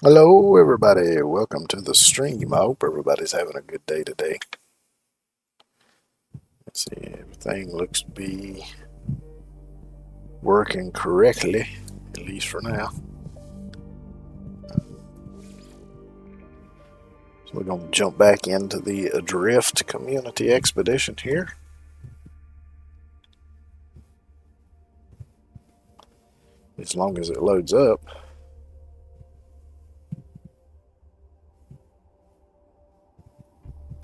Hello, everybody. Welcome to the stream. I hope everybody's having a good day today. Let's see, everything looks to be working correctly, at least for now. So we're going to jump back into the Adrift community expedition here. As long as it loads up.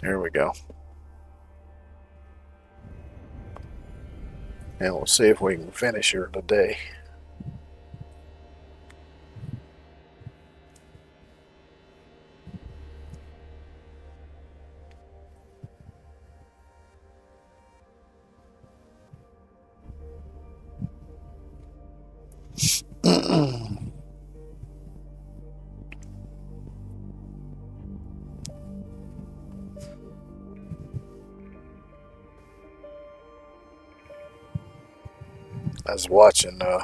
There we go. And we'll see if we can finish her today. I was watching a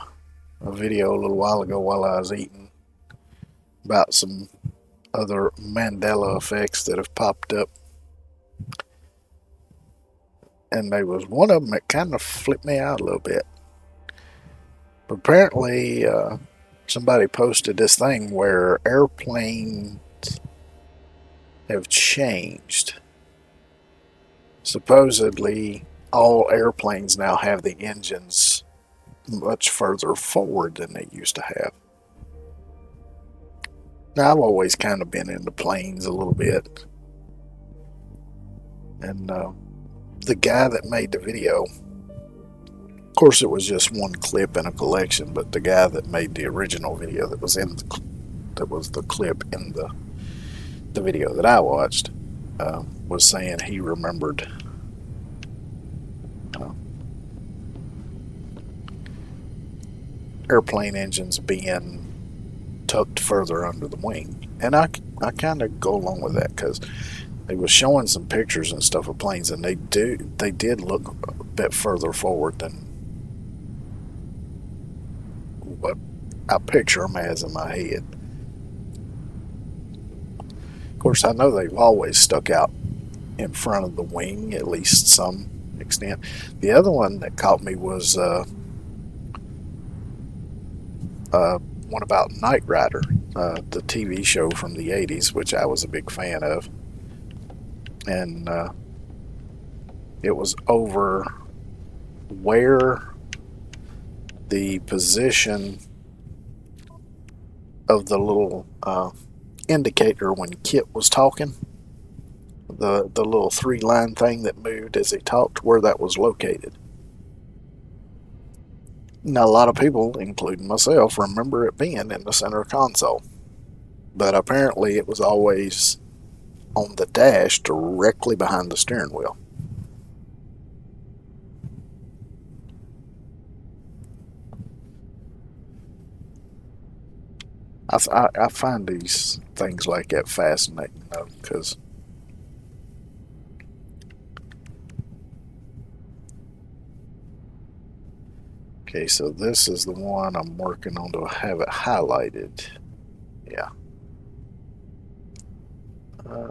video a little while ago while I was eating about some other Mandela effects that have popped up. And there was one of them that kind of flipped me out a little bit. But apparently, somebody posted this thing where airplanes have changed. Supposedly, all airplanes now have the engines much further forward than they used to have. Now, I've always kind of been into planes a little bit. And the guy that made the video, of course, it was just one clip in a collection, but the guy that made the original video that was the clip in the video that I watched was saying he remembered airplane engines being tucked further under the wing, and I kind of go along with that because they was showing some pictures and stuff of planes, and they did look a bit further forward than what I picture them as in my head. Of course, I know they've always stuck out in front of the wing, at least some extent. The other one that caught me was one about Knight Rider, the TV show from the 80s, which I was a big fan of. And it was over where the position of the little indicator when Kit was talking, the little 3-line thing that moved as he talked, where that was located. Now, a lot of people, including myself, remember it being in the center console, but apparently it was always on the dash directly behind the steering wheel. I find these things like that fascinating, though, because okay, so this is the one I'm working on to have it highlighted. Yeah.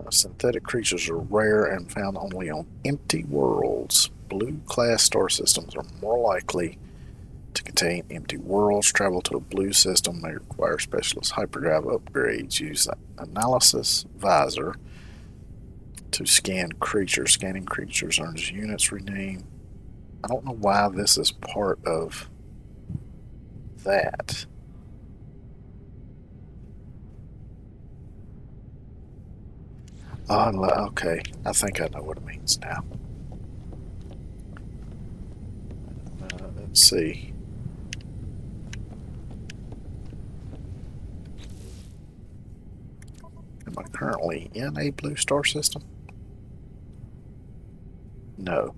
Synthetic creatures are rare and found only on empty worlds. Blue class star systems are more likely to contain empty worlds. Travel to a blue system may require specialist hyperdrive upgrades. Use analysis visor to scan creatures. Scanning creatures earns units rename. I don't know why this is part of that. Okay, I think I know what it means now. Let's see. Am I currently in a blue star system? No.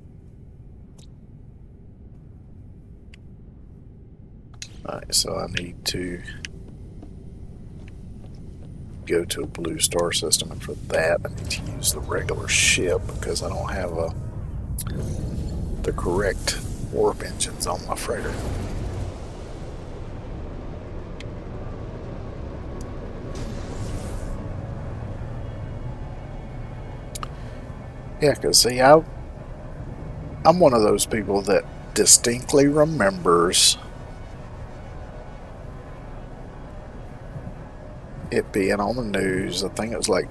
Alright, so I need to go to a blue star system, and for that I need to use the regular ship because I don't have the correct warp engines on my freighter. Yeah, because see, I'm one of those people that distinctly remembers it being on the news. I think it was like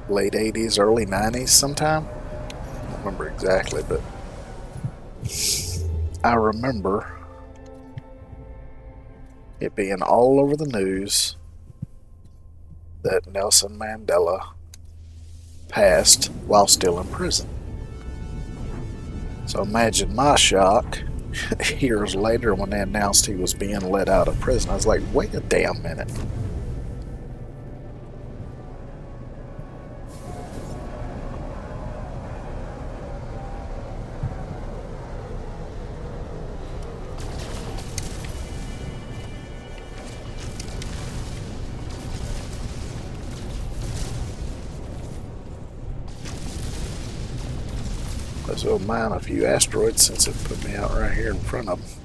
late 80s, early 90s sometime. I don't remember exactly, but I remember it being all over the news that Nelson Mandela passed while still in prison. So imagine my shock years later when they announced he was being let out of prison. I was like, wait a damn minute. Let's go mine a few asteroids since it put me out right here in front of them.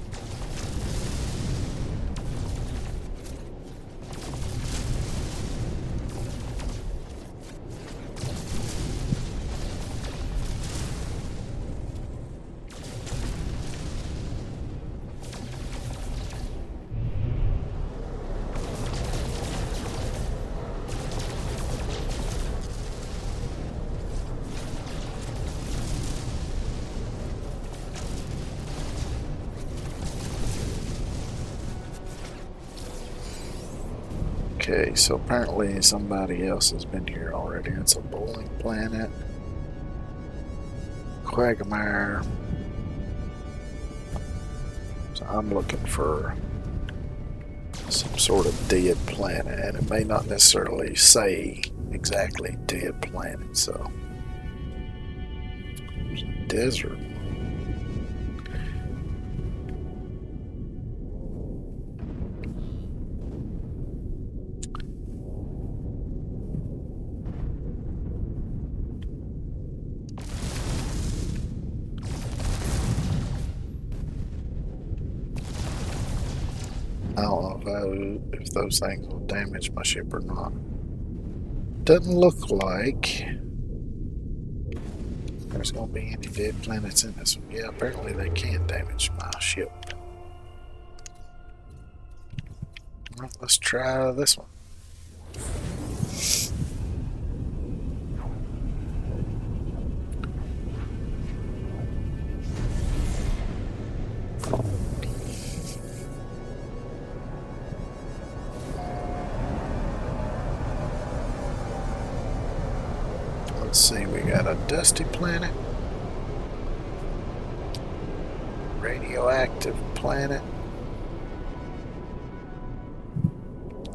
Okay, so apparently somebody else has been here already. It's a bowling planet. Quagmire. So I'm looking for some sort of dead planet, and it may not necessarily say exactly dead planet, so there's a desert. I don't know if those things will damage my ship or not. Doesn't look like there's going to be any dead planets in this one. Yeah, apparently they can damage my ship. Well, let's try this one. Let's see, we got a dusty planet, radioactive planet.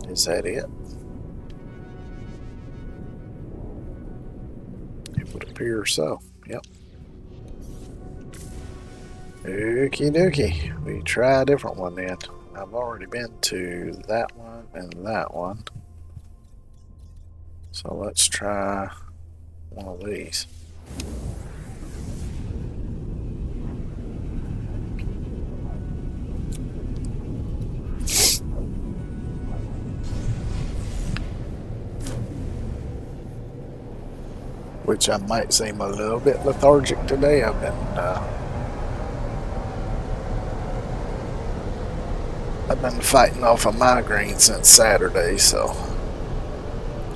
Is that it? It would appear so. Yep. Okie dokie. We try a different one then. I've already been to that one and that one. So let's try one of these. Which I might seem a little bit lethargic today. I've been fighting off a migraine since Saturday, so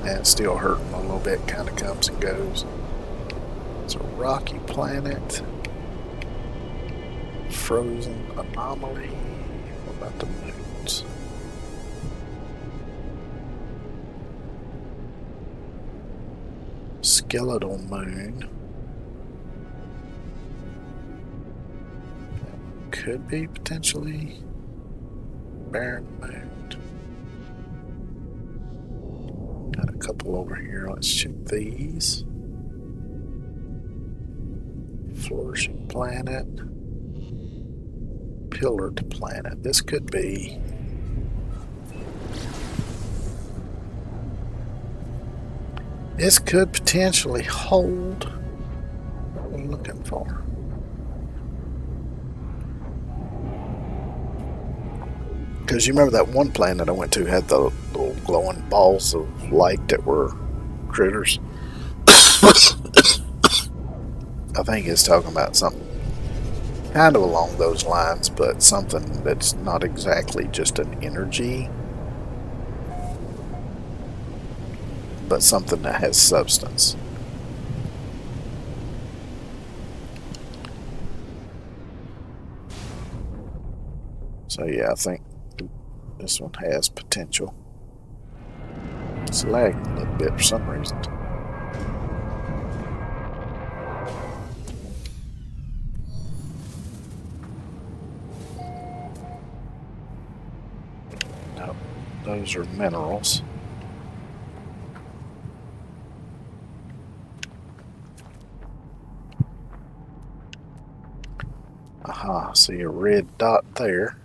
and it's still hurting a little bit. Kind of comes and goes. It's a rocky planet, frozen anomaly. What about the moons? Skeletal moon. Could be potentially barren moon. Got a couple over here. Let's check these. Flourishing planet. Pillared planet. This could be. This could potentially hold what we're looking for. Because you remember that one planet I went to had the little glowing balls of light that were critters. I think it's talking about something kind of along those lines, but something that's not exactly just an energy, but something that has substance. So yeah, I think this one has potential. It's lagging a little bit for some reason. No, those are minerals. Aha, see a red dot there.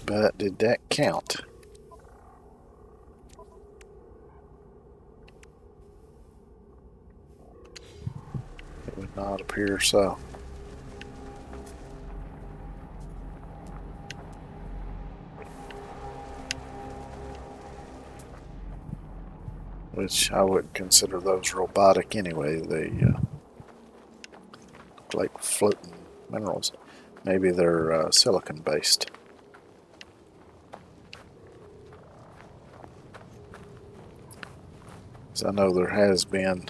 But did that count? It would not appear so. Which I wouldn't consider those robotic anyway. They look like floating minerals. Maybe they're silicon based. So I know there has been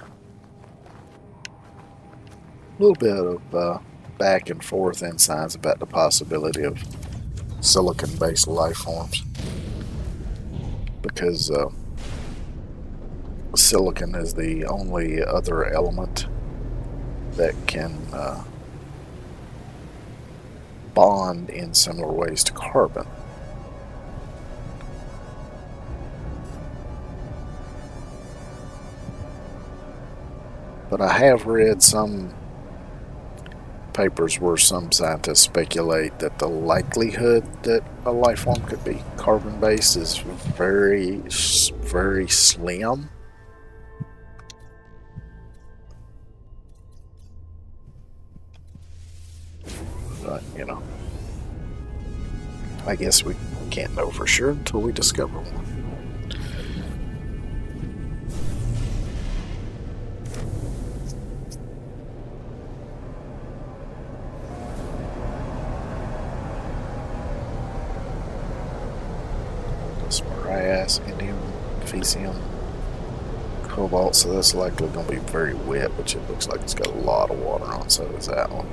a little bit of back and forth in science about the possibility of silicon based life forms. Because silicon is the only other element that can bond in similar ways to carbon. But I have read some papers where some scientists speculate that the likelihood that a life form could be carbon based is very, very slim. But, you know, I guess we can't know for sure until we discover one. Morass, indium, Fecium, cobalt, so that's likely going to be very wet, which it looks like it's got a lot of water on, so is that one.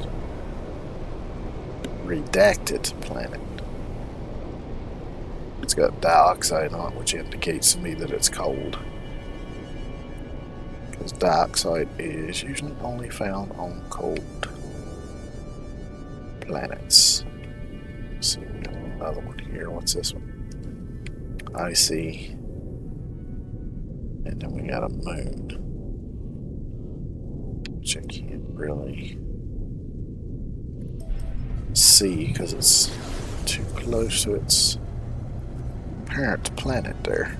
Redacted planet. It's got dioxide on it, which indicates to me that it's cold. Because dioxide is usually only found on cold planets. Let's see, we got another one here. What's this one? Icy. And then we got a moon, which I can't really see because it's too close to its parent planet there.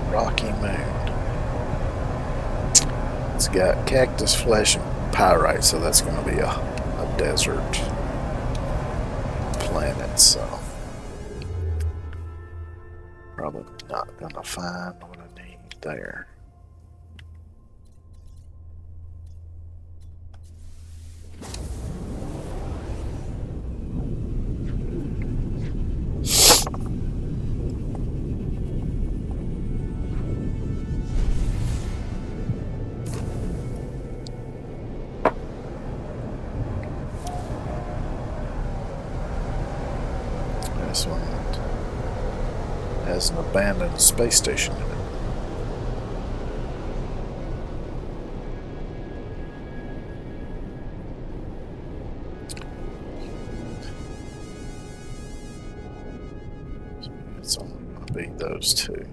Rocky moon. It's got cactus flesh and pyrite, so that's going to be a desert planet, so probably not going to find what I need there. This one has an abandoned space station in it. need those two.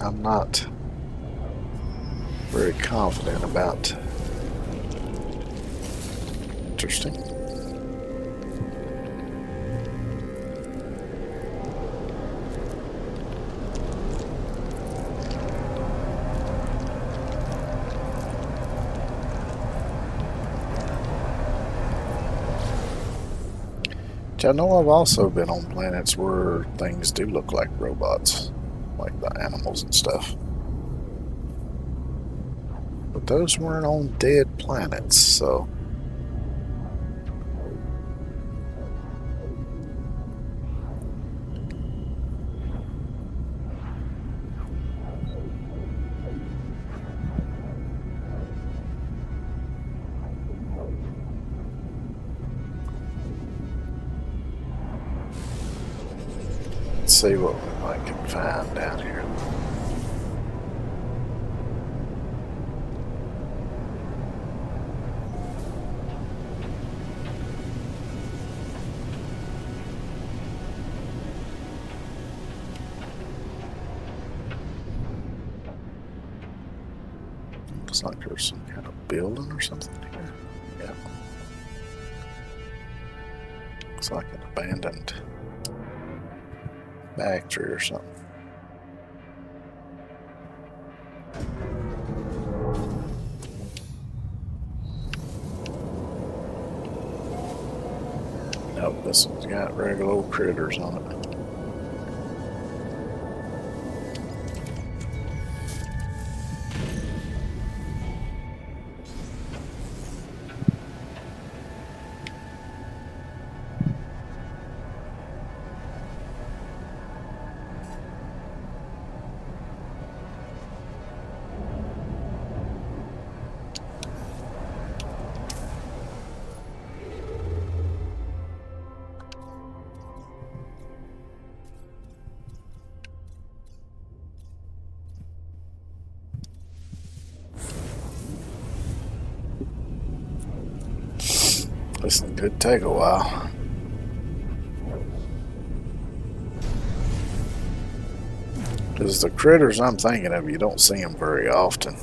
I'm not very confident about. Interesting. I know I've also been on planets where things do look like robots, like the animals and stuff. But those weren't on dead planets, so. Let's see what we might can find down here. Looks like there's some kind of building or something here. Yeah. Looks like an abandoned factory or something. Nope, this one's got regular old critters on it. This could take a while. Because the critters I'm thinking of, you don't see them very often.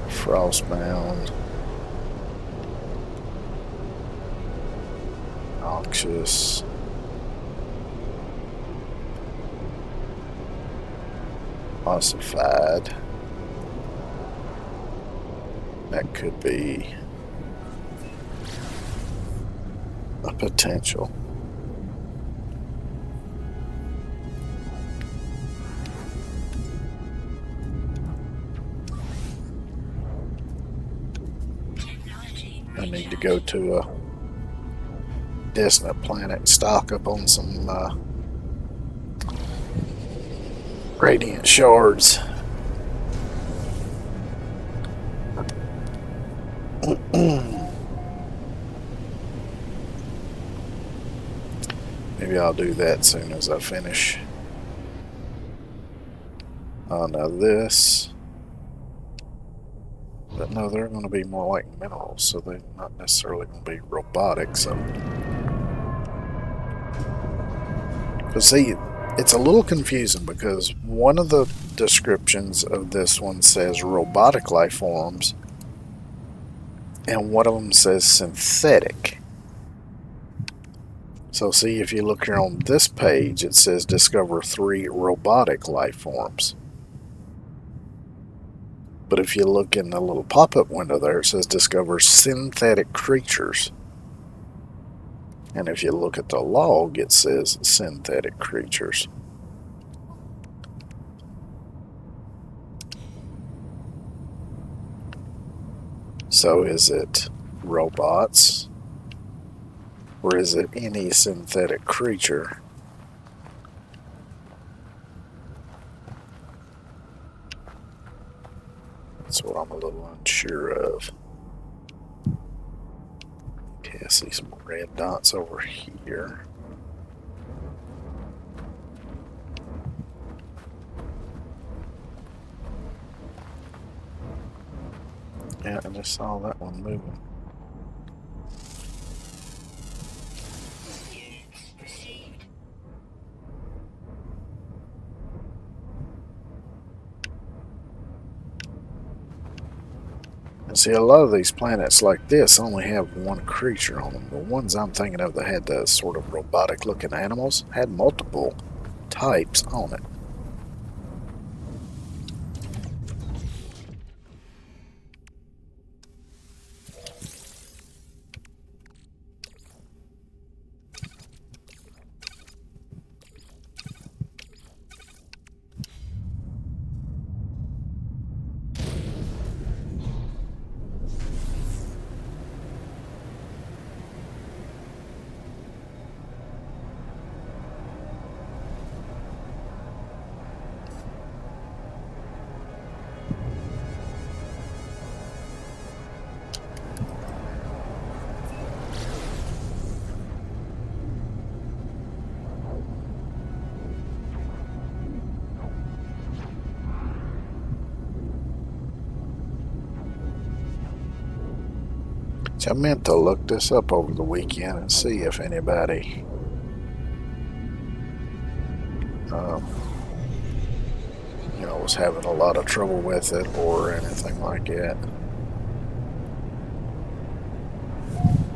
Frostbound. Noxious. Ossified. That could be a potential. I need to go to a distant planet and stock up on some radiant shards. Maybe I'll do that as soon as I finish. Oh, now this. But no, they're going to be more like minerals, so they're not necessarily going to be robotic. So, but see, it's a little confusing because one of the descriptions of this one says robotic life forms, and one of them says synthetic. So see, if you look here on this page, it says discover 3 robotic life forms. But if you look in the little pop-up window there, it says discover synthetic creatures. And if you look at the log, it says synthetic creatures. So is it robots? Or is it any synthetic creature? That's what I'm a little unsure of. Okay, see some red dots over here. Yeah, I just saw that one moving. And see, a lot of these planets like this only have one creature on them. The ones I'm thinking of that had the sort of robotic looking animals had multiple types on it. So I meant to look this up over the weekend and see if anybody was having a lot of trouble with it or anything like that.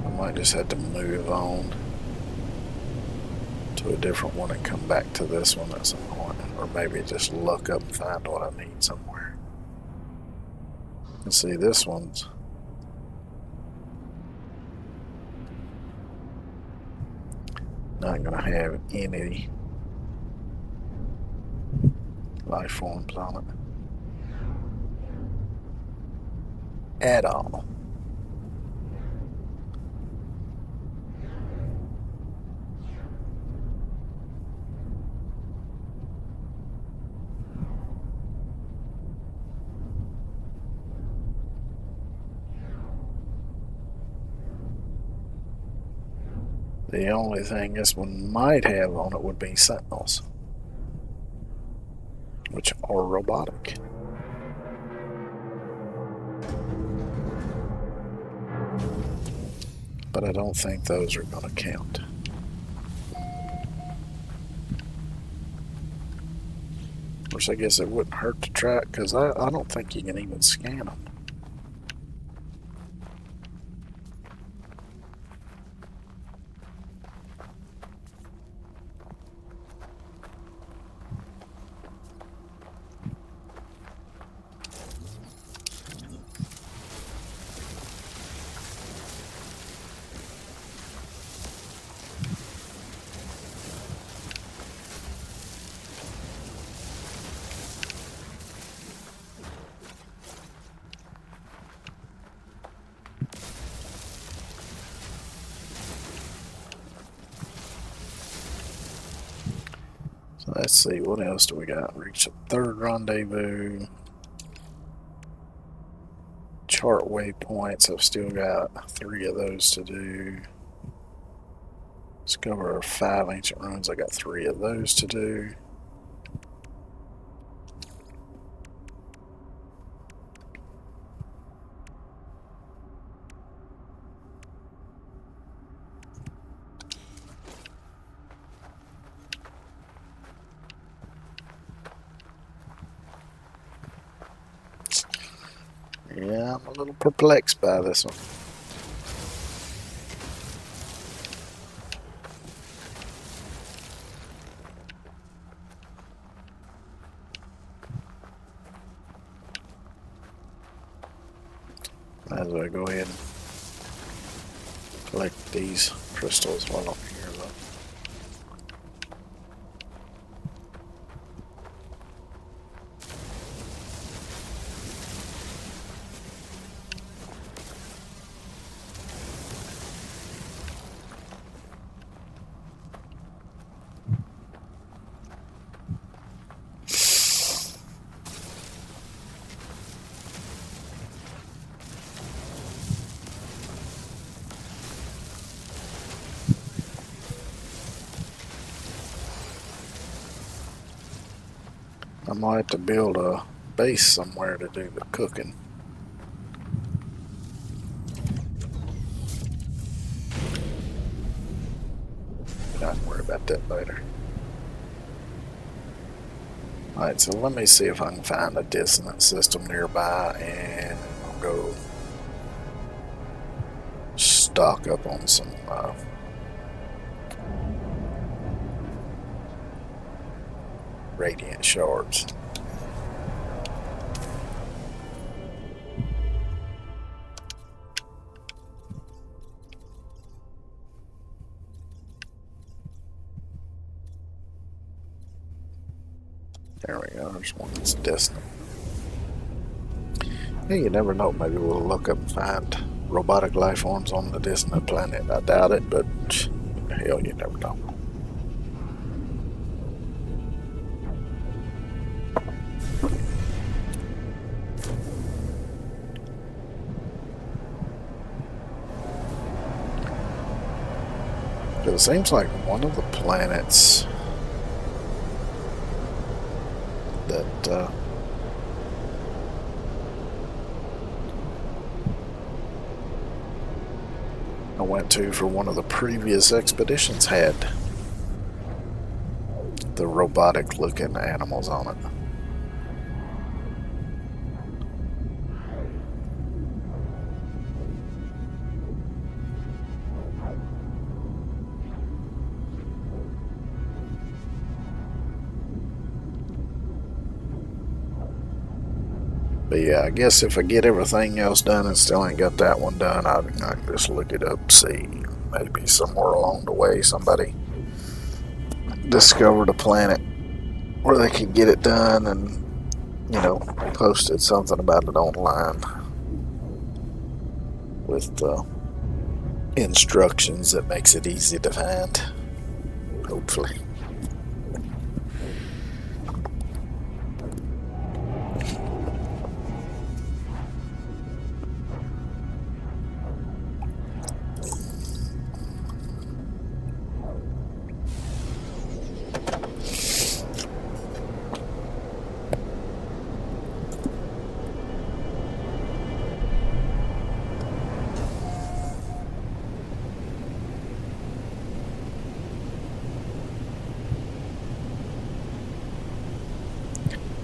I might just have to move on to a different one and come back to this one at some point, or maybe just look up and find what I need somewhere. And see, this one's not going to have any life forms on it at all. The only thing this one might have on it would be sentinels, which are robotic. But I don't think those are going to count. Of course, I guess it wouldn't hurt to try it, because I don't think you can even scan them. Let's see, what else do we got? Reach the third rendezvous. Chart waypoints, I've still got 3 of those to do. Discover 5 ancient ruins, I got 3 of those to do. Yeah, I'm a little perplexed by this one. Might as well go ahead and collect these crystals while I'm here, though. I might have to build a base somewhere to do the cooking. But I can worry about that later. Alright, so let me see if I can find a dissonance system nearby, and I'll go stock up on some radiant shards. There we go, there's one that's dissonant. Hey, you never know, maybe we'll look up and find robotic life forms on the dissonant planet. I doubt it, but hell, you never know. It seems like one of the planets that I went to for one of the previous expeditions had the robotic looking animals on it. But yeah, I guess if I get everything else done and still ain't got that one done, I can just look it up, see. Maybe somewhere along the way somebody discovered a planet where they could get it done and, you know, posted something about it online with instructions that makes it easy to find, hopefully.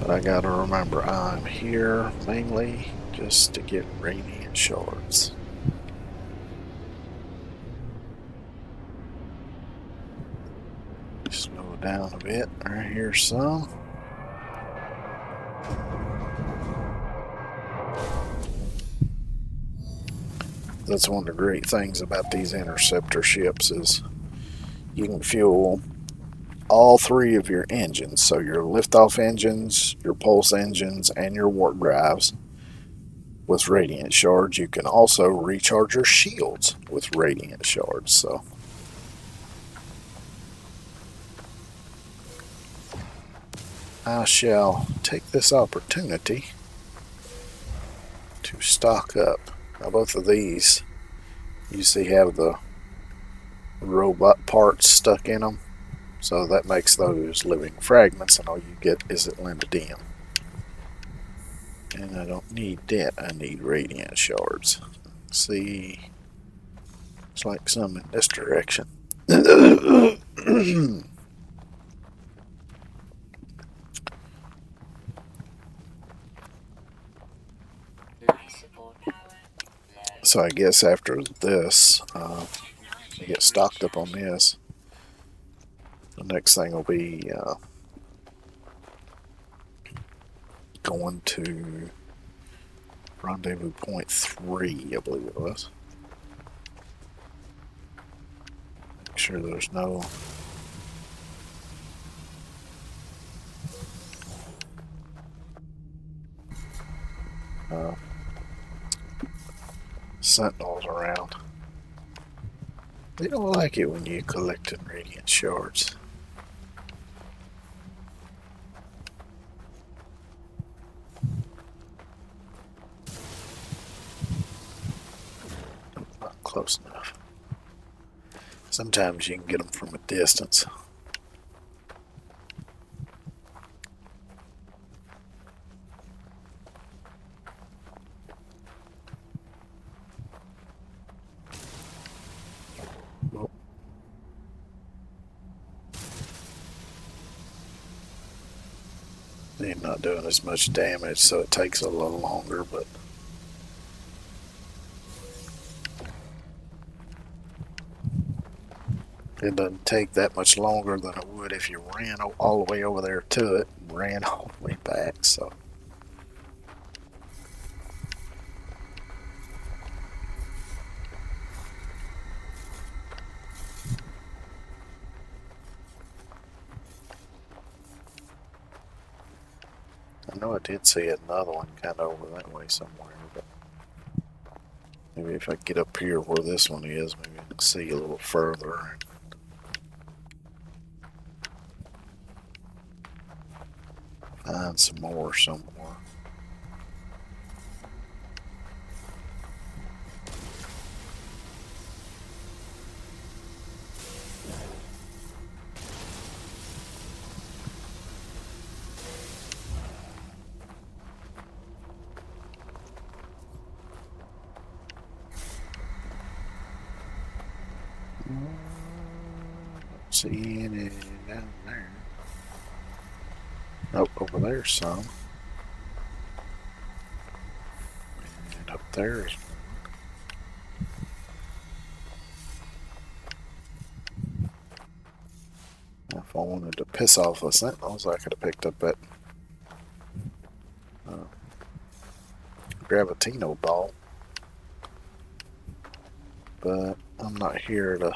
But I gotta remember, I'm here mainly just to get radiant shards. Slow down a bit. Right here's some. That's one of the great things about these interceptor ships is you can fuel all three of your engines, so your liftoff engines, your pulse engines, and your warp drives with radiant shards. You can also recharge your shields with radiant shards. So I shall take this opportunity to stock up. Now both of these you see have the robot parts stuck in them, so that makes those living fragments, and all you get is Atlantidium. And I don't need that, I need radiant shards. See, it's like some in this direction. So I guess after this, you get stocked up on this. The next thing will be going to rendezvous point 3, I believe it was. Make sure there's no sentinels around. They don't like it when you collect radiant shards. Not close enough. Sometimes you can get them from a distance. They're not doing as much damage, so it takes a little longer, but it doesn't take that much longer than it would if you ran all the way over there to it and ran all the way back. So I know I did see another one kind of over that way somewhere, but maybe if I get up here where this one is, maybe I can see a little further and find some more somewhere. Don't see any down there. Nope, over there's some. And up there's one. If I wanted to piss off the sentinels, I could have picked up that uh, Gravitino ball. But I'm not here to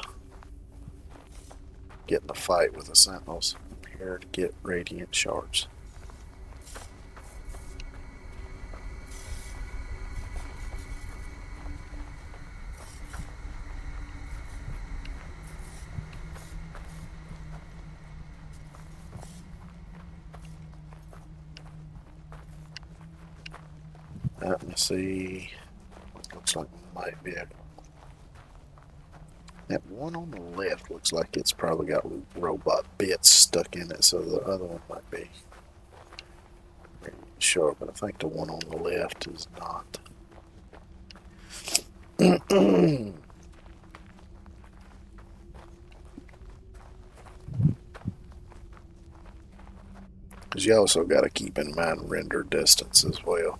get in a fight with the sentinels. I'm here to get radiant shards. Let me see. Looks like it might be a. That one on the left looks like it's probably got robot bits stuck in it, so the other one might be sharp, but I think the one on the left is not. Because you also got to keep in mind render distance as well.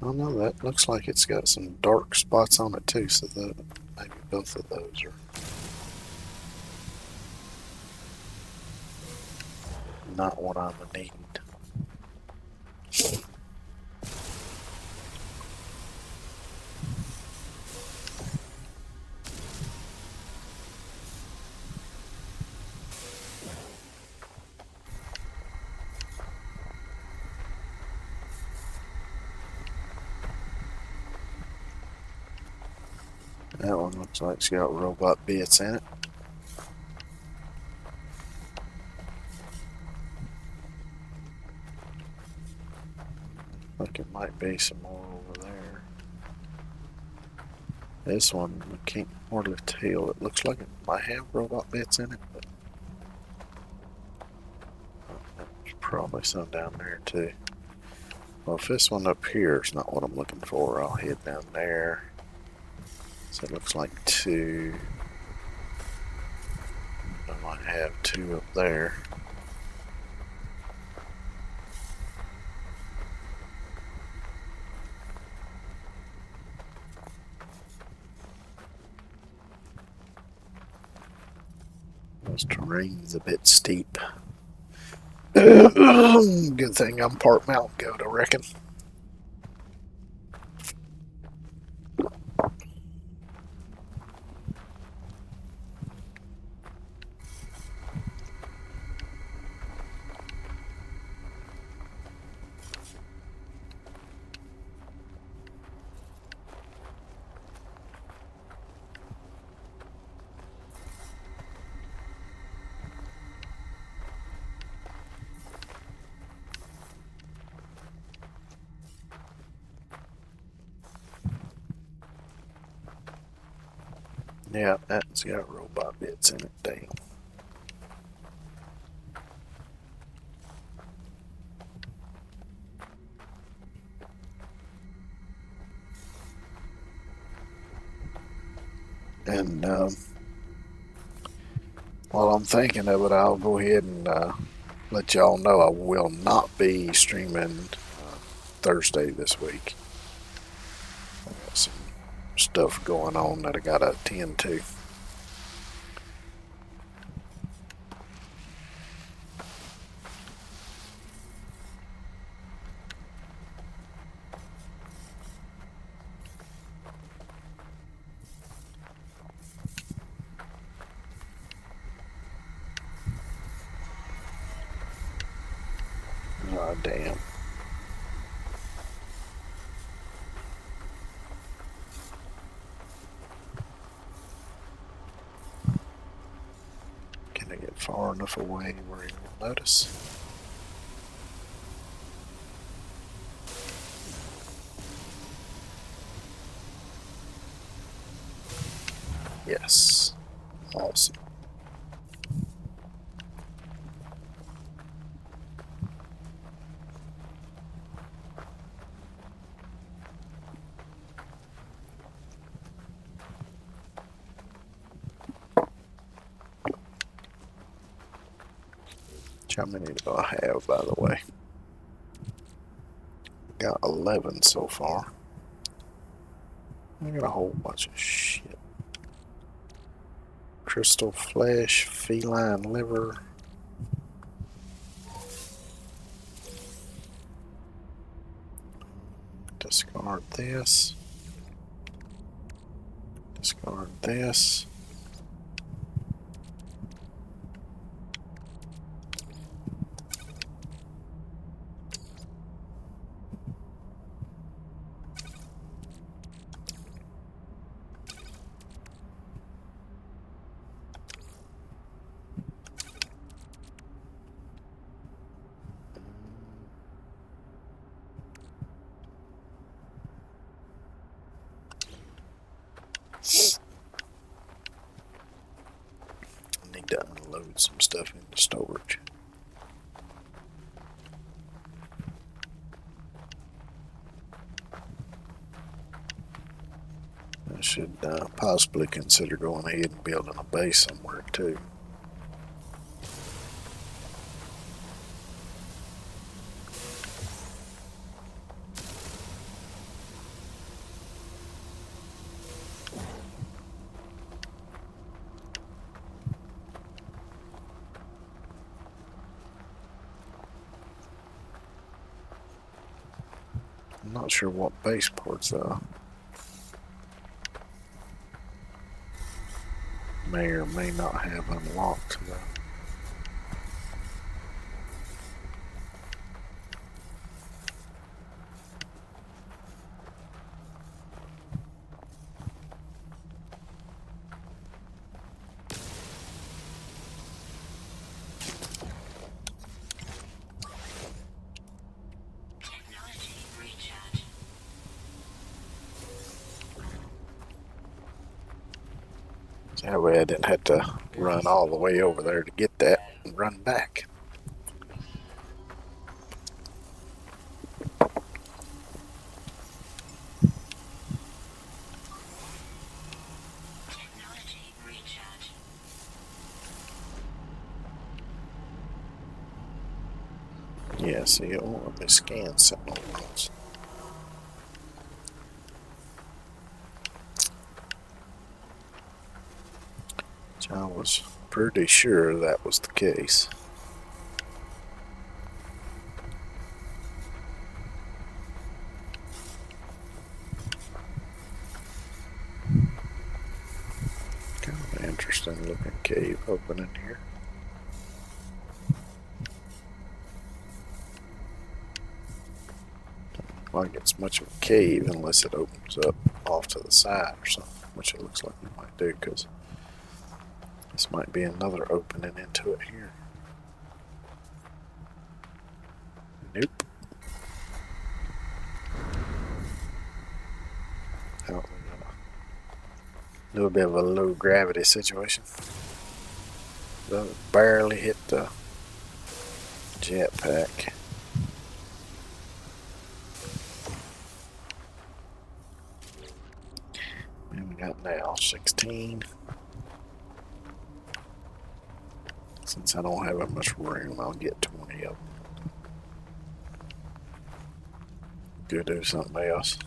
Oh no, that looks like it's got some dark spots on it too, so that maybe both of those are not what I'm needing. That one looks like it's got robot bits in it. Like it might be some more over there. This one, I can't hardly tell. It looks like it might have robot bits in it, but there's probably some down there too. Well, if this one up here is not what I'm looking for, I'll head down there. So it looks like two. I might have two up there. This terrain's a bit steep. Good thing I'm part mountain goat, I reckon. Yeah, that's got robot bits in it, damn. And while I'm thinking of it, I'll go ahead and let y'all know I will not be streaming Thursday this week. I got some stuff going on that I gotta attend to. Oh, damn. Can I get far enough away where he will notice? Yes. Awesome. How many do I have, by the way? Got 11 so far. I got a whole bunch of shit. Crystal flesh, feline liver. Discard this. Discard this. I need to unload some stuff into storage. I should possibly consider going ahead and building a base somewhere too. I'm not sure what base ports may or may not have unlocked though. That way I didn't have to run all the way over there to get that and run back. Yeah, see, it won't let me scan Sentinel worlds. I was pretty sure that was the case. Kind of an interesting looking cave opening here. Don't look like it's much of a cave unless it opens up off to the side or something, which it looks like it might do, because this might be another opening into it here. Nope. Oh, we got a little bit of a low gravity situation. Barely hit the jetpack. Maybe we got now? 16. Since I don't have that much room, I'll get 20 of them. Go do something else.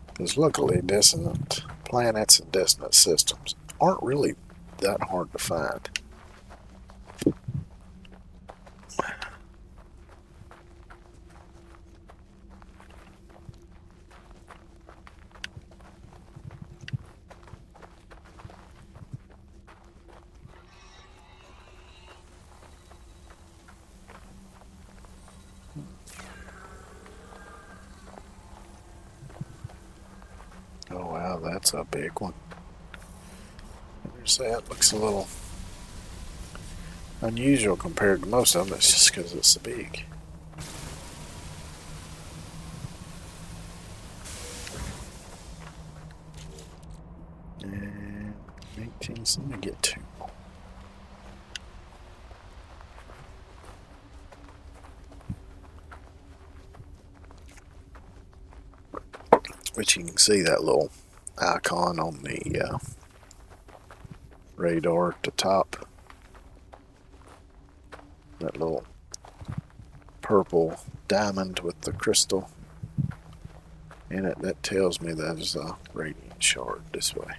Because luckily, dissonant planets and dissonant systems aren't really that hard to find. Oh wow, that's a big one. There's that. Looks a little unusual compared to most of them. It's just because it's so big. And 18, so let me get 2 more. Which you can see that little icon on the radar at the top. That little purple diamond with the crystal in it, that tells me there's a radiant shard this way.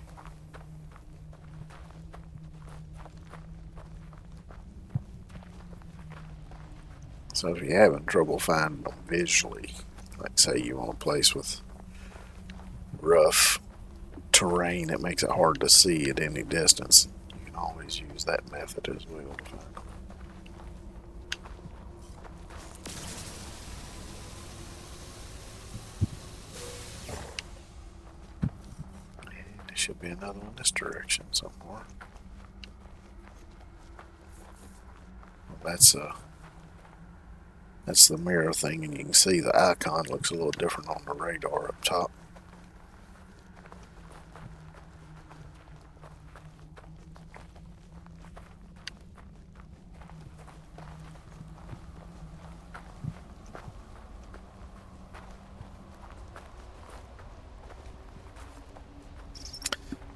So if you're having trouble finding them visually, like say you want a place with rough terrain that makes it hard to see at any distance, you can always use that method as well to find them. And there should be another one this direction somewhere. Well, that's the mirror thing, and you can see the icon looks a little different on the radar up top.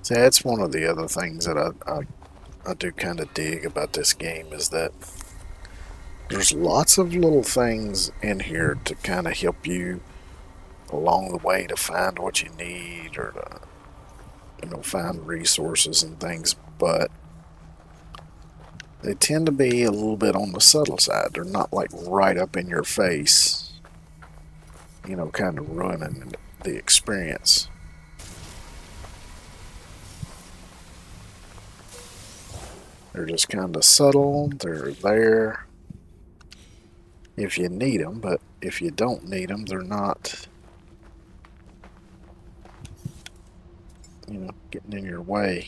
See, that's one of the other things that I do kind of dig about this game, is that there's lots of little things in here to kind of help you along the way to find what you need, or to find resources and things, but they tend to be a little bit on the subtle side. They're not like right up in your face, kind of ruining the experience. They're just kind of subtle. They're there if you need them, but if you don't need them, they're not, getting in your way.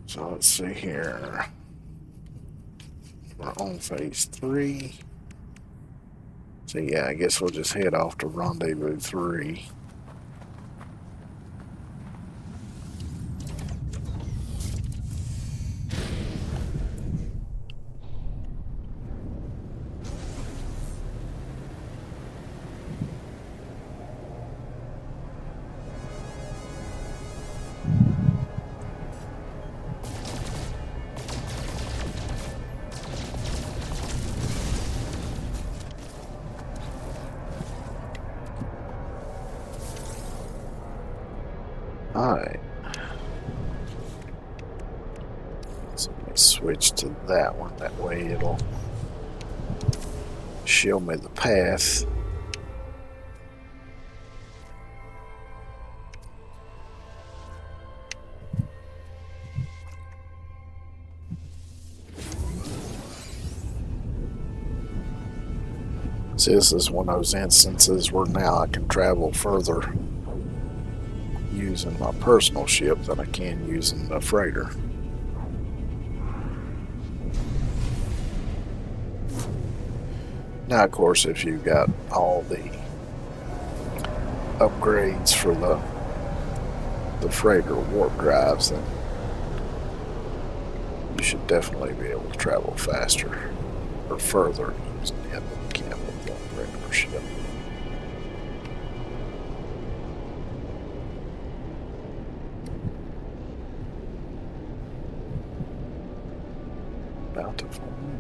So let's see here. We're on phase 3. So yeah, I guess we'll just head off to Rendezvous 3. Alright. So let me switch to that one. That way it'll show me the path. See, this is one of those instances where now I can travel further using my personal ship than I can using the freighter. Now, of course, if you've got all the upgrades for the freighter warp drives, then you should definitely be able to travel faster or further using it than you can with the regular ship. Bountiful moon.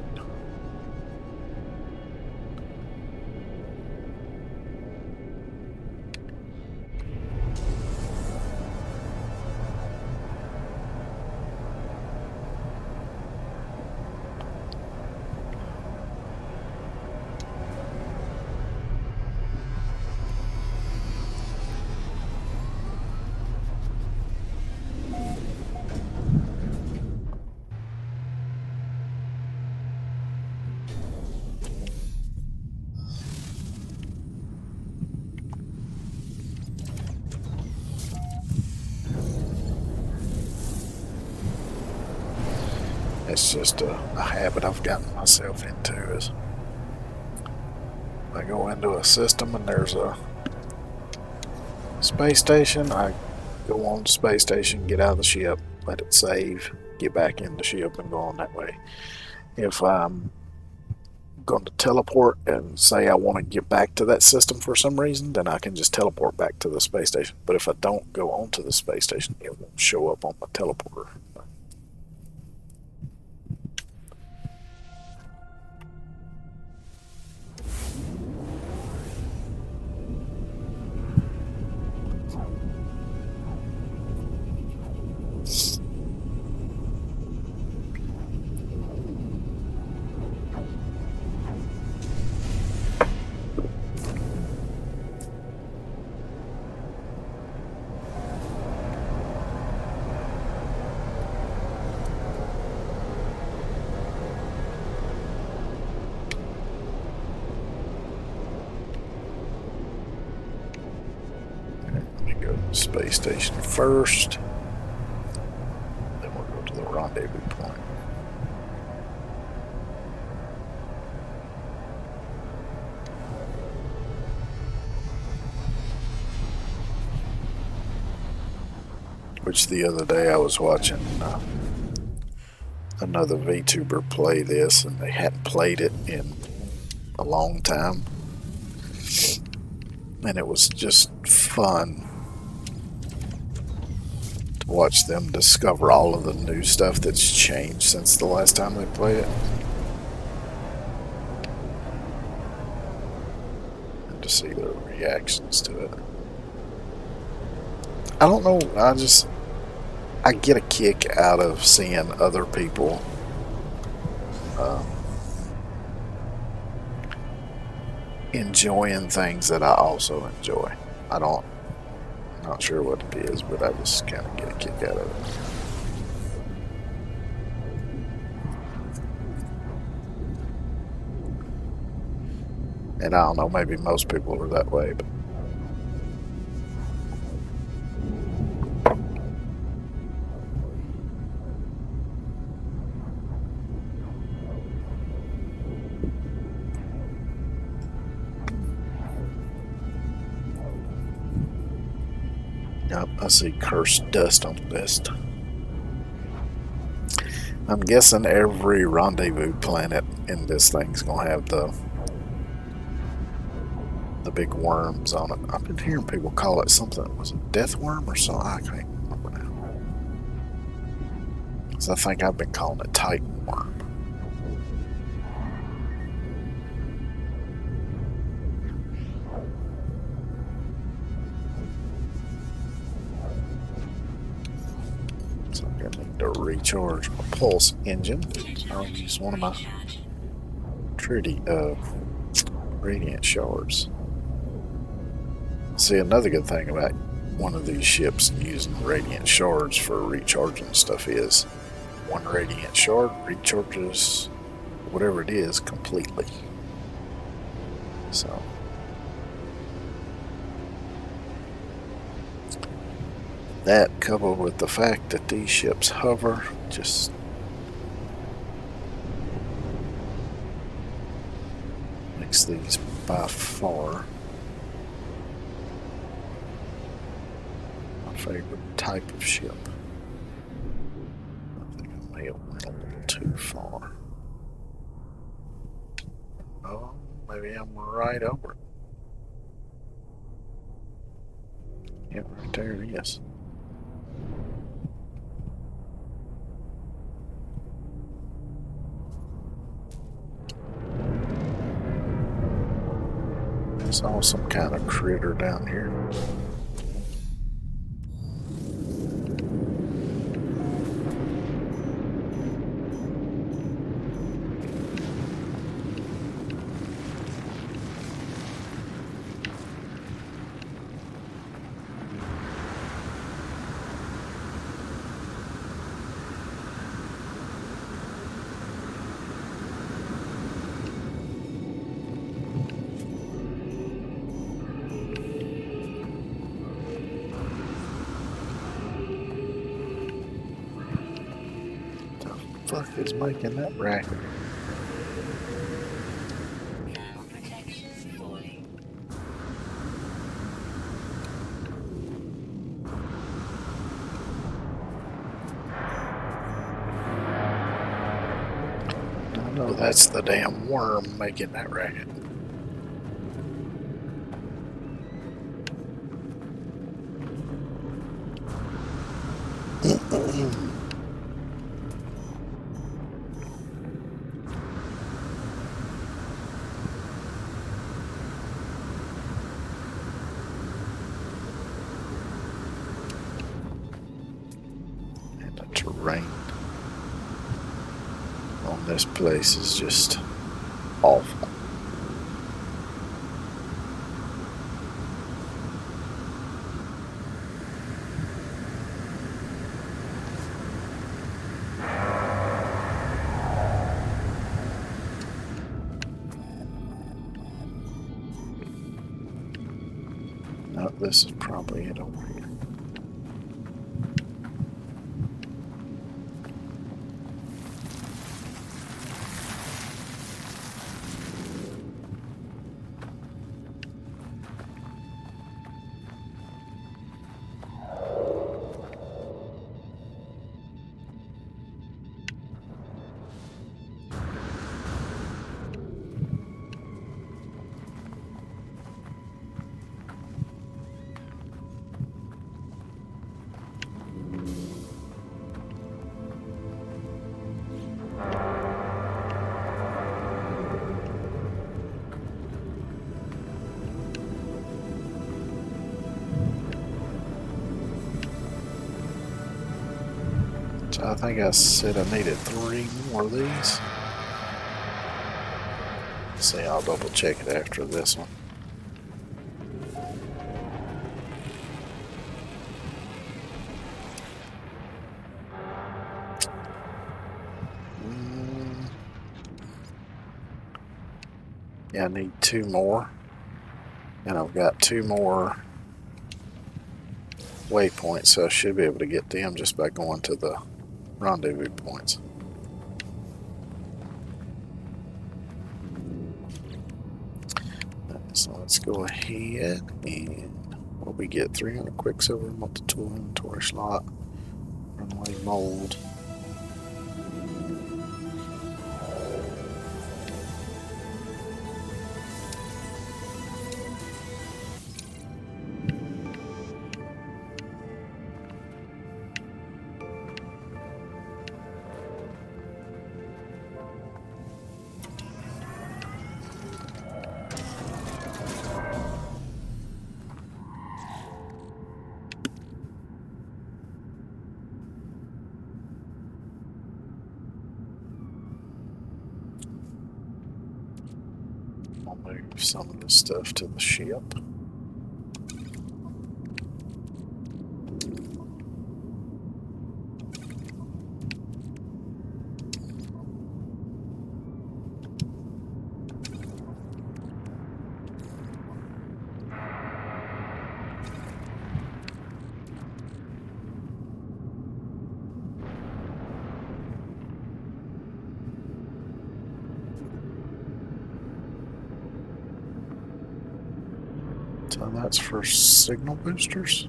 It's just a habit I've gotten myself into. Is I go into a system and there's a space station, I go on the space station, get out of the ship, let it save, get back in the ship, and go on that way. If I'm going to teleport and say I want to get back to that system for some reason, then I can just teleport back to the space station. But if I don't go onto the space station, it won't show up on my teleporter. Space station first, then we'll go to the rendezvous point. Which the other day I was watching another VTuber play this, and they hadn't played it in a long time, and it was just fun watch them discover all of the new stuff that's changed since the last time they played it. And to see their reactions to it. I don't know, I get a kick out of seeing other people enjoying things that I also enjoy. I'm not sure what it is, but I just kind of get a kick out of it. And I don't know, maybe most people are that way, but yep, I see cursed dust on the list. I'm guessing every rendezvous planet in this thing's gonna have the big worms on it. I've been hearing people call it something. Was it death worm or something? I can't remember now. Because I think I've been calling it Titan worm. So I'm going to need to recharge my pulse engine. I'll use one of my radiant shards. See, another good thing about one of these ships using radiant shards for recharging stuff is one radiant shard recharges whatever it is completely. So that, coupled with the fact that these ships hover, just likes these by far. My favorite type of ship. I think I may have went a little too far. Oh, maybe I'm right over it. Yeah, right there it is. Saw some kind of critter down here. Fuck is making that racket? I know that's the damn worm making that racket. Terrain on this place is just awful. No, this is probably it over here. So I think I said I needed 3 more of these. Let's see, I'll double check it after this one. Yeah, I need 2 more. And I've got 2 more waypoints, so I should be able to get them just by going to the rendezvous points. So let's go ahead and what we get 300 quicksilver, multi-tool inventory slot, runway mold. I'll move some of the stuff to the ship. So that's for signal boosters.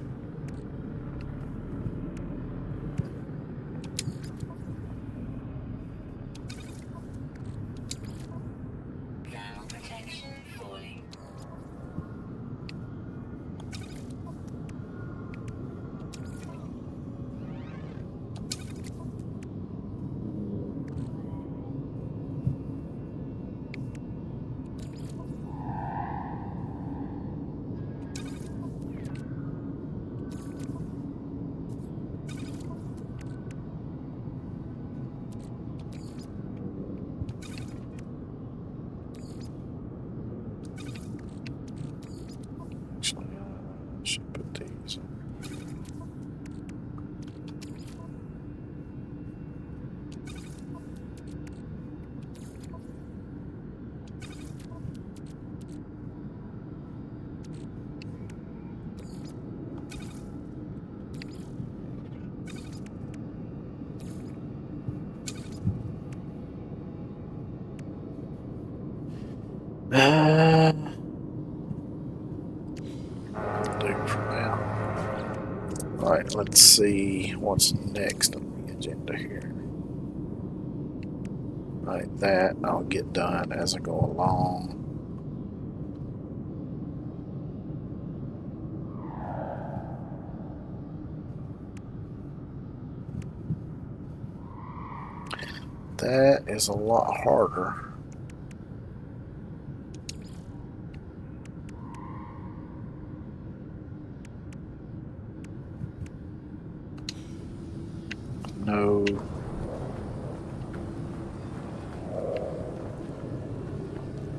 Actually, I should put these in. Do for now. Alright, let's see what's next on the agenda here. Right, that I'll get done as I go along. That is a lot harder. No.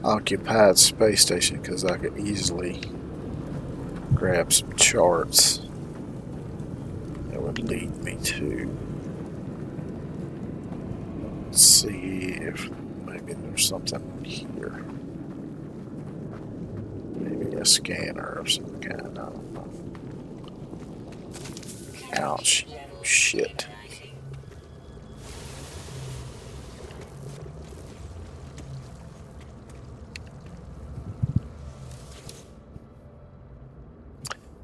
Occupied space station, because I could easily grab some charts that would lead me to. Let's see if maybe there's something here. Maybe a scanner of some kind. I don't know. Ouch. Shit.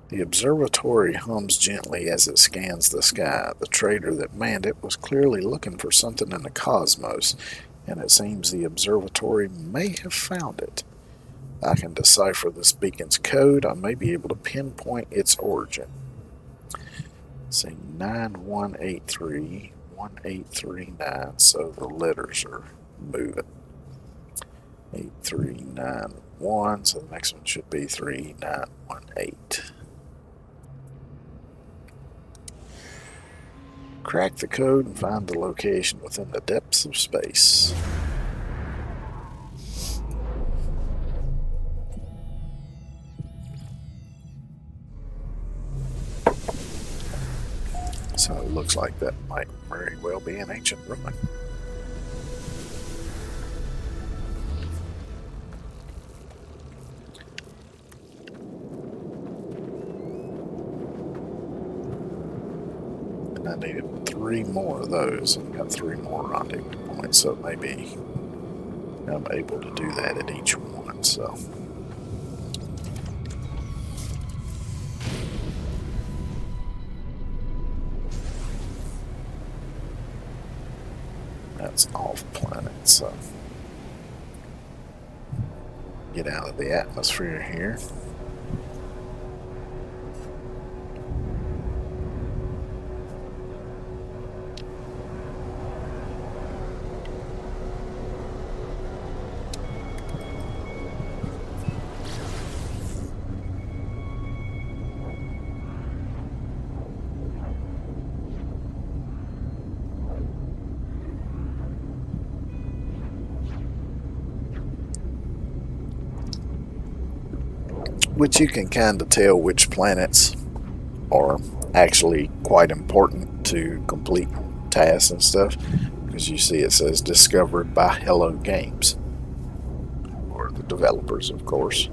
The observatory hums gently as it scans the sky. The trader that manned it was clearly looking for something in the cosmos, and it seems the observatory may have found it. I can decipher this beacon's code. I may be able to pinpoint its origin. See, 9183, 1839, so the letters are moving. 8391, so the next one should be 3918. Crack the code and find the location within the depths of space. So it looks like that might very well be an ancient ruin. And I needed 3 more of those. I've got 3 more rendezvous points, so maybe I'm able to do that at each one. So. That's off planet, so get out of the atmosphere here. Which you can kind of tell which planets are actually quite important to complete tasks and stuff, because you see it says discovered by Hello Games, or the developers, of course.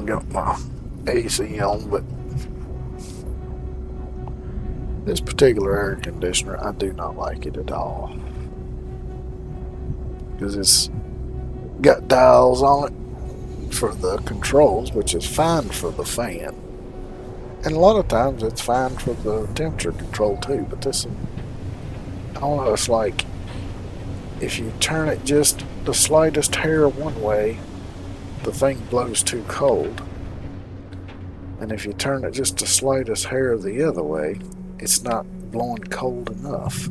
got my AC on, but this particular air conditioner, I do not like it at all. Because it's got dials on it for the controls, which is fine for the fan. And a lot of times it's fine for the temperature control too, but this, I don't know, it's like if you turn it just the slightest hair one way, the thing blows too cold. And if you turn it just the slightest hair the other way, it's not blowing cold enough.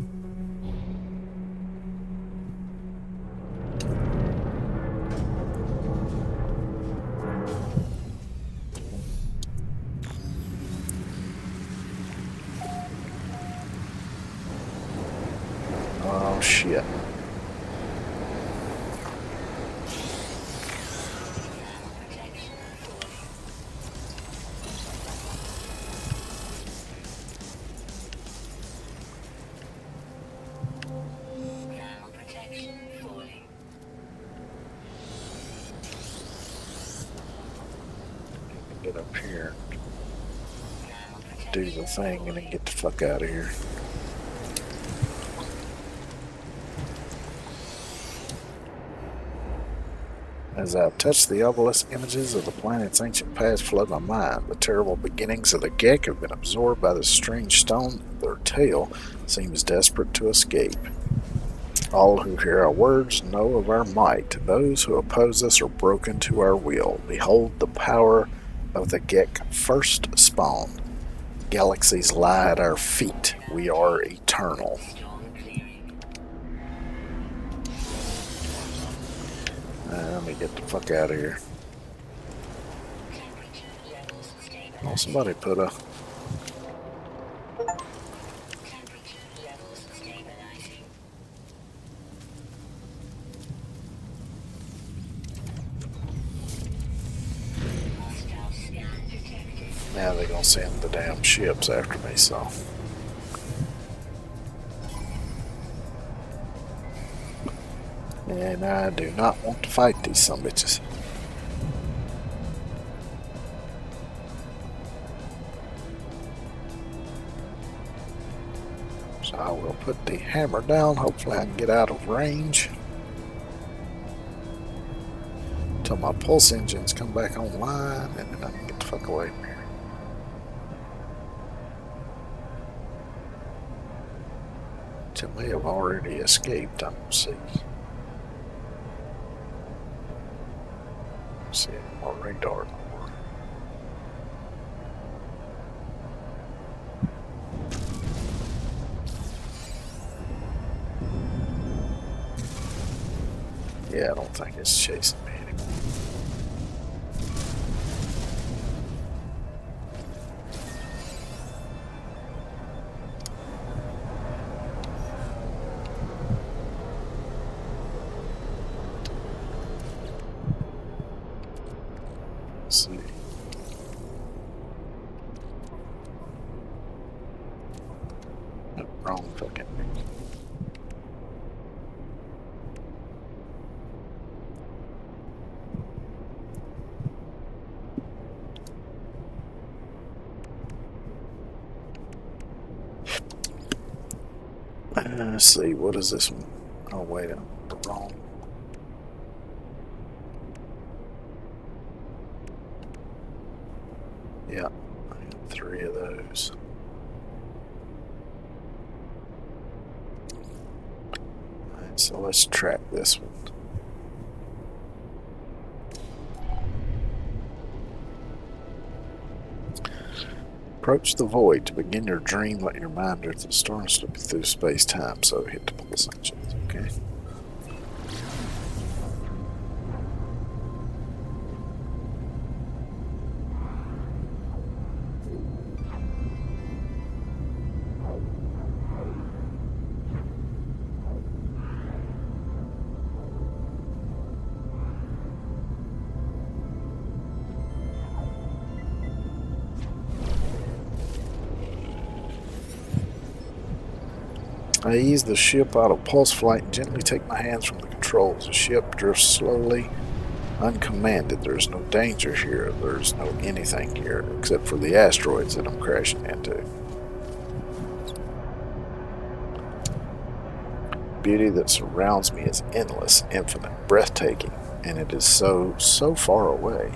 Oh shit. Get up here, do the thing, and then get the fuck out of here. As I touch the obelisk, images of the planet's ancient past flood my mind. The terrible beginnings of the Gek have been absorbed by this strange stone. Their tale seems desperate to escape. All who hear our words know of our might. Those who oppose us are broken to our will. Behold the power of the Gek first spawn. Galaxies lie at our feet. We are eternal. Let me get the fuck out of here. Oh, somebody put a... Now they're gonna send the damn ships after me, so... And I do not want to fight these sumbitches. So I will put the hammer down. Hopefully I can get out of range. Until my pulse engines come back online, and then I can get the fuck away from here. Which I may have already escaped, I don't see. See any more radar. Yeah, I don't think it's chasing me anymore. Let's see. No, wrong fucking thing. Let's see, what is this one? Oh, wait, I'm the wrong. Yeah, I got 3 of those. Alright, so let's track this one. Approach the void. To begin your dream, let your mind drift the storm slip through space-time. So hit the pulse engines, okay? I ease the ship out of pulse flight and gently take my hands from the controls. The ship drifts slowly Uncommanded, there's no danger here, there's no anything here except for the asteroids that I'm crashing into. Beauty that surrounds me is endless, infinite, breathtaking, and it is so far away.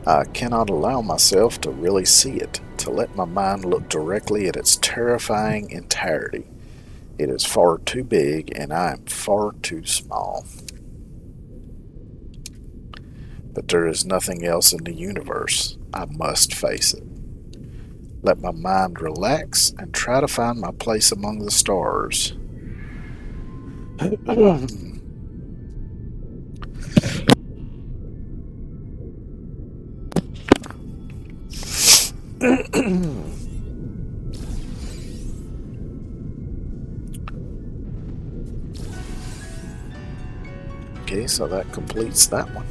I cannot allow myself to really see it, to let my mind look directly at its terrifying entirety. It is far too big, and I am far too small. But there is nothing else in the universe. I must face it. Let my mind relax and try to find my place among the stars. Okay, so that completes that one.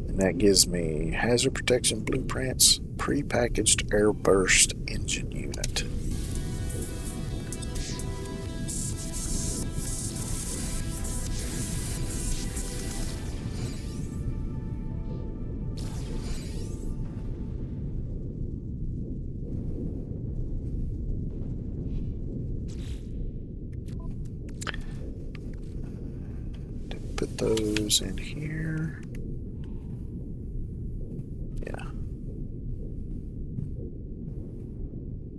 And that gives me hazard protection blueprints, prepackaged airburst engine unit. Put those in here. Yeah.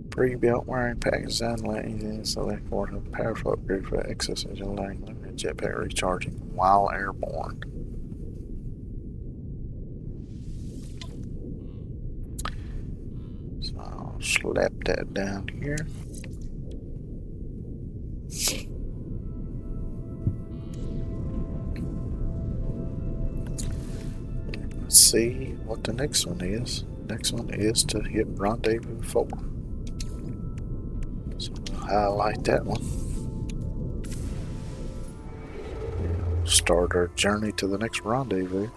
Pre-built wiring package design lighting select for a powerful upgrade for excess engine lighting, limited jetpack recharging while airborne. So I'll slap that down here. Let's see what the next one is. Next one is to hit Rendezvous 4. So we'll highlight that one. Start our journey to the next rendezvous.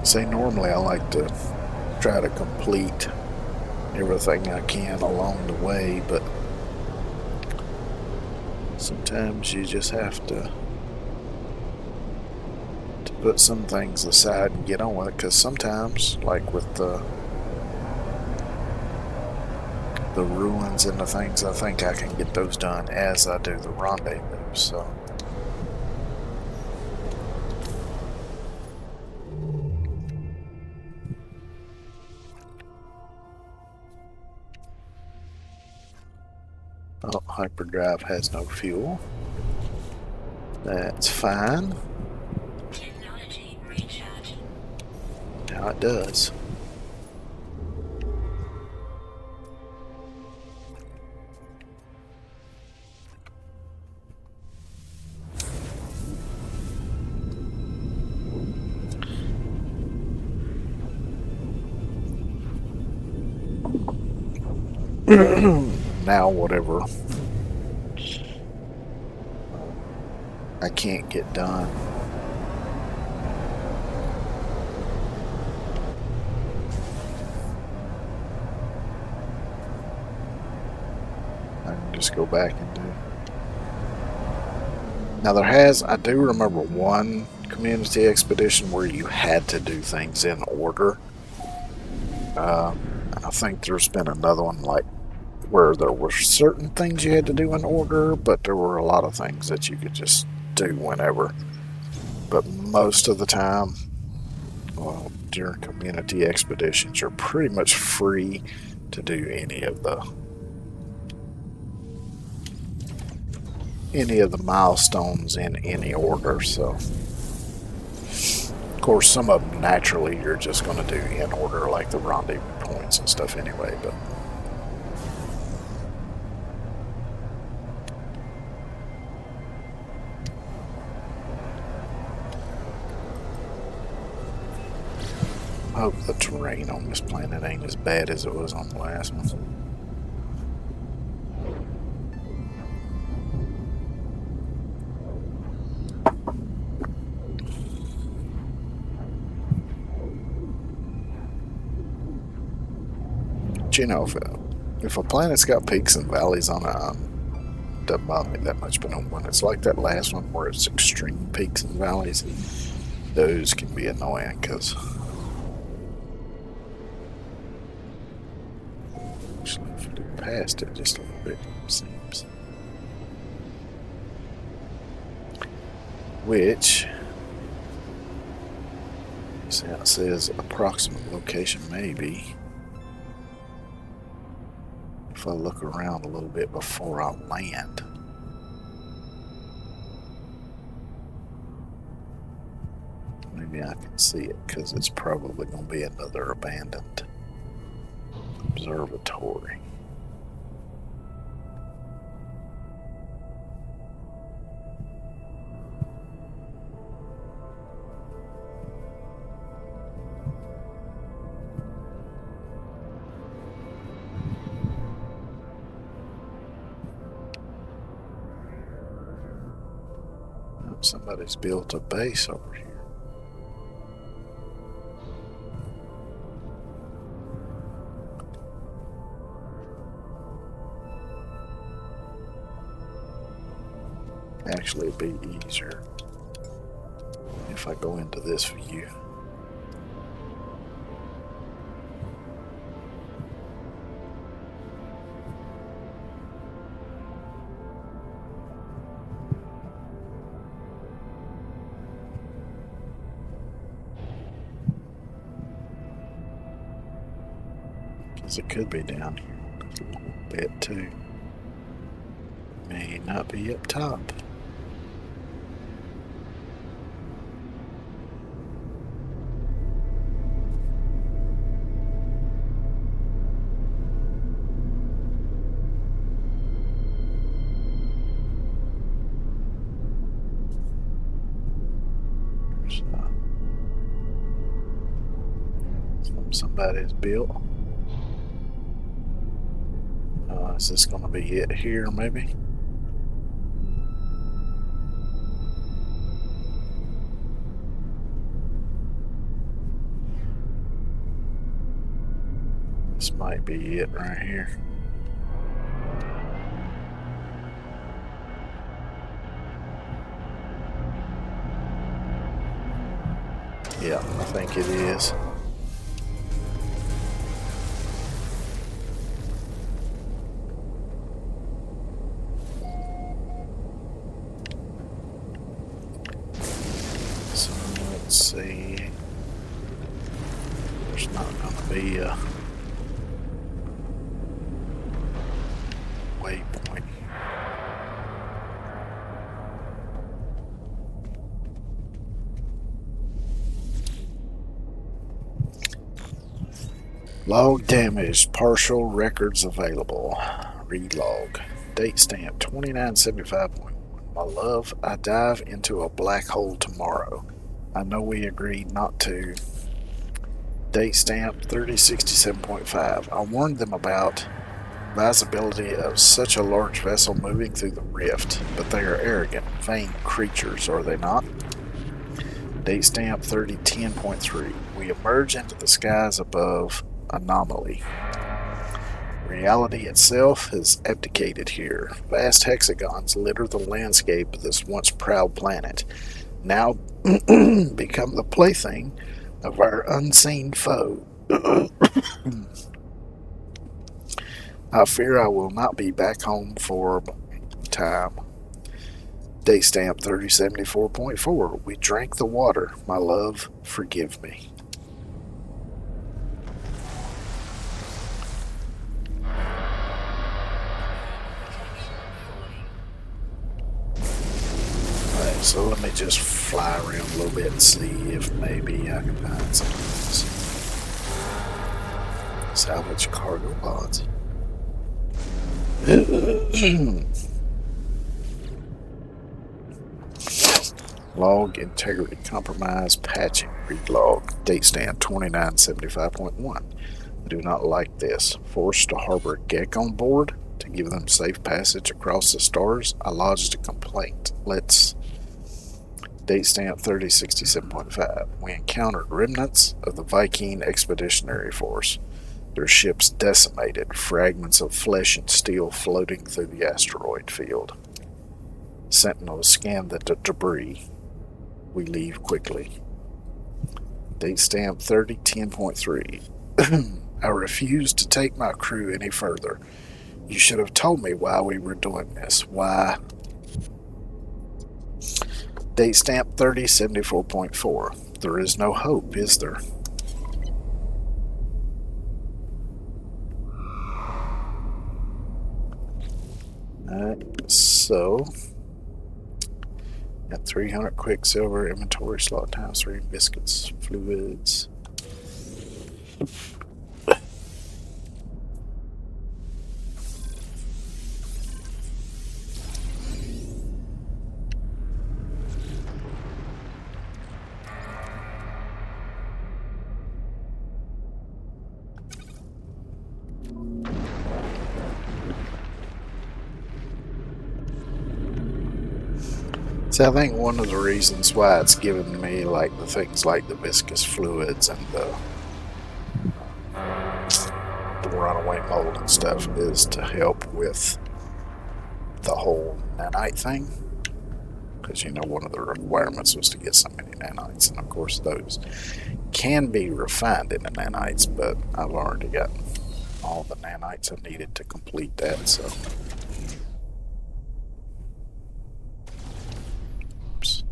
Say normally I like to try to complete everything I can along the way, but sometimes you just have to put some things aside and get on with it, because sometimes, like with the ruins and the things, I think I can get those done as I do the rendezvous, so. Oh, hyperdrive has no fuel. That's fine. Technology recharge. Now it does. Now whatever I can't get done, I can just go back and do. Now I do remember one community expedition where you had to do things in order. I think there's been another one like where there were certain things you had to do in order, but there were a lot of things that you could just do whenever. But most of the time, well, during community expeditions, you're pretty much free to do any of the milestones in any order. So of course some of them naturally you're just going to do in order, like the rendezvous points and stuff anyway, but Hope the terrain on this planet ain't as bad as it was on the last one. But you know, if a planet's got peaks and valleys on it, doesn't bother me that much. But when it's like that last one where it's extreme peaks and valleys, those can be annoying because actually flew past it just a little bit, it seems. Which, see how it says approximate location maybe. If I look around a little bit before I land. Maybe I can see it because it's probably going to be another abandoned observatory. Somebody's built a base over here. Actually, it'd be easier if I go into this view. Because it could be down here a little bit too. May not be up top. Somebody's built. Is this going to be it here, maybe? This might be it right here. Yeah, I think it is. So let's see. There's not going to be a waypoint. Log damaged. Partial records available. Read log. Date stamp 2975.1. My love, I dive into a black hole tomorrow. I know we agreed not to. Date stamp 3067.5. I warned them about advisability of such a large vessel moving through the rift, but they are arrogant, vain creatures, are they not? Date stamp 3010.3. We emerge into the skies above anomaly. Reality itself has abdicated here. Vast hexagons litter the landscape of this once proud planet, now become the plaything of our unseen foe. I fear I will not be back home for time. Date stamp 3074.4. We drank the water. My love, forgive me. Alright, so let me just fly around a little bit and see if maybe I can find something else. Salvage cargo pods. Log integrity compromise patching. Read log. Date stamp 2975.1. I do not like this. Forced to harbor Gek on board to give them safe passage across the stars. I lodged a complaint. Let's. Date stamp 3067.5. We encountered remnants of the Viking Expeditionary Force. Their ships decimated, fragments of flesh and steel floating through the asteroid field. Sentinels scan the debris. We leave quickly. Date stamp 3010.3. I refuse to take my crew any further. You should have told me why we were doing this. Why? Date stamp 3074.4. There is no hope, is there? Alright, so got 300 quicksilver, inventory slot times 3, biscuits, fluids. So I think one of the reasons why it's given me like the things like the viscous fluids and the runaway mold and stuff is to help with the whole nanite thing. Because you know one of the requirements was to get so many nanites, and of course those can be refined into nanites, but I've already got all the nanites I needed to complete that, so. Oops.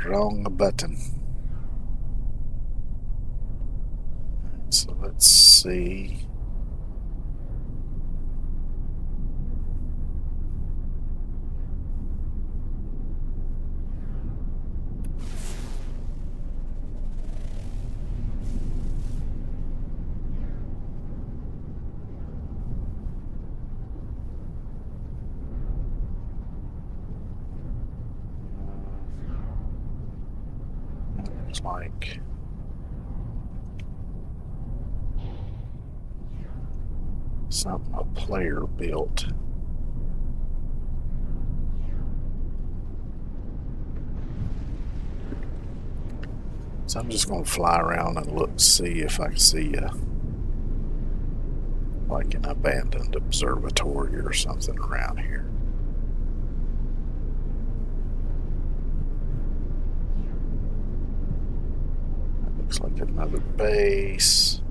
Wrong button. So let's see. Looks like something a player built. So I'm just going to fly around and look, see if I can see like an abandoned observatory or something around here. That looks like another base.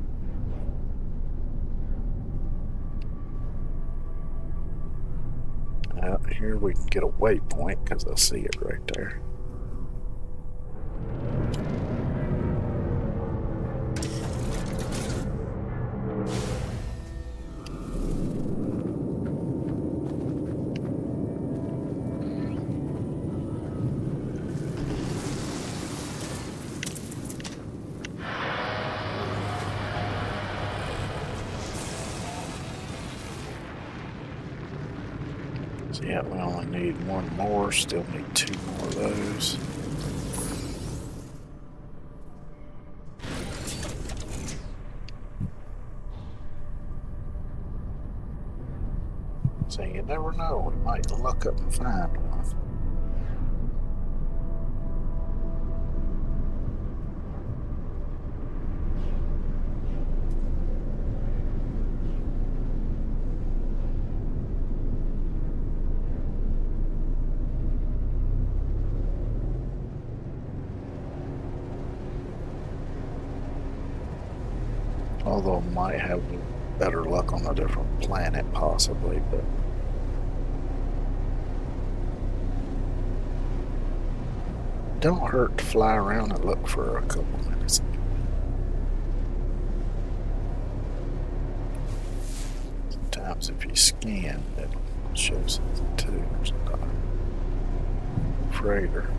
Out here we can get a waypoint because I see it right there. So yeah, we only need one more, still need 2 more of those. So you never know, we might look up and find one. Although might have better luck on a different planet possibly, but don't hurt to fly around and look for a couple minutes. Sometimes if you scan, it'll show something too. There's another freighter.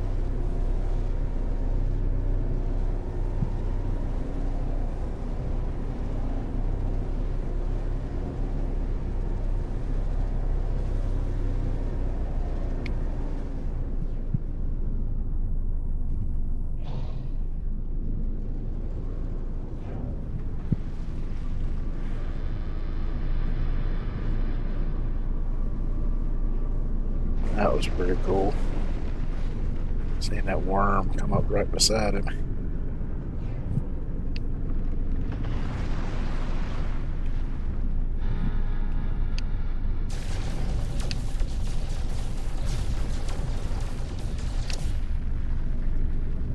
That was pretty cool. Seeing that worm come up right beside him.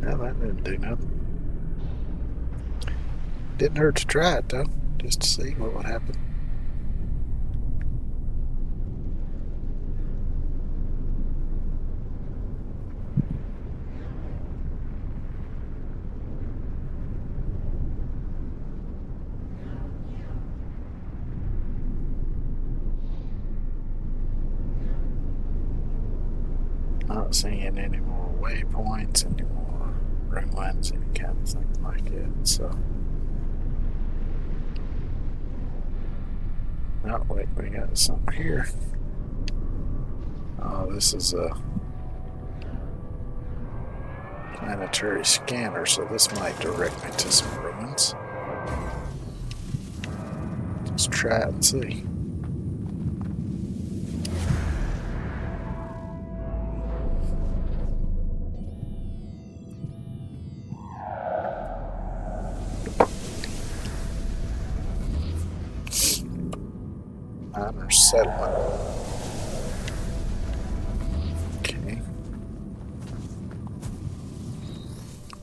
Well, that didn't do nothing. Didn't hurt to try it though, just to see what would happen. Not seeing any more waypoints, any more ruins, any kind of thing like it. So, oh wait, we got something here. Oh, this is a planetary scanner, so this might direct me to some ruins. Let's try it and see. Minor settlement. Okay.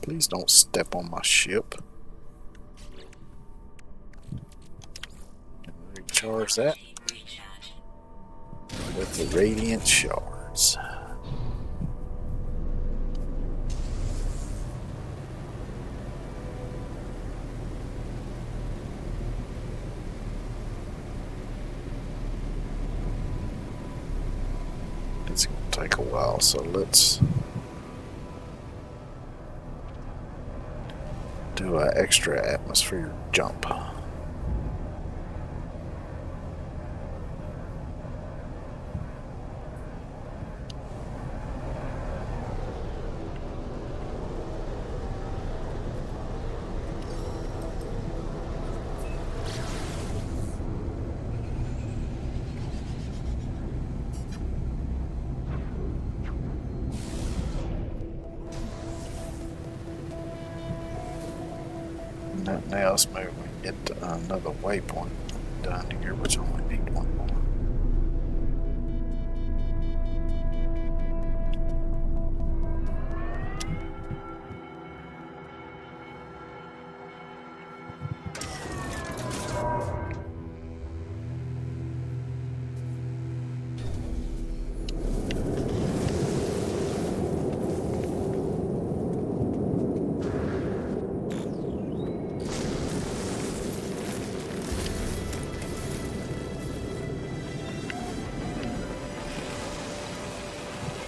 Please don't step on my ship. Recharge that Recharge. with the radiant shards. It's going to take a while, so let's do an extra atmosphere jump. Nothing else, maybe we can get another waypoint done here, which only need one more.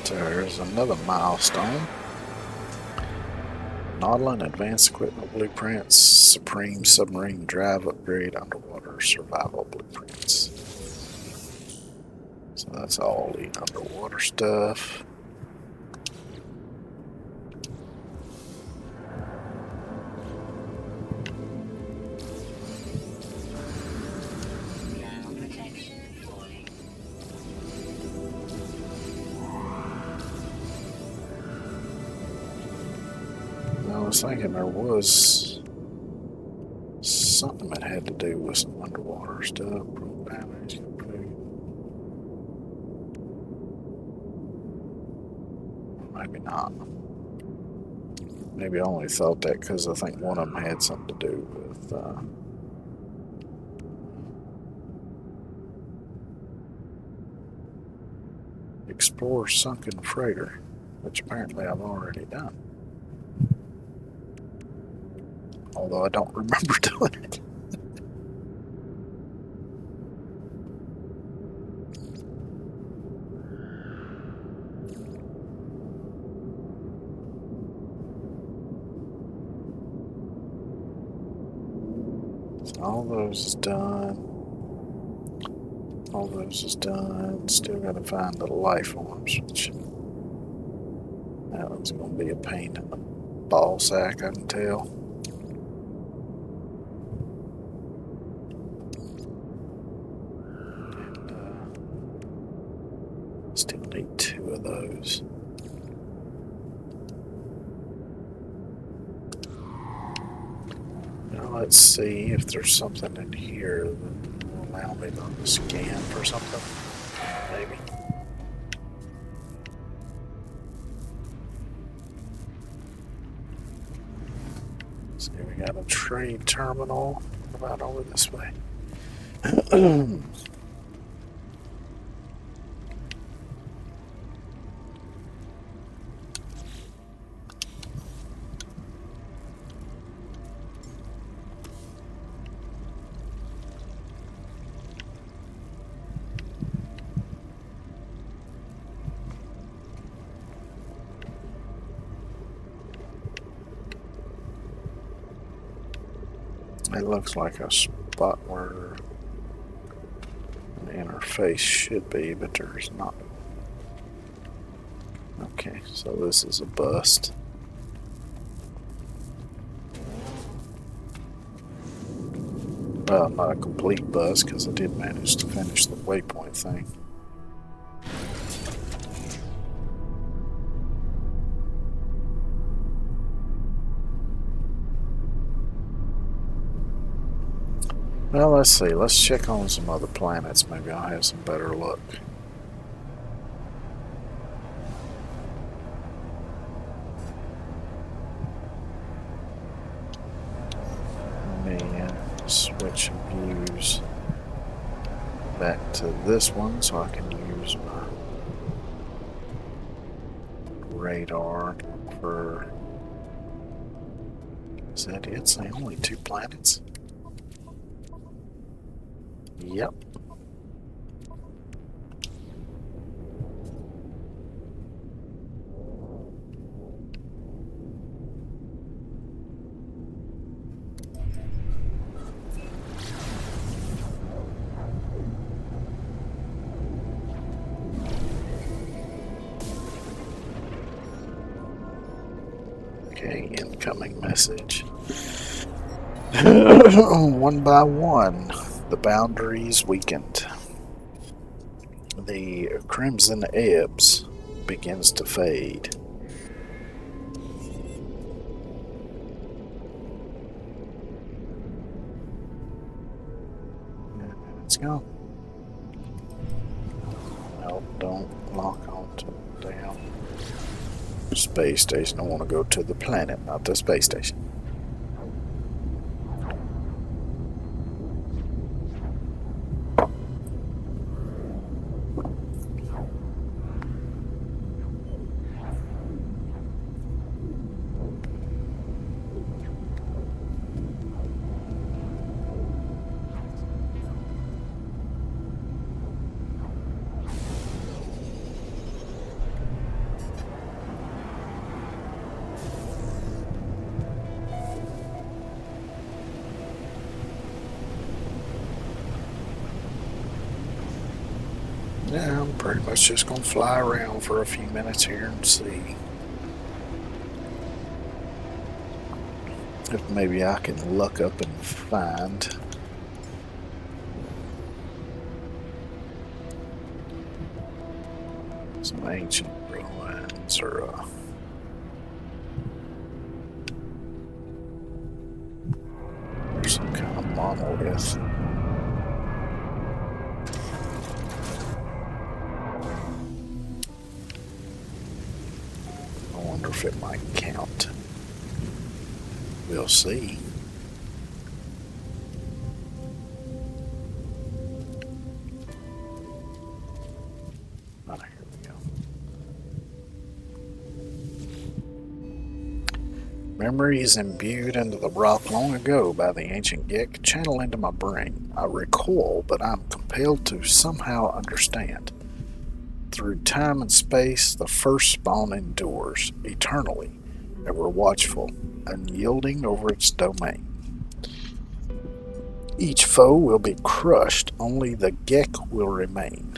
There's another milestone. Nautilin Advanced Equipment Blueprints, Supreme Submarine Drive Upgrade, Underwater Survival Blueprints. So that's all the underwater stuff. Protection falling. I was thinking there was something that had to do with some underwater stuff. Maybe not. Maybe I only thought that because I think one of them had something to do with explore sunken freighter, which apparently I've already done. Although I don't remember doing it. So all those is done. All those is done. Still gotta find the life forms, which that one's gonna be a pain in the ball sack, I can tell. And still need 2 of those. Now let's see if there's something in here that will allow me to scan for something. Maybe. See, we got a trade terminal. What about over this way? It looks like a spot where an interface should be, but there's not. Okay, so this is a bust. Well, not a complete bust because I did manage to finish the waypoint thing. Well, let's see. Let's check on some other planets. Maybe I'll have some better luck. Let me switch views back to this one so I can use my radar for... Is that it? Say only 2 planets? Yep. Okay, incoming message. One by one, the boundaries weakened. The crimson ebbs begins to fade. Let's go. No, don't lock onto the damn space station. I want to go to the planet, not the space station. Yeah, I'm pretty much just gonna fly around for a few minutes here and see if maybe I can luck up and find some ancient ruins or some kind of monolith. I wonder if it might count. We'll see. Ah, here we go. Memories imbued into the rock long ago by the ancient Gek channel into my brain. I recoil, but I'm compelled to somehow understand. Through time and space, the first spawn endures, eternally, ever watchful, unyielding over its domain. Each foe will be crushed, only the Gek will remain.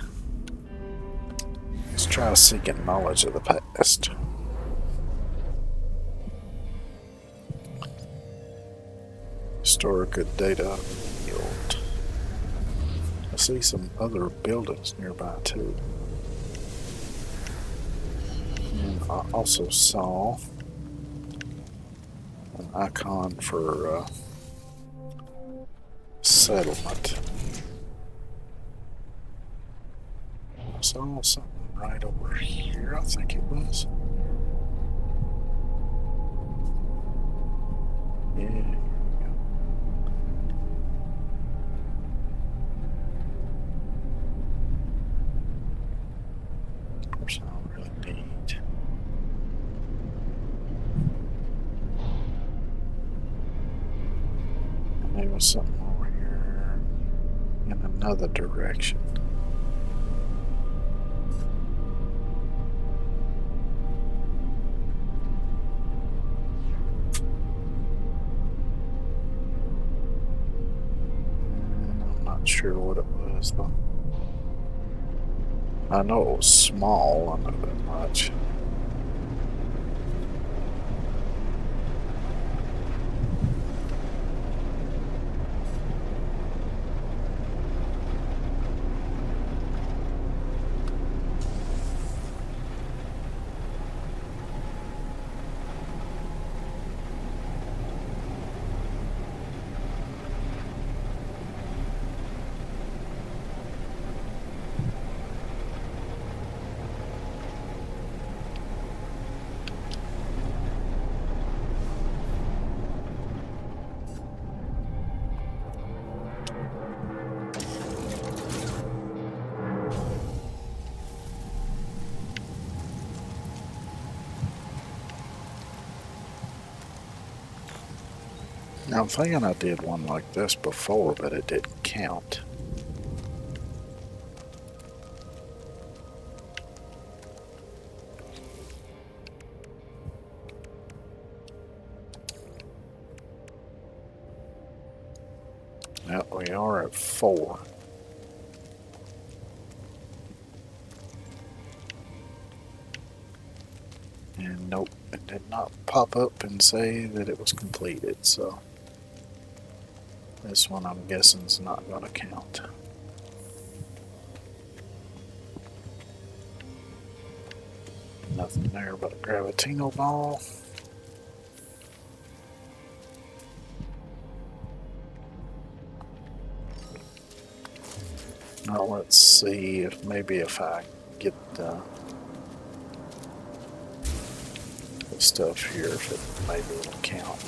Let's try seeking knowledge of the past. Historical data yield. I see some other buildings nearby too. I also saw an icon for settlement. I saw something right over here, I think it was. Yeah, here we go. Of course, I don't really need. And there was something over here in another direction. I'm not sure what it was though. I know it was small, I know that much. Now I'm thinking I did one like this before, but it didn't count. Now we are at 4. And nope, it did not pop up and say that it was completed, so this one I'm guessing is not going to count. Nothing there but a Gravitino ball. Now let's see if maybe if I get the stuff here, if it maybe it'll count.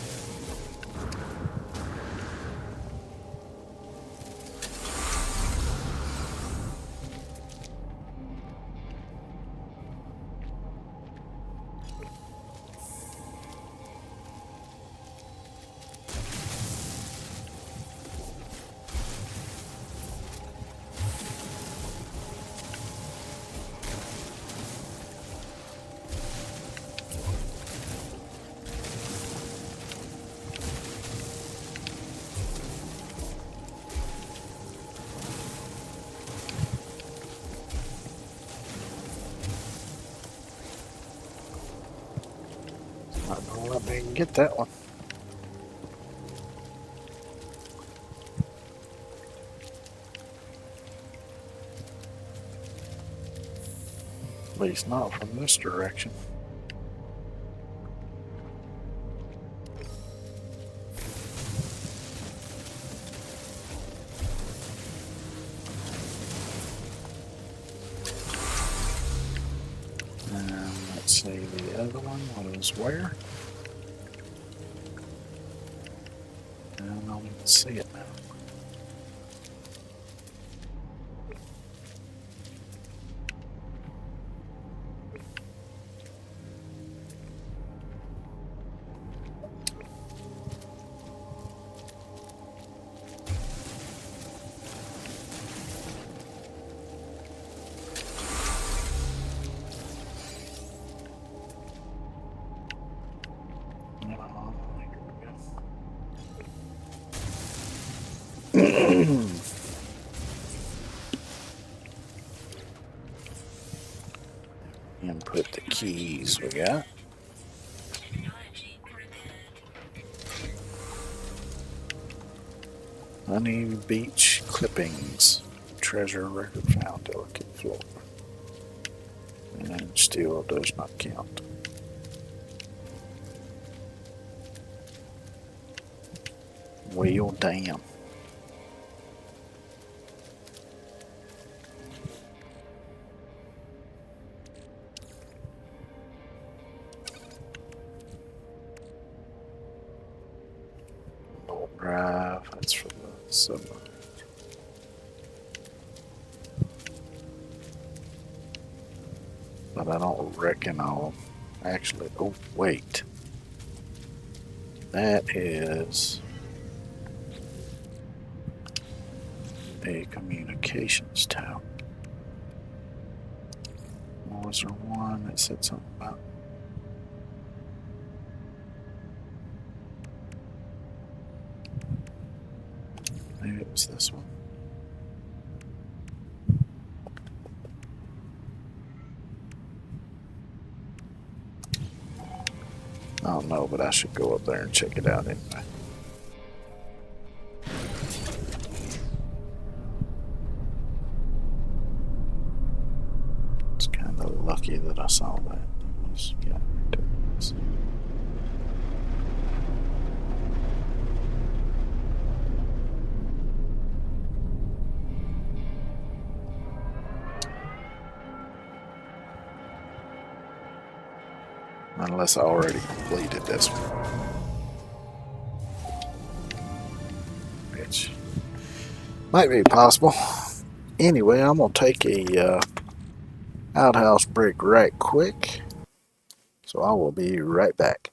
Not gonna let me get that one. At least not from this direction. And let's see, the other one was where? And I don't even see it now. Input the keys we got. Technology prepared. Honey Beach clippings. Treasure record found. Delicate floor. And still does not count. Well, damn. No drive, that's for the submarine. But I don't reckon I'll actually. Oh, wait. That is a communications tower. Or was there one that said something about? Maybe it was this one. I don't know, but I should go up there and check it out anyway. It's kind of lucky that I saw that. It was, yeah, it was. Unless I already completed this one. Which might be possible. Anyway, I'm going to take a outhouse break right quick. So I will be right back.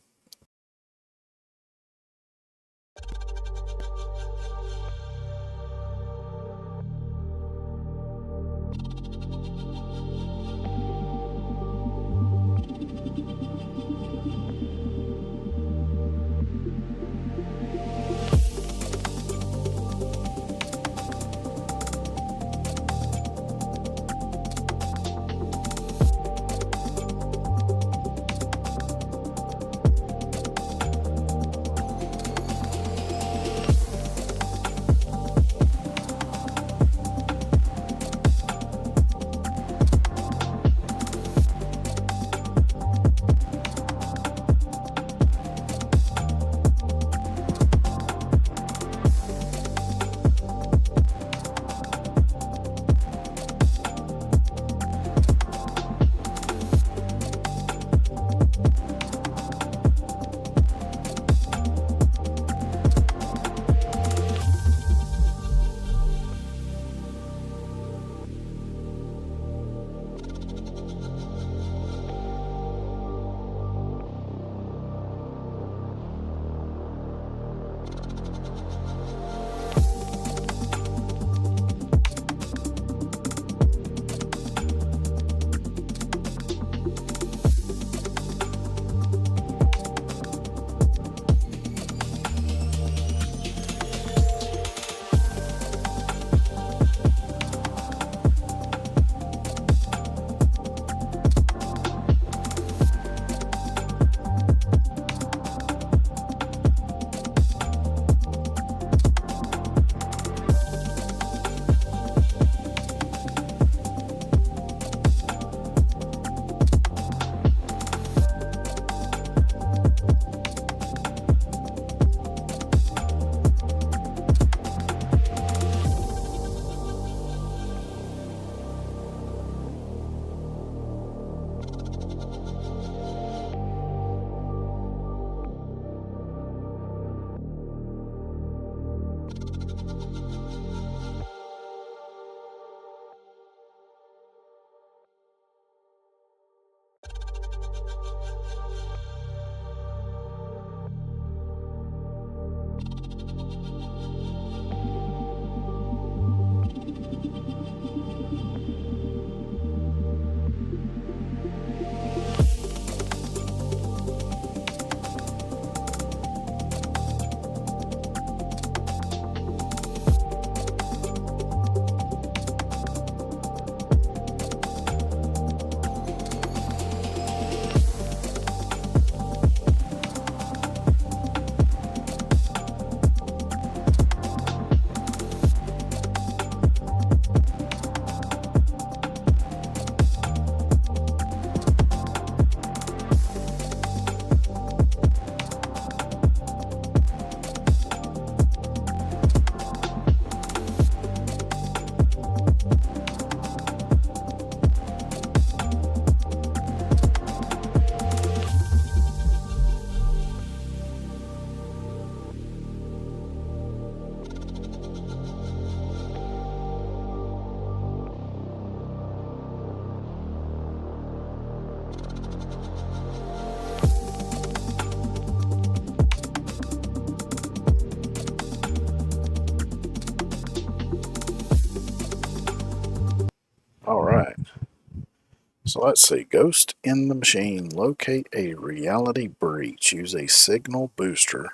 So let's see. Ghost in the machine. Locate a reality breach. Use a signal booster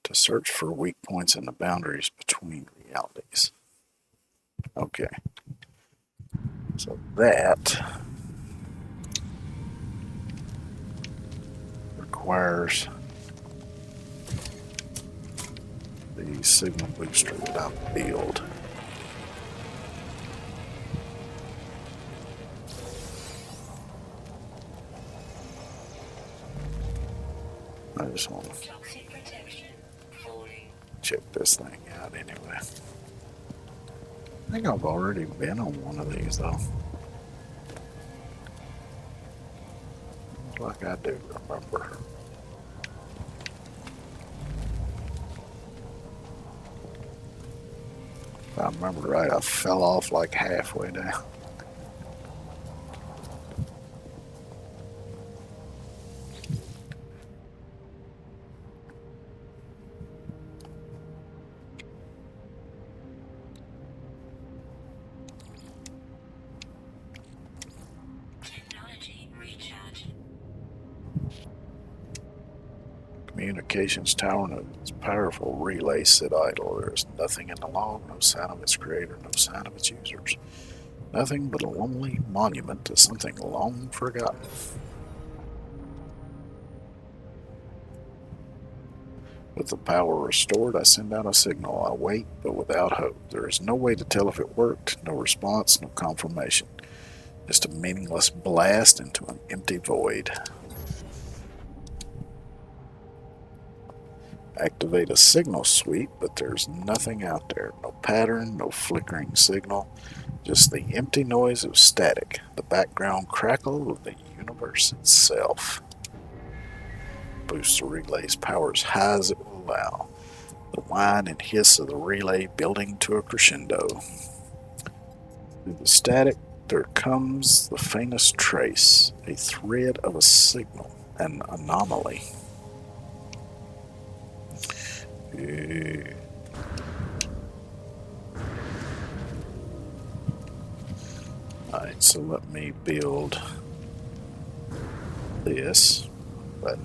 to search for weak points in the boundaries between realities. Okay. So that requires the signal booster that I build. I just want to Toxic protection falling. check this thing out anyway. I think I've already been on one of these though. Like I do remember. If I remember right, I fell off like halfway down. Technology recharge. Communications tower and its powerful relay sit idle. There is nothing in the log, no sign of its creator, no sign of its users. Nothing but a lonely monument to something long forgotten. With the power restored, I send out a signal. I wait, but without hope. There is no way to tell if it worked, no response, no confirmation. Just a meaningless blast into an empty void. Activate a signal suite, but there's nothing out there. No pattern, no flickering signal, just the empty noise of static, the background crackle of the universe itself. Boost the relay's power as high as it will allow. The whine and hiss of the relay building to a crescendo. Through the static, there comes the faintest trace, a thread of a signal, an anomaly. Alright, so let me build this, but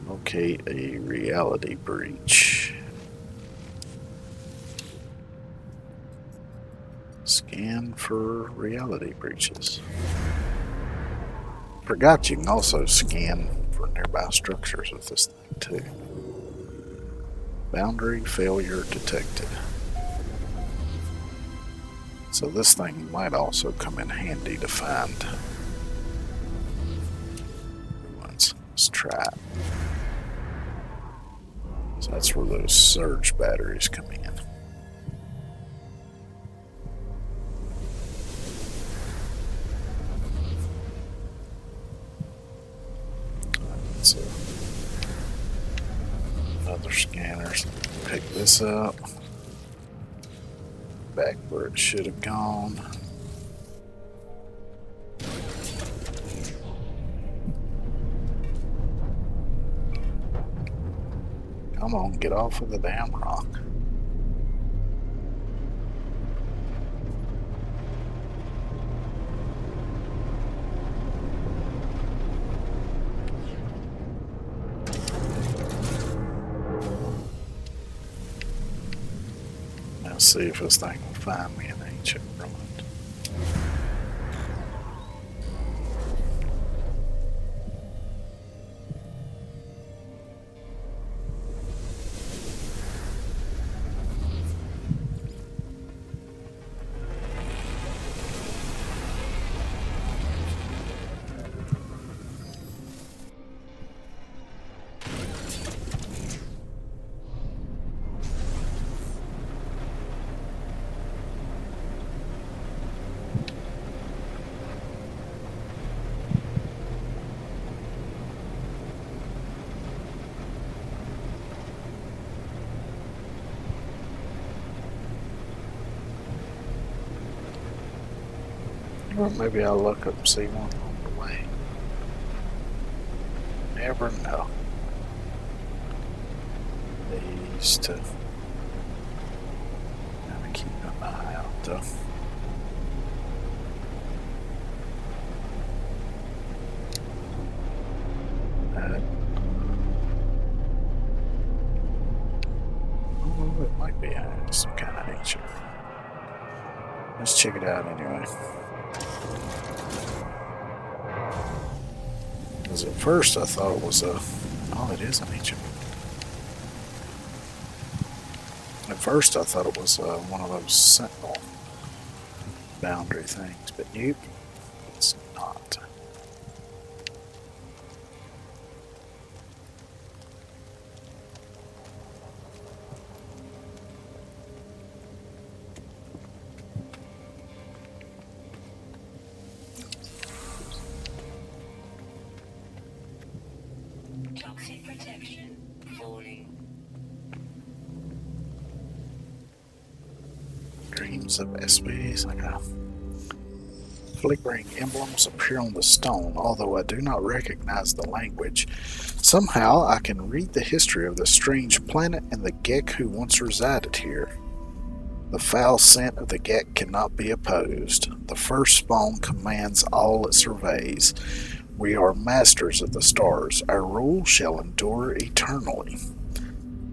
locate a reality breach. Scan for reality breaches. Forgot you can also scan for nearby structures with this thing too. Boundary failure detected. So this thing might also come in handy to find ruins. Let's try it. So that's where those surge batteries come in. So another scanner. So pick this up. Back where it should have gone. Come on, get off of the damn rock. Now see if this thing will find me an ancient ruin. Or maybe I'll look up and see one on the way. Never know. These two. Gotta keep an eye out though. Well, it might be some kind of ancient. Let's check it out anyway. Because at first I thought it was a... Oh, it is an ancient. At first I thought it was one of those sentinel boundary things, but nope, it's not. Toxic protection falling. Dreams of SBs, like a flickering emblems appear on the stone, although I do not recognize the language. Somehow I can read the history of the strange planet and the Gek who once resided here. The foul scent of the Gek cannot be opposed. The first spawn commands all it surveys. We are masters of the stars. Our rule shall endure eternally.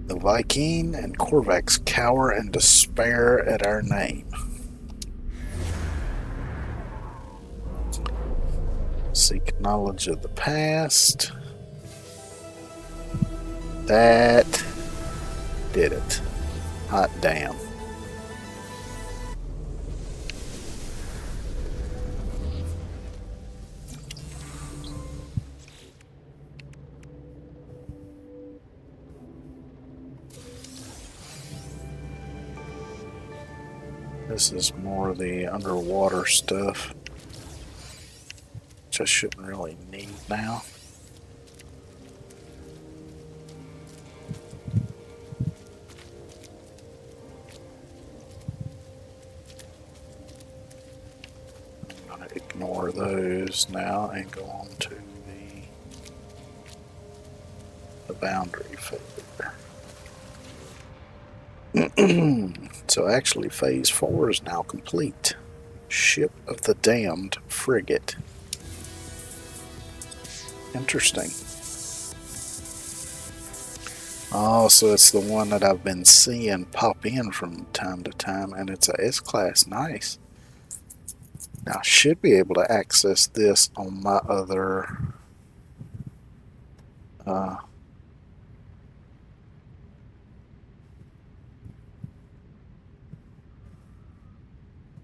The Viking and Korvax cower in despair at our name. Seek knowledge of the past. That did it. Hot damn. This is more of the underwater stuff, which I shouldn't really need now. I'm going to ignore those now and go on to the boundary failure. So actually phase 4 is now complete. Ship of the Damned frigate. Interesting. Oh, so it's the one that I've been seeing pop in from time to time, and it's a S-Class. Nice. Now I should be able to access this on my other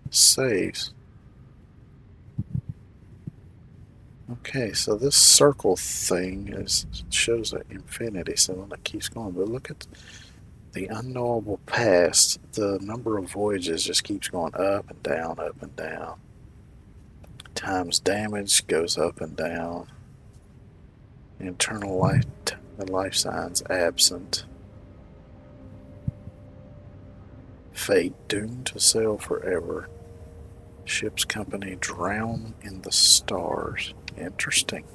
saves. Okay, so this circle thing shows an infinity symbol that keeps going, but look at the unknowable past. The number of voyages just keeps going up and down, up and down. Times damage goes up and down. Internal life signs absent. Fate doomed to sail forever. Ship's company drown in the stars. Interesting.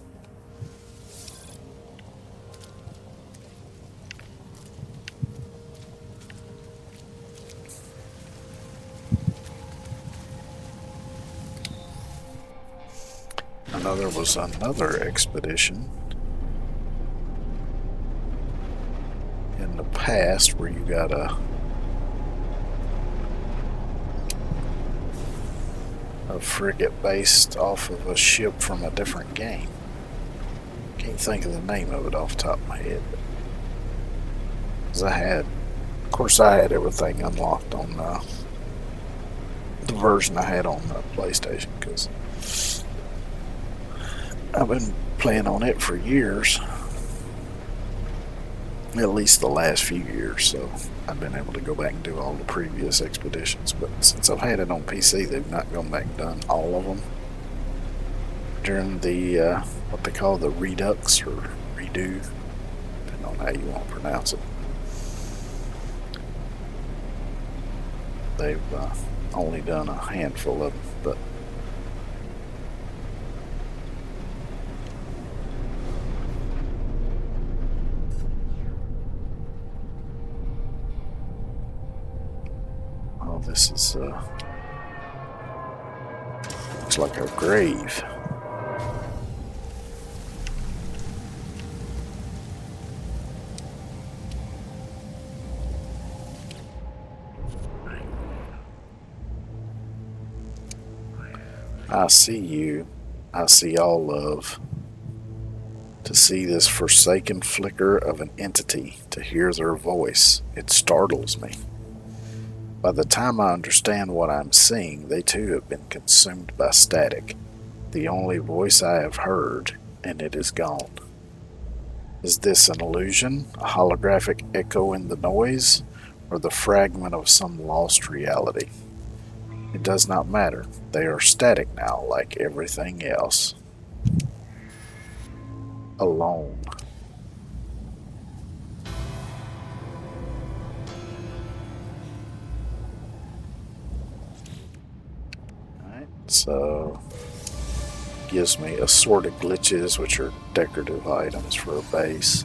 I know there was another expedition in the past where you got a frigate based off of a ship from a different game. Can't think of the name of it off the top of my head. Because of course I had everything unlocked on the version I had on the PlayStation, because I've been playing on it for years. At least the last few years, so I've been able to go back and do all the previous expeditions. But since I've had it on PC, they've not gone back and done all of them. During the, what they call the Redux or Redo, depending on how you want to pronounce it. They've only done a handful of them, but this is looks like a grave. I see you. I see all love. To see this forsaken flicker of an entity, to hear their voice, it startles me. By the time I understand what I'm seeing, they too have been consumed by static, the only voice I have heard, and it is gone. Is this an illusion, a holographic echo in the noise, or the fragment of some lost reality? It does not matter. They are static now, like everything else. Alone. Alright, so gives me assorted glitches, which are decorative items for a base.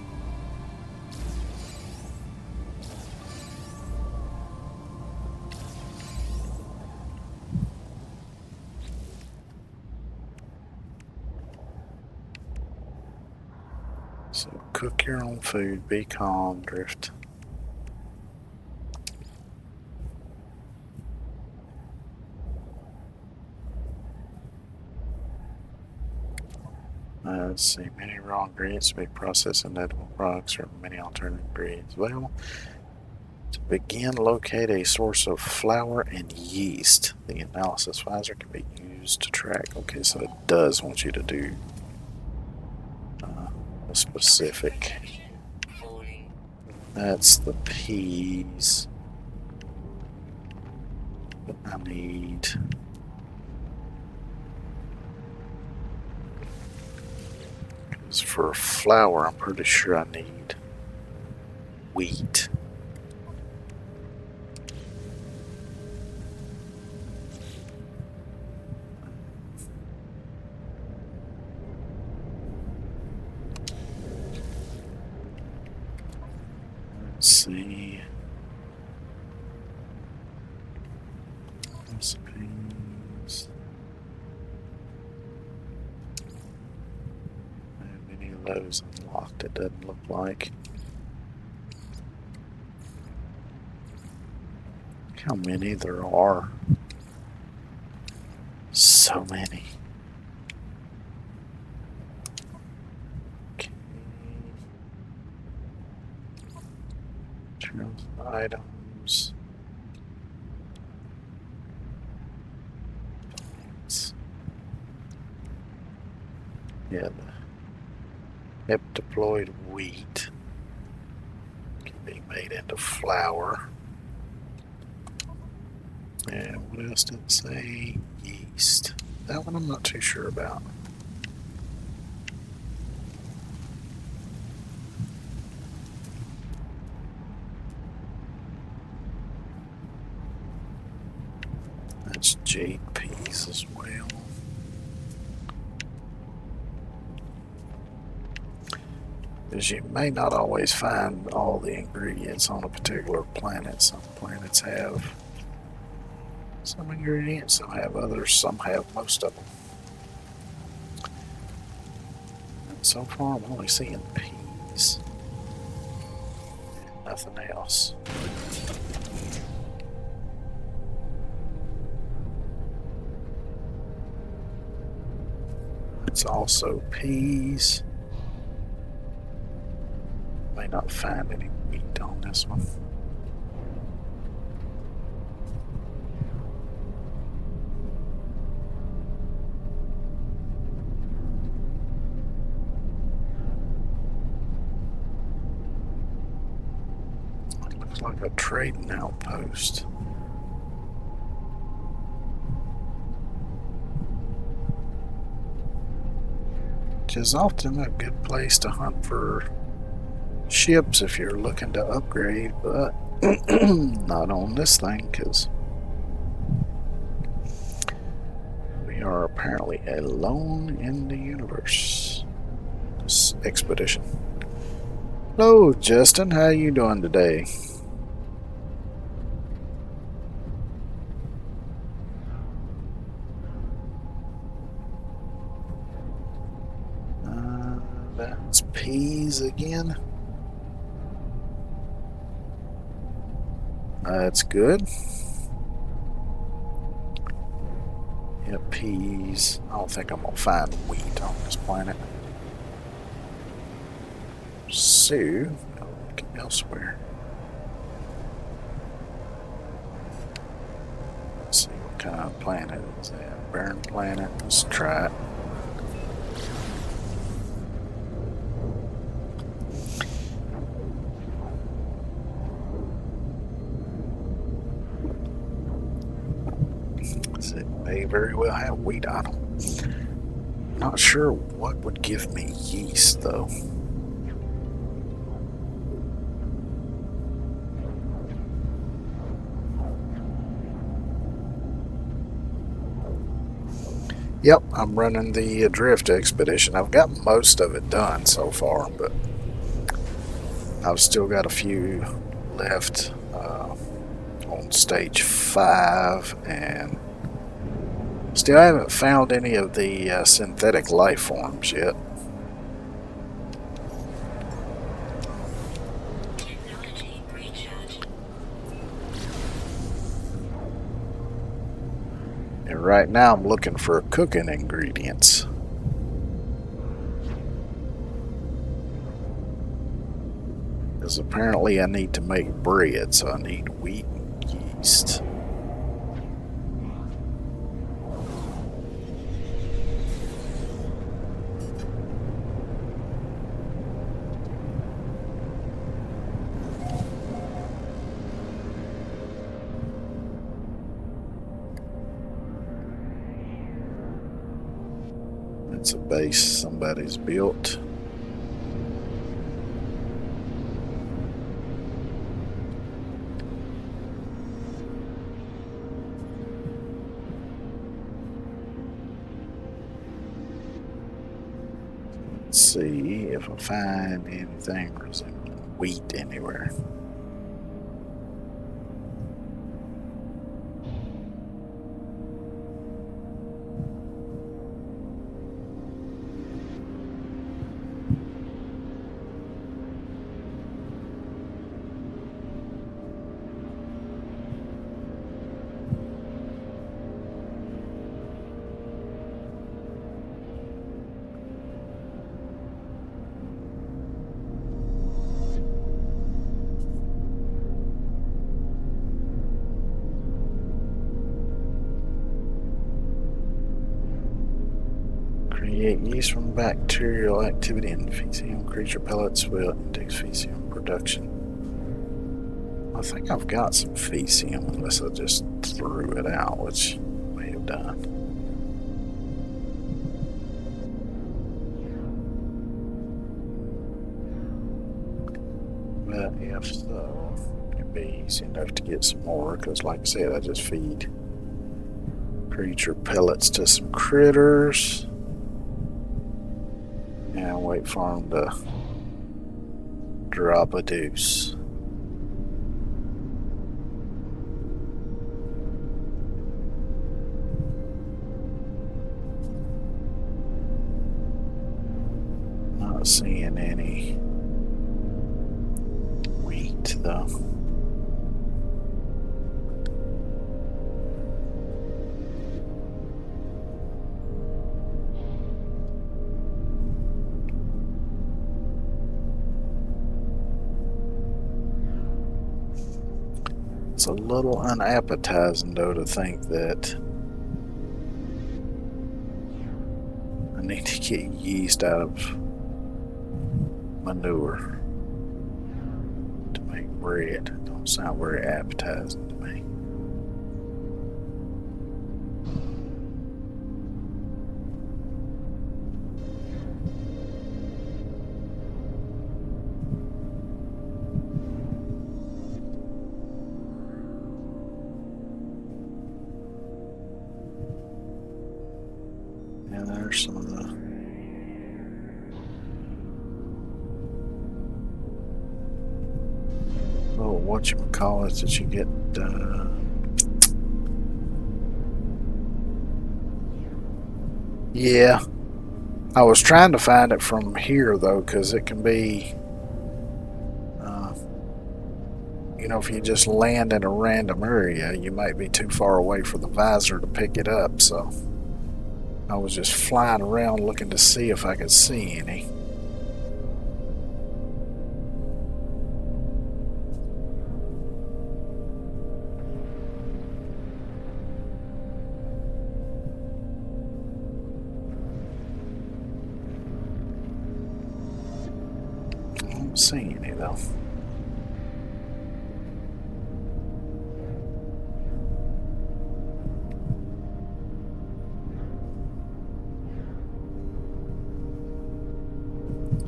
So cook your own food, be calm, drift. Let's see, many raw ingredients to be processed in edible products or many alternative ingredients. Well, to begin, locate a source of flour and yeast. The analysis visor can be used to track. Okay, so it does want you to do a specific. Falling. That's the peas. But I need. Because for flour, I'm pretty sure I need wheat. Let's see. Recipes. I have any of those unlocked, it doesn't look like. Look how many there are. So many. Okay. Terms of items. Yeah, the heptaploid wheat can be made into flour. And what else did it say? Yeast. That one I'm not too sure about. That's jade peas as well. Because you may not always find all the ingredients on a particular planet. Some planets have some ingredients, some have others, some have most of them. And so far, I'm only seeing peas. And nothing else. It's also peas. May not find any wheat on this one. It looks like a trading outpost. Which is often a good place to hunt for ships if you're looking to upgrade, but not on this thing because we are apparently alone in the universe. This expedition. Hello, Justin. How you doing today? That's peas again. That's good. Yep, peas. I don't think I'm gonna find wheat on this planet. So, I'll look elsewhere. Let's see what kind of planet is that. Barren planet. Let's try it. It may very well have wheat on them. Not sure what would give me yeast though. Yep, I'm running the Adrift expedition. I've got most of it done so far, but I've still got a few left on stage 5, and still haven't found any of the synthetic life forms yet. Technology recharge. And right now I'm looking for cooking ingredients. Because apparently I need to make bread, so I need wheat and yeast. It's a base somebody's built. Let's see if I find anything resembling wheat anywhere. Create yeast from bacterial activity in faecium. Creature pellets will index faecium production. I think I've got some faecium, unless I just threw it out, which I may have done. But if so, it'd be easy enough to get some more, because like I said, I just feed creature pellets to some critters. And wait for them to drop a deuce. Not seeing any wheat though. It's a little unappetizing though to think that I need to get yeast out of manure to make bread. It don't sound very appetizing to me. And there's some of the little whatchamacallits that you get. Yeah, I was trying to find it from here though, because it can be, if you just land in a random area, you might be too far away for the visor to pick it up. So I was just flying around looking to see if I could see any. I don't see any though.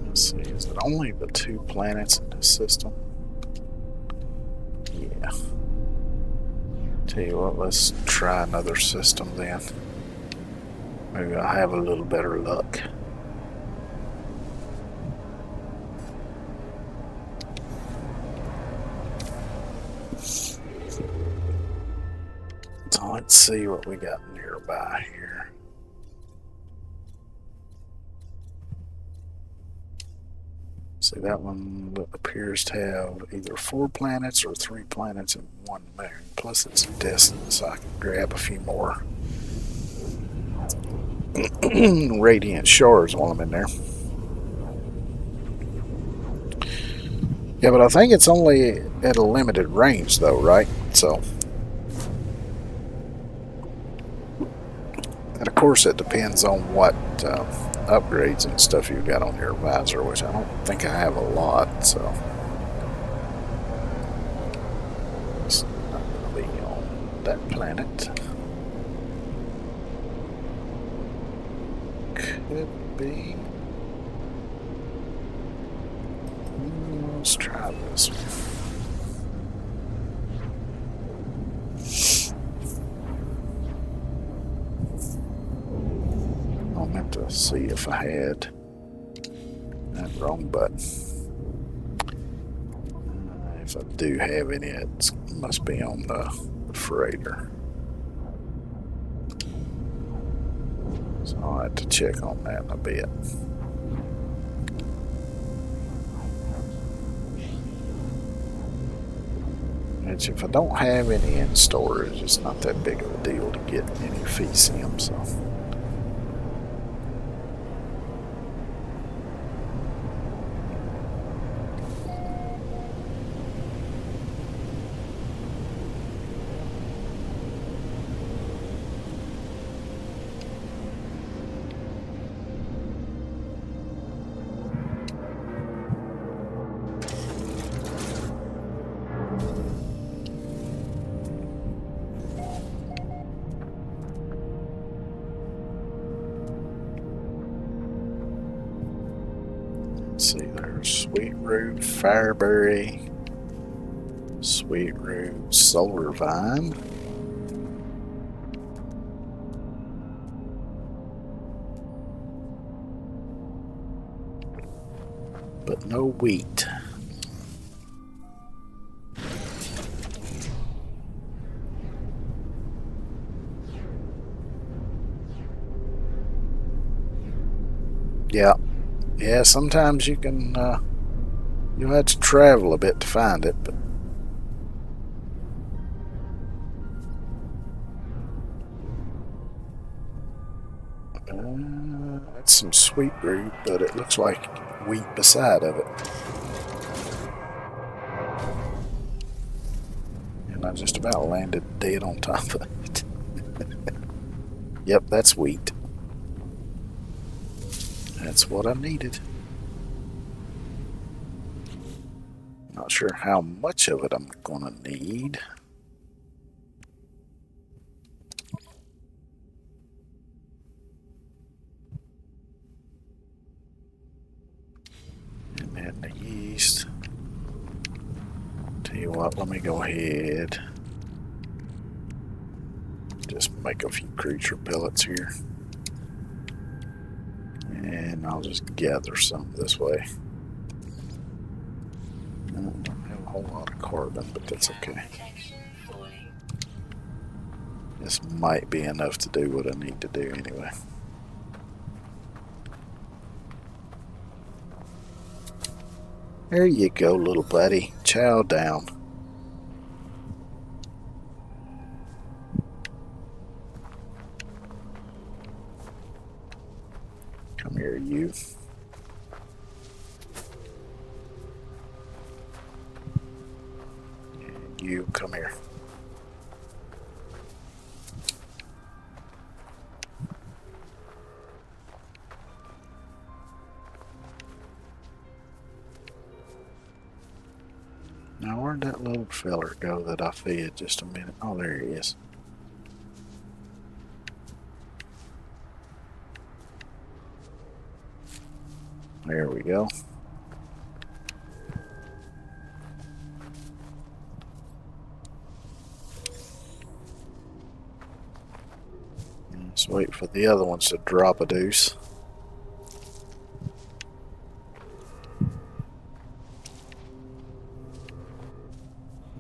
Let's see, is it only the 2 planets in this system? Yeah. Tell you what, let's try another system then. Maybe I'll have a little better luck. So let's see what we got nearby here. See, that one appears to have either 4 planets or 3 planets and 1 moon. Plus it's distant, so I can grab a few more radiant shards while I'm in there. Yeah, but I think it's only at a limited range though, right? So, and of course it depends on what upgrades and stuff you've got on your visor, which I don't think I have a lot, so it's not going to be on that planet. Could be. Let's try this one. I meant to see if I had that wrong button. If I do have any, it must be on the freighter. So I'll have to check on that in a bit. Which, if I don't have any in storage, it's not that big of a deal to get any FECM, so. Let's see, there's Sweet Root, Fireberry, Sweet Root, Solar Vine. But no wheat. Yeah, sometimes you can, you'll have to travel a bit to find it, but that's some Sweet Root, but it looks like wheat beside of it. And I just about landed dead on top of it. Yep, that's wheat. That's what I needed. Not sure how much of it I'm gonna need. And then the yeast. Tell you what, let me go ahead. Just make a few creature pellets here. And I'll just gather some this way. I don't have a whole lot of carbon, but that's okay. This might be enough to do what I need to do anyway. There you go, little buddy. Chow down. Here, you. And you, come here. Now, where'd that little feller go that I fed just a minute? Oh, there he is. There we go. Let's wait for the other ones to drop a deuce.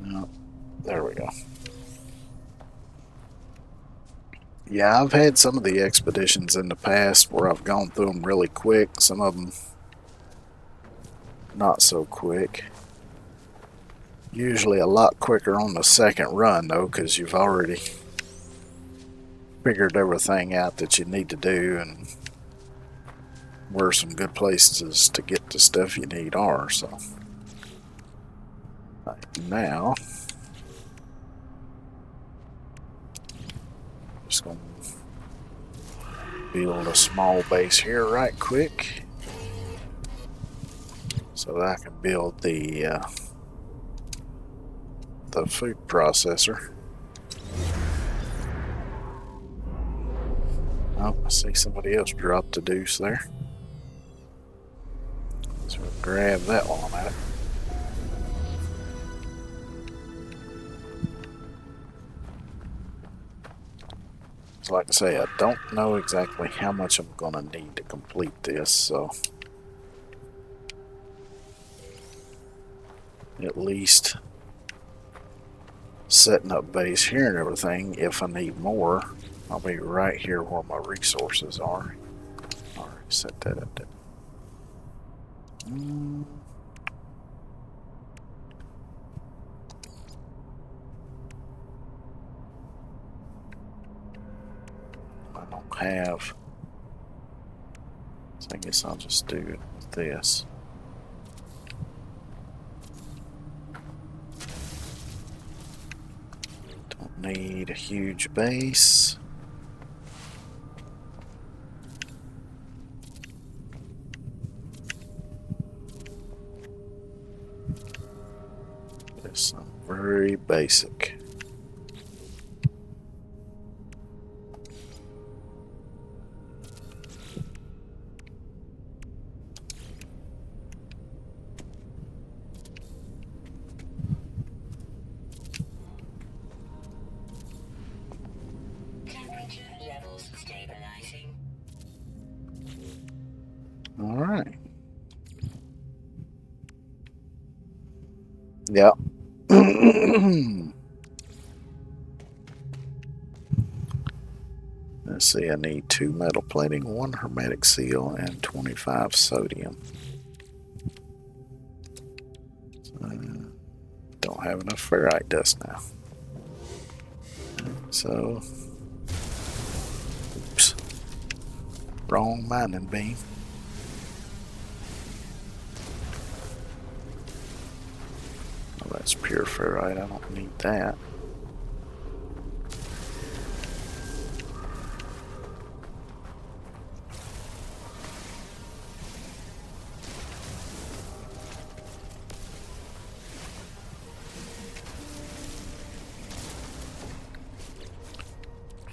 No, there we go. Yeah, I've had some of the expeditions in the past where I've gone through them really quick. Some of them not so quick. Usually a lot quicker on the second run, though, because you've already figured everything out that you need to do and where some good places to get the stuff you need are. So now, just going to build a small base here right quick so that I can build the food processor. Oh, I see somebody else dropped a deuce there. So we'll grab that while I'm at it. So like I say, I don't know exactly how much I'm going to need to complete this, so at least setting up base here and everything, if I need more, I'll be right here where my resources are. Alright, set that up there. I don't have, so I guess I'll just do it with this. Don't need a huge base. Just some very basic. Temperature levels stabilizing. All right. Yeah. Let's see, I need 2 metal plating, 1 hermetic seal, and 25 sodium. Don't have enough ferrite dust now. So, oops. Wrong mining beam. Oh, that's pure ferrite. I don't need that.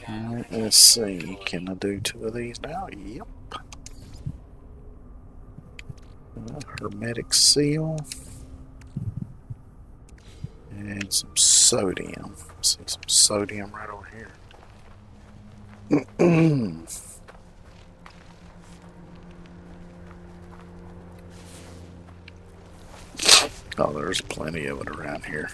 Alright, let's see. Can I do 2 of these now? Yep. Hermetic seal. And some sodium. See some sodium right over here. Oh, there's plenty of it around here.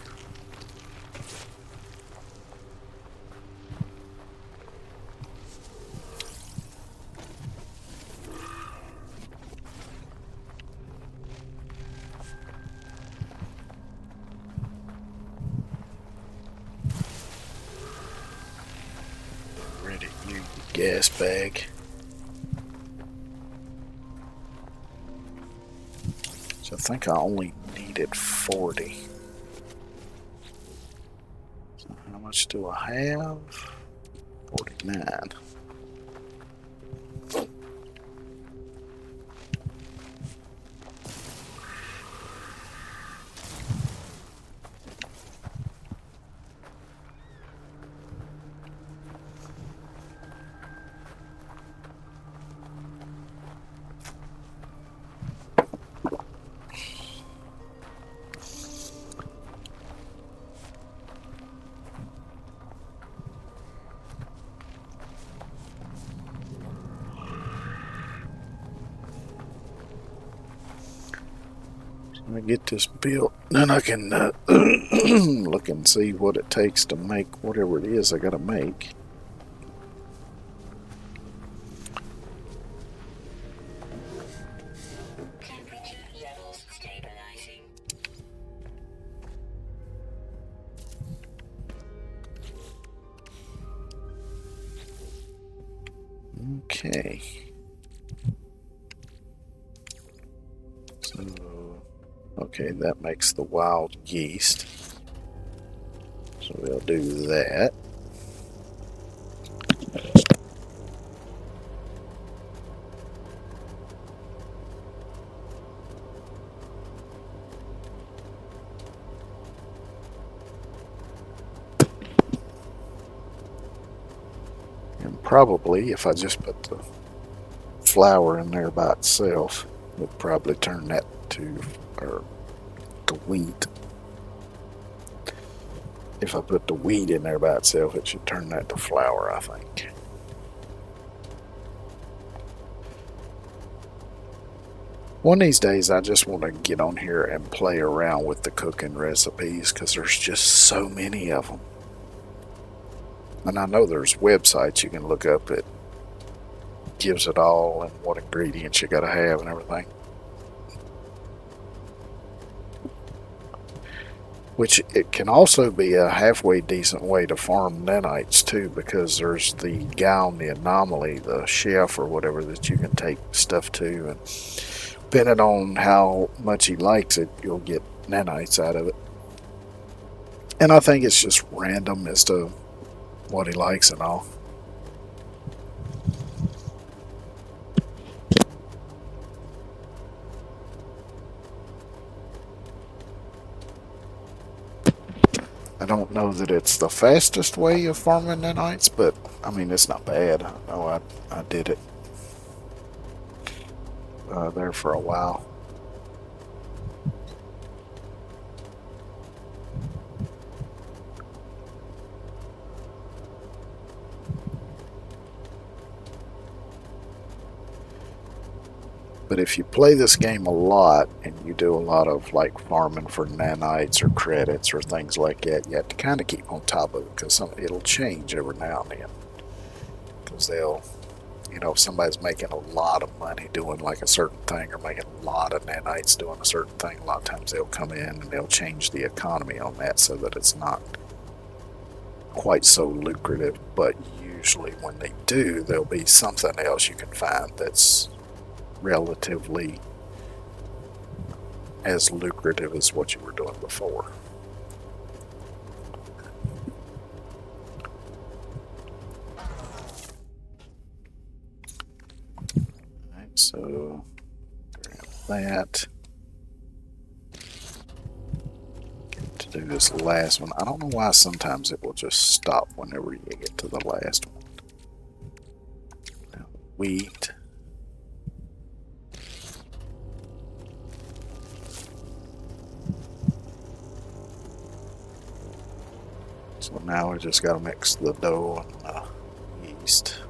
Ready, you gas bag. think I only needed 40. So how much do I have? 49. Let me get this built, then I can look and see what it takes to make whatever it is I gotta make. Temperature levels stabilizing. Okay. So, okay, that makes the wild yeast. So we'll do that. And probably if I just put the flour in there by itself, we'll probably turn that to, or the wheat. If I put the wheat in there by itself, it should turn that to flour, I think. One of these days, I just want to get on here and play around with the cooking recipes because there's just so many of them. And I know there's websites you can look up that gives it all and what ingredients you got to have and everything. Which it can also be a halfway decent way to farm nanites too, because there's the guy on the Anomaly, the chef or whatever, that you can take stuff to, and depending on how much he likes it, you'll get nanites out of it. And I think it's just random as to what he likes and all. I don't know that it's the fastest way of farming nanites, but I mean, it's not bad. I know I did it there for a while. But if you play this game a lot and you do a lot of like farming for nanites or credits or things like that, you have to kind of keep on top of it because it'll change every now and then. Because they'll, if somebody's making a lot of money doing like a certain thing or making a lot of nanites doing a certain thing, a lot of times they'll come in and they'll change the economy on that so that it's not quite so lucrative. But usually when they do, there'll be something else you can find that's relatively as lucrative as what you were doing before. Alright, so grab that. To do this last one. I don't know why sometimes it will just stop whenever you get to the last one. Now, wheat. So now we just got to mix the dough and the yeast.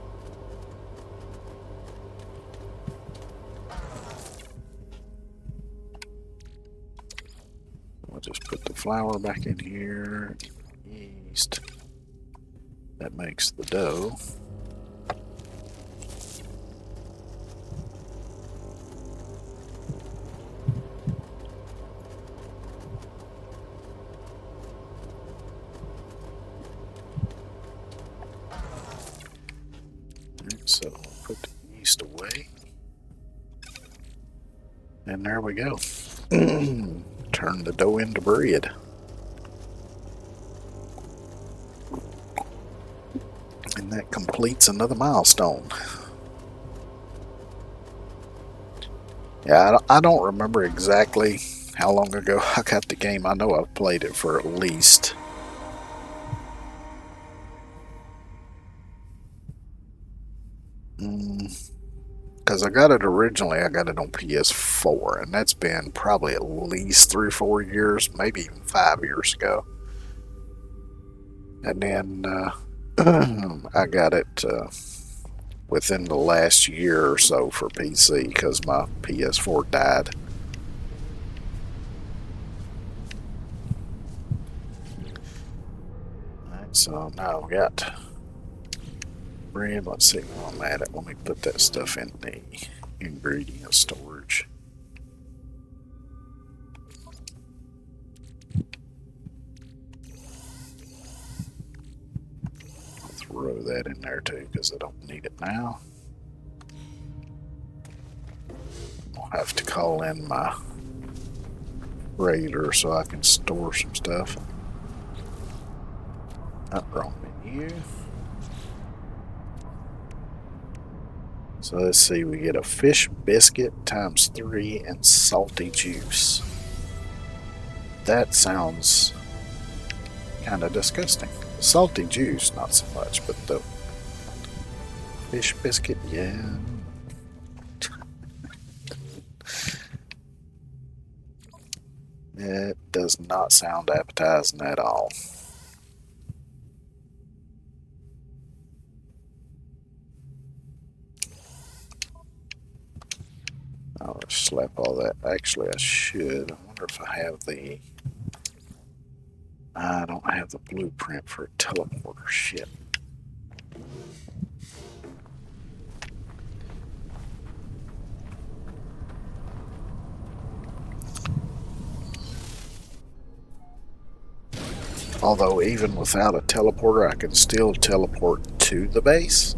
We'll just put the flour back in here, yeast. That makes the dough. So I'll put the yeast away. And there we go. Turn the dough into bread. And that completes another milestone. Yeah, I don't remember exactly how long ago I got the game. I know I've played it for at least. Because I got it originally, I got it on PS4, and that's been probably at least 3 or 4 years, maybe even 5 years ago. And then I got it within the last year or so for PC because my PS4 died. Alright, so now we got bread. Let's see where I'm at it. Let me put that stuff in the ingredient storage. I'll throw that in there too because I don't need it now. I'll have to call in my freighter so I can store some stuff. Not wrong menu. So let's see, we get a fish biscuit ×3 and salty juice. That sounds kind of disgusting. The salty juice, not so much, but the fish biscuit, yeah. It does not sound appetizing at all. I'll just slap all that. Actually, I should. I wonder if I have the. I don't have the blueprint for a teleporter. Shit. Although, even without a teleporter, I can still teleport to the base.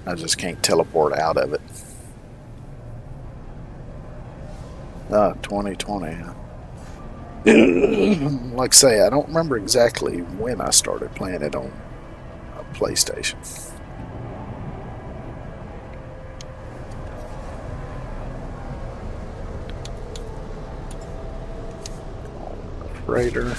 I just can't teleport out of it. 2020. Like I say, I don't remember exactly when I started playing it on a PlayStation. Raider.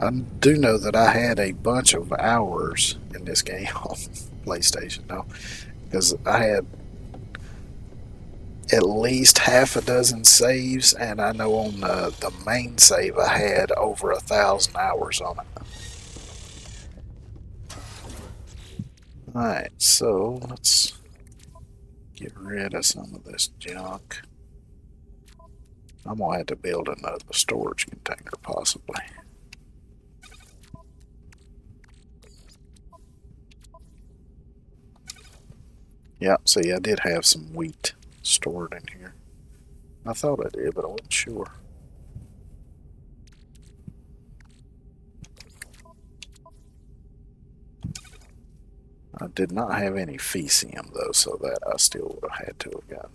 I do know that I had a bunch of hours in this game on PlayStation now, because I had at least half a dozen saves, and I know on the main save I had over 1,000 hours on it. Alright, so let's get rid of some of this junk. I'm going to have to build another storage container, possibly. Yeah, see, I did have some wheat stored in here. I thought I did, but I wasn't sure. I did not have any Fecium, though, so that I still would have had to have gotten.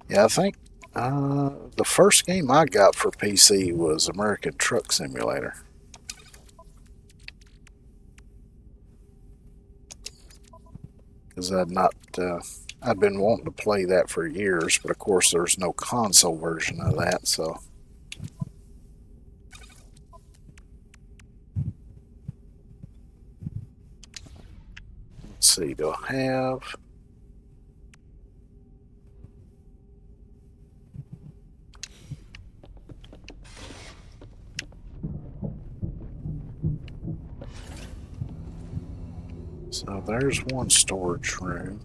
Yeah, I think the first game I got for PC was American Truck Simulator. Because I'd been wanting to play that for years, but of course there's no console version of that, so. Let's see, do I have. So there's one storage room.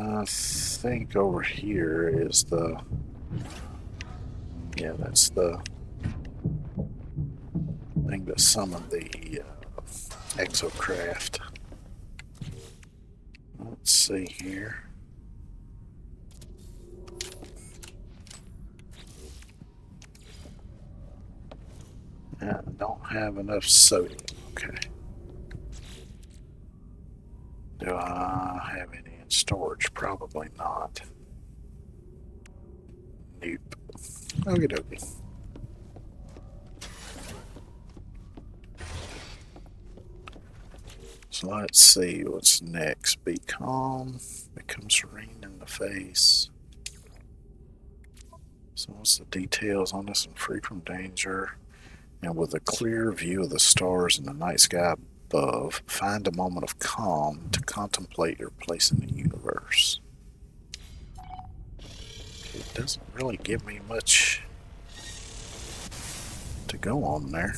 I think over here is the... Yeah, that's the thing that summoned the exocraft. Let's see here. I don't have enough sodium. Okay. Do I have any in storage? Probably not. Nope. Okie dokie. So let's see what's next. Be calm. Become serene in the face. So what's the details on this? And free from danger. And with a clear view of the stars and the night sky above, find a moment of calm to contemplate your place in the universe. It doesn't really give me much to go on there.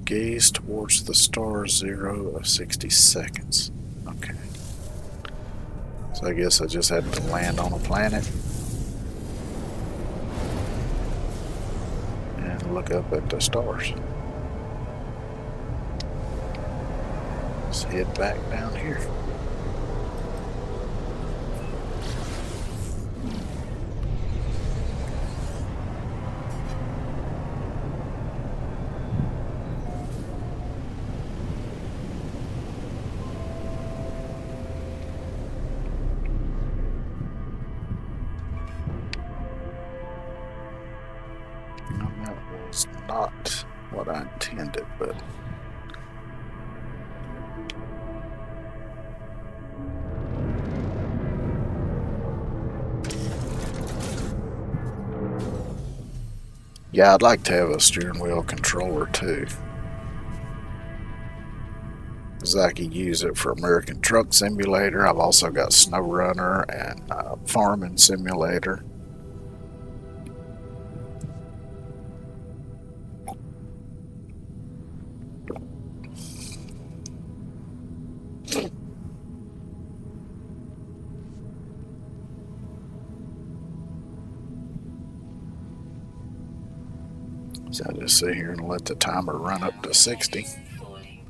Gaze towards the stars, 0 of 60 seconds. Okay. So I guess I just had to land on a planet and look up at the stars. Let's head back down here. That was not what I intended, but yeah, I'd like to have a steering wheel controller too, because I could use it for American Truck Simulator. I've also got Snow Runner and Farming Simulator. So I just sit here and let the timer run up to 60. Falling.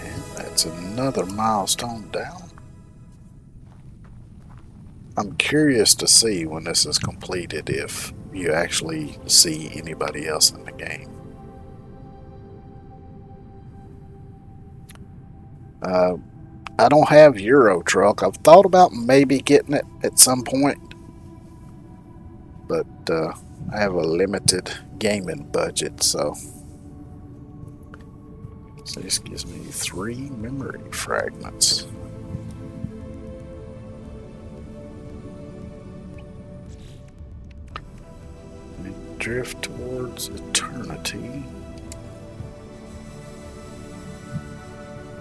And that's another milestone down. I'm curious to see when this is completed if you actually see anybody else in the game. I don't have Euro Truck. I've thought about maybe getting it at some point, but I have a limited gaming budget, so this gives me 3 memory fragments. And drift towards eternity.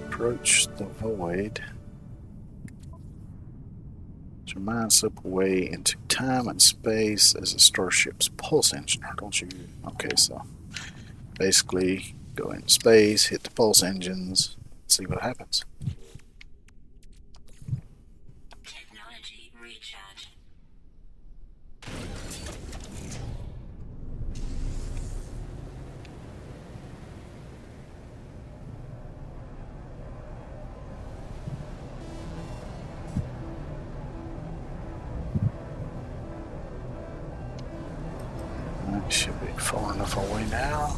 Approach the void. Let your mind slip away into time and space as a starship's pulse engine. Don't you? Okay, so basically go into space, hit the pulse engines, see what happens. Technology recharge. That should be far enough away now.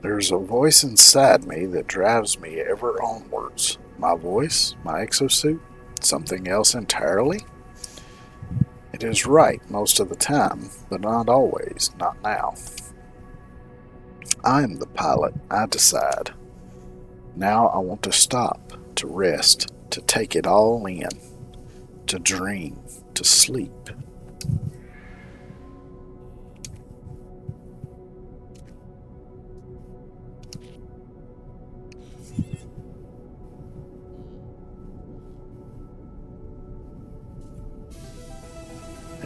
There's a voice inside me that drives me ever onwards. My voice? My exosuit? Something else entirely? It is right most of the time, but not always, not now. I am the pilot, I decide. Now I want to stop, to rest, to take it all in, to dream, to sleep.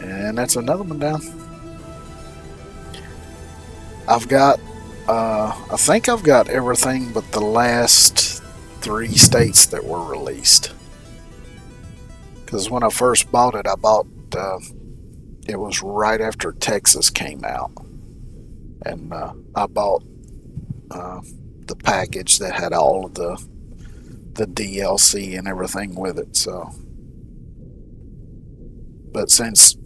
And that's another one down. I think I've got everything but the last 3 states that were released. Because when I first bought it, it was right after Texas came out. And I bought the package that had all of the DLC and everything with it. So, but since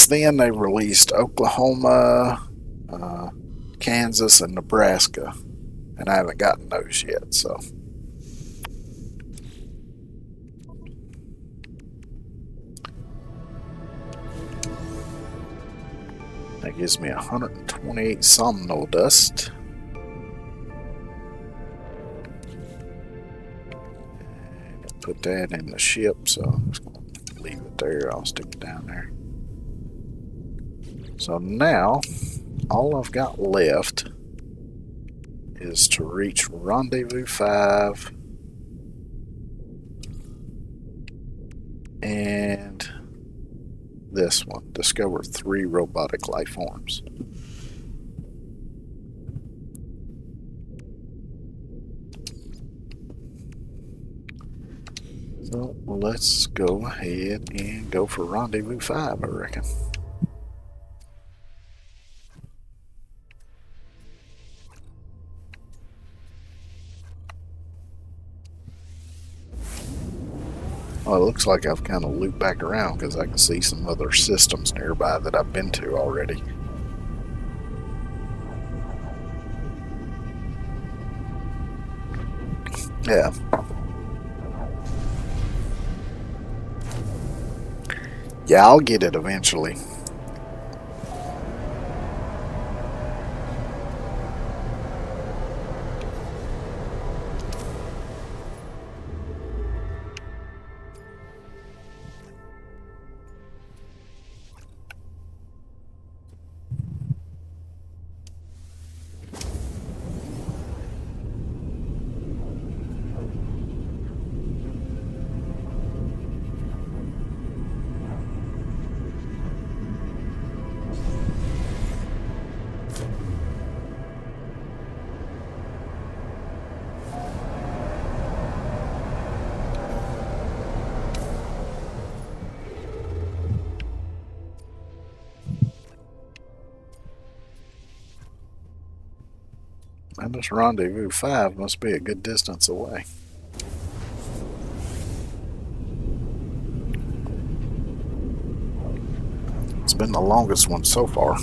then they released Oklahoma, Kansas, and Nebraska, and I haven't gotten those yet. So, that gives me 128 somnol dust. Put that in the ship, so I'm just going to leave it there. I'll stick it down there. So now, all I've got left is to reach Rendezvous 5 and this one, discover 3 robotic life forms. So let's go ahead and go for Rendezvous 5, I reckon. Well, it looks like I've kind of looped back around because I can see some other systems nearby that I've been to already. Yeah. Yeah, I'll get it eventually. And this Rendezvous 5 must be a good distance away. It's been the longest one so far.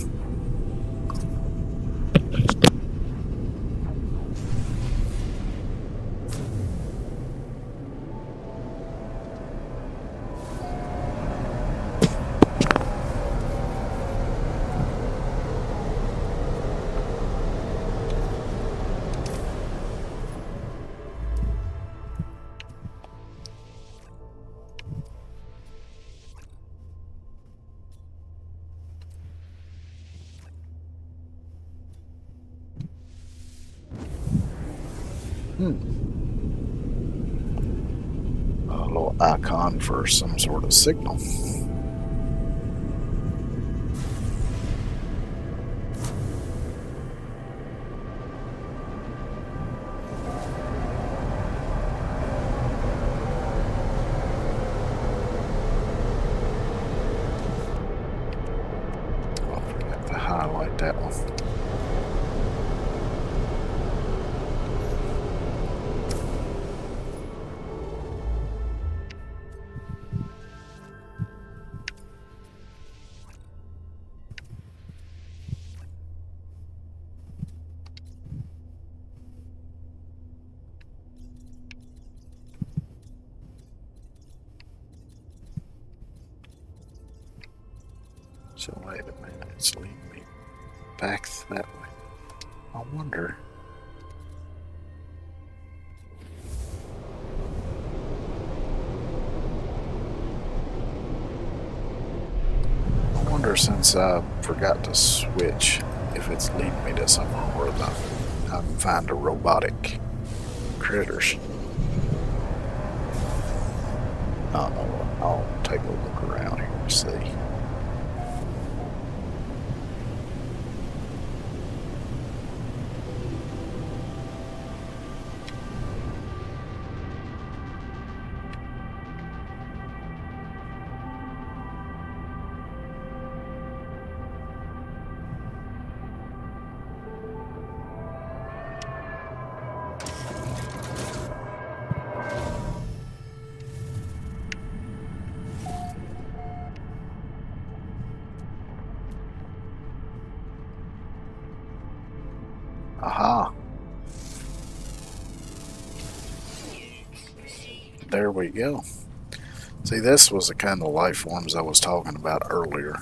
A little icon for some sort of signal. I forgot to highlight that one. So wait a minute, it's leading me back that way. I wonder. I wonder, since I forgot to switch, if it's leading me to somewhere where I can find the robotic critters. I don't know. I'll take a look around here and see. Aha. There we go. See, this was the kind of life forms I was talking about earlier.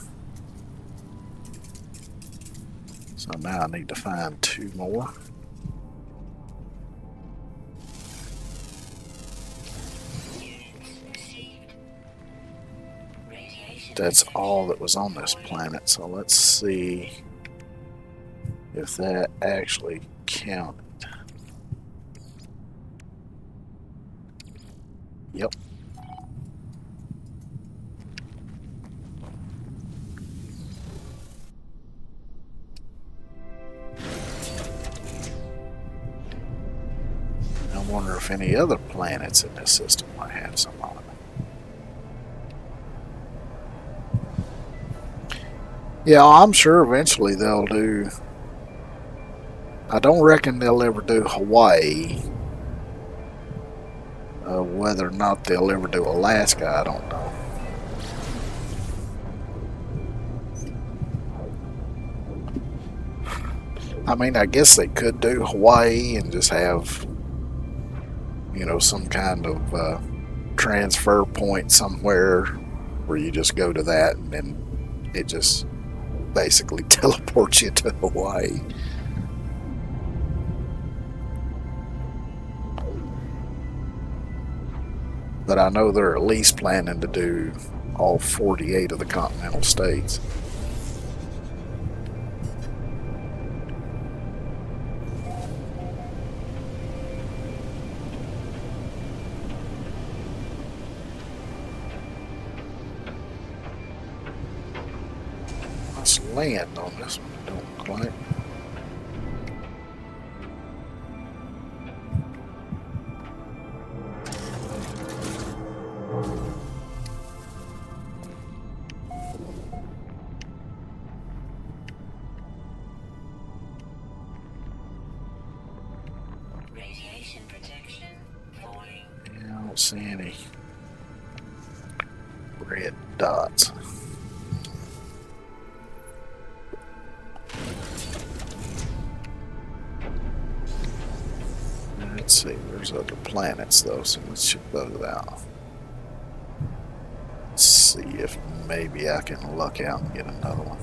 So now I need to find 2 more. That's all that was on this planet, so let's see if that actually counted. Yep. I wonder if any other planets in this system might have some on it. Yeah, I'm sure eventually they'll do. I don't reckon they'll ever do Hawaii. Whether or not they'll ever do Alaska, I don't know. I mean, I guess they could do Hawaii and just have, some kind of transfer point somewhere where you just go to that and then it just basically teleports you to Hawaii. But I know they're at least planning to do all 48 of the continental states. Let's land on this one, it don't look like. Radiation protection falling. Yeah, I don't see any red dots. Let's see, there's other planets though, so let's check those out. Let's see if maybe I can luck out and get another one.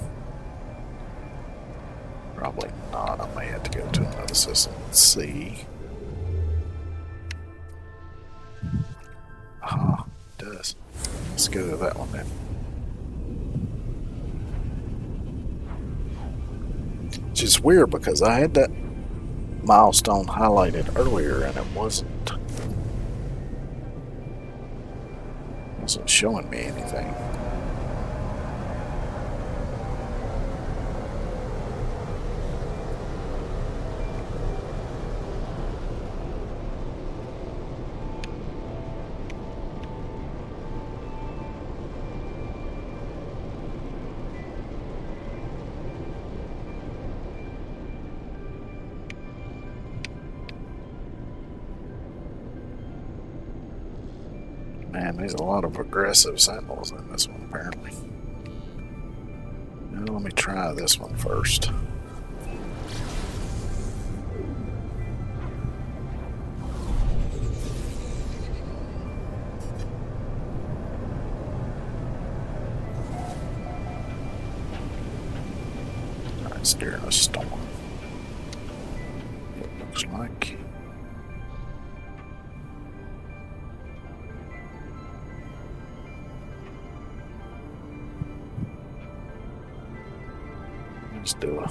Probably not, I may have to go to another system. Let's see. Aha, it does. Let's go to that one then. Which is weird because I had that milestone highlighted earlier and it wasn't showing me anything. Man, there's a lot of aggressive sentinels in this one, apparently. Now, let me try this one first. It's during a storm. It looks like. Let's do a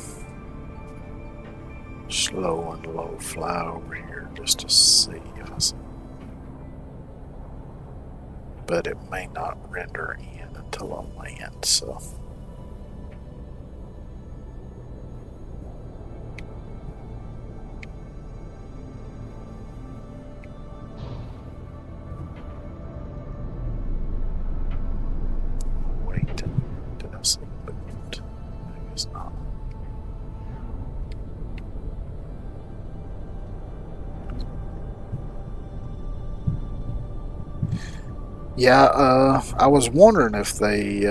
slow and low fly over here just to see if I see. But it may not render in until I land, so. Wait, did I see movement? I guess not. Yeah, I was wondering if they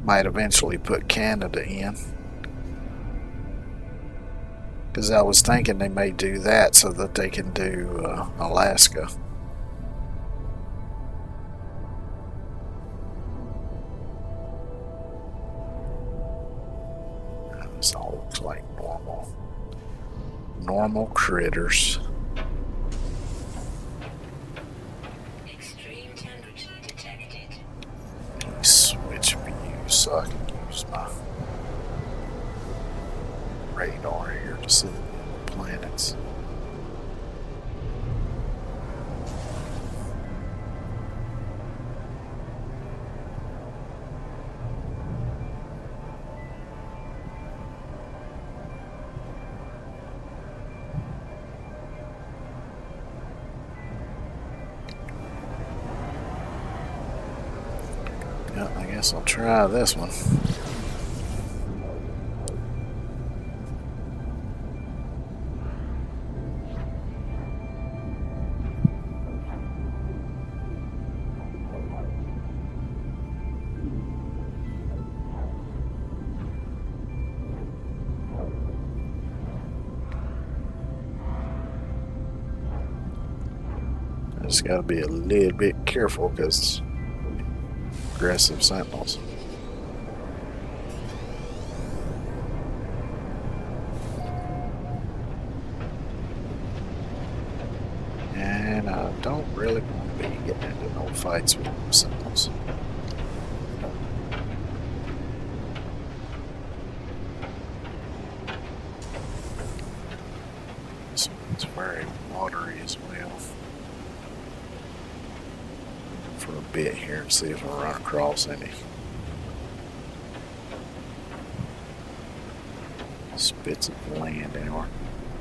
might eventually put Canada in. Because I was thinking they may do that so that they can do Alaska. This all looks like normal critters. Extreme temperature detected. Let me switch views so I can use my radar here to see the planets. Yeah, I guess I'll try this one. I just gotta be a little bit careful because aggressive sentinels. And I don't really want to be getting into no fights with sentinels. This one's very watery as well. For a bit here and see if I run across any spits of land anywhere.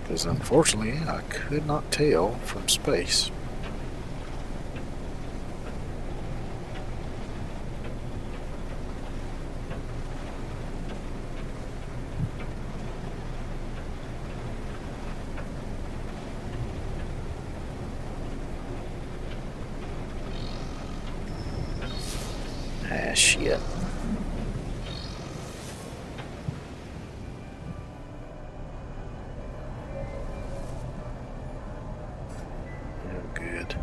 Because unfortunately, I could not tell from space. Ah, shit. No good.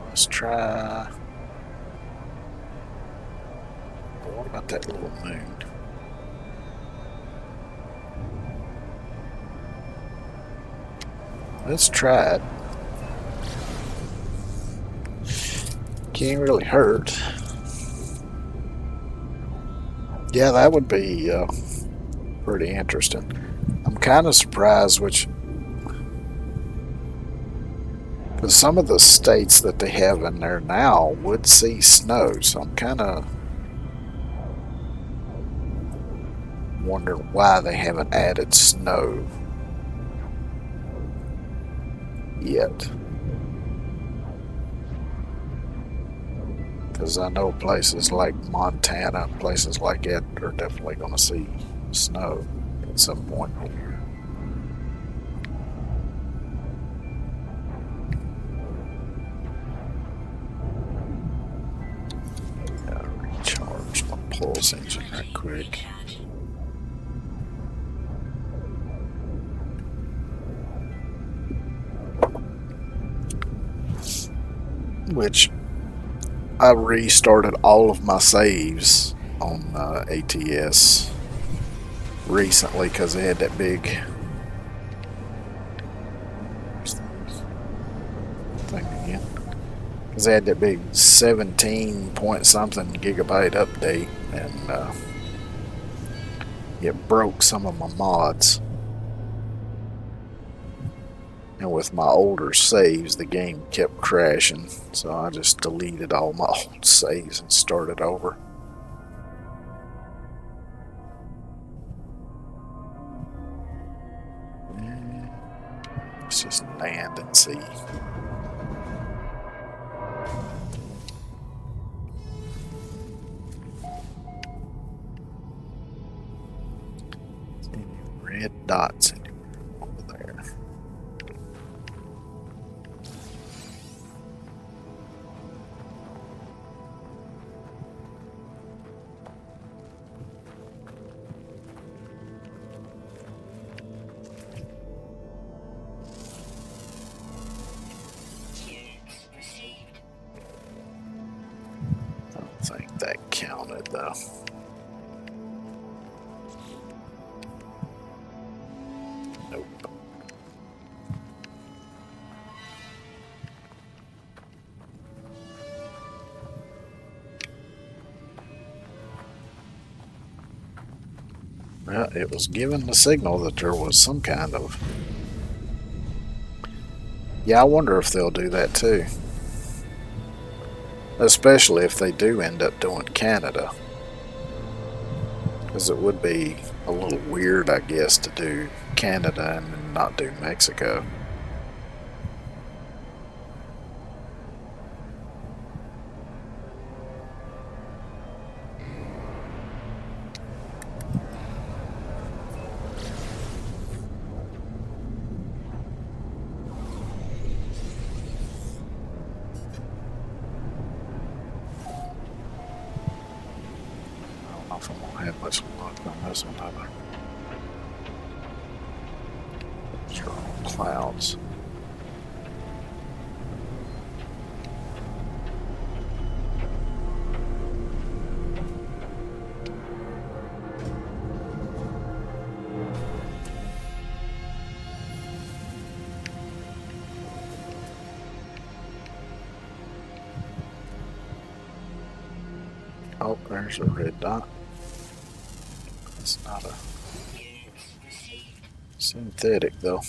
Let's try. What about that little moon? Let's try it. Can't really hurt. Yeah, that would be pretty interesting. I'm kind of surprised, because some of the states that they have in there now would see snow, so I'm kind of wondering why they haven't added snow yet. Because I know places like Montana, places like that are definitely going to see snow at some point here. Gotta recharge my pulse engine right quick. Which I restarted all of my saves on ATS recently because they had that big thing again. Because they had that big 17 point something gigabyte update, and it broke some of my mods. And with my older saves, the game kept crashing, so I just deleted all my old saves and started over. Let's just land and see. Any red dots anywhere over there? Units received. I don't think that counted though. Nope. Well, it was given the signal that there was some kind of. Yeah, I wonder if they'll do that too. Especially if they do end up doing Canada. Because it would be a little weird, I guess, to do Canada and not do Mexico. I don't know if I'm gonna have much luck on this one either. These are all clouds. Oh, there's a red dot. It's not a Units received. synthetic though.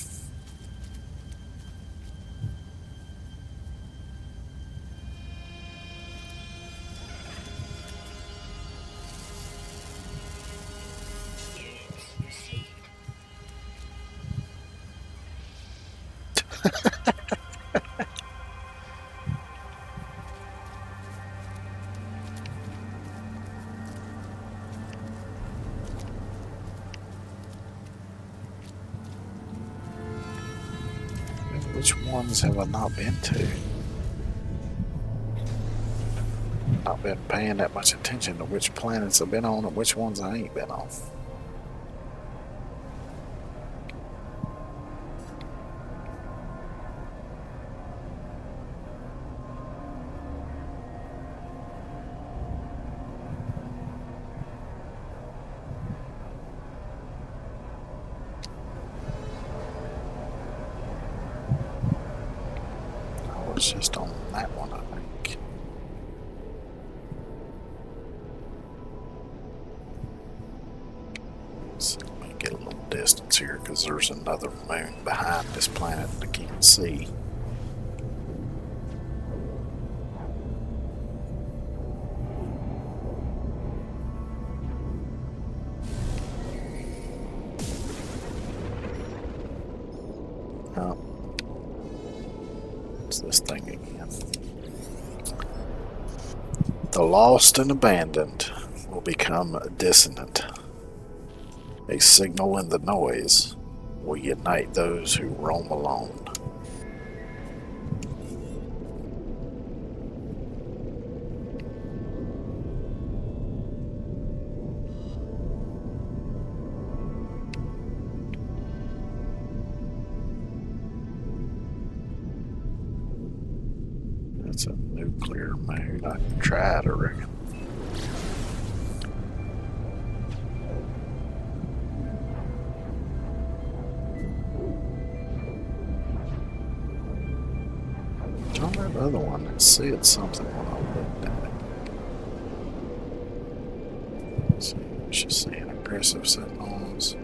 Units received. Which ones have I not been to? Not been paying that much attention to which planets I've been on and which ones I ain't been on. I was just on that one, I think. So let me get a little distance here because there's another moon behind this planet I can't see. Oh, it's this thing again. The lost and abandoned will become dissonant. A signal in the noise will unite those who roam alone. It's a nuclear moon. I can try it, I reckon. On that other one, it said something when I looked at it. Let's see, she's saying aggressive signals.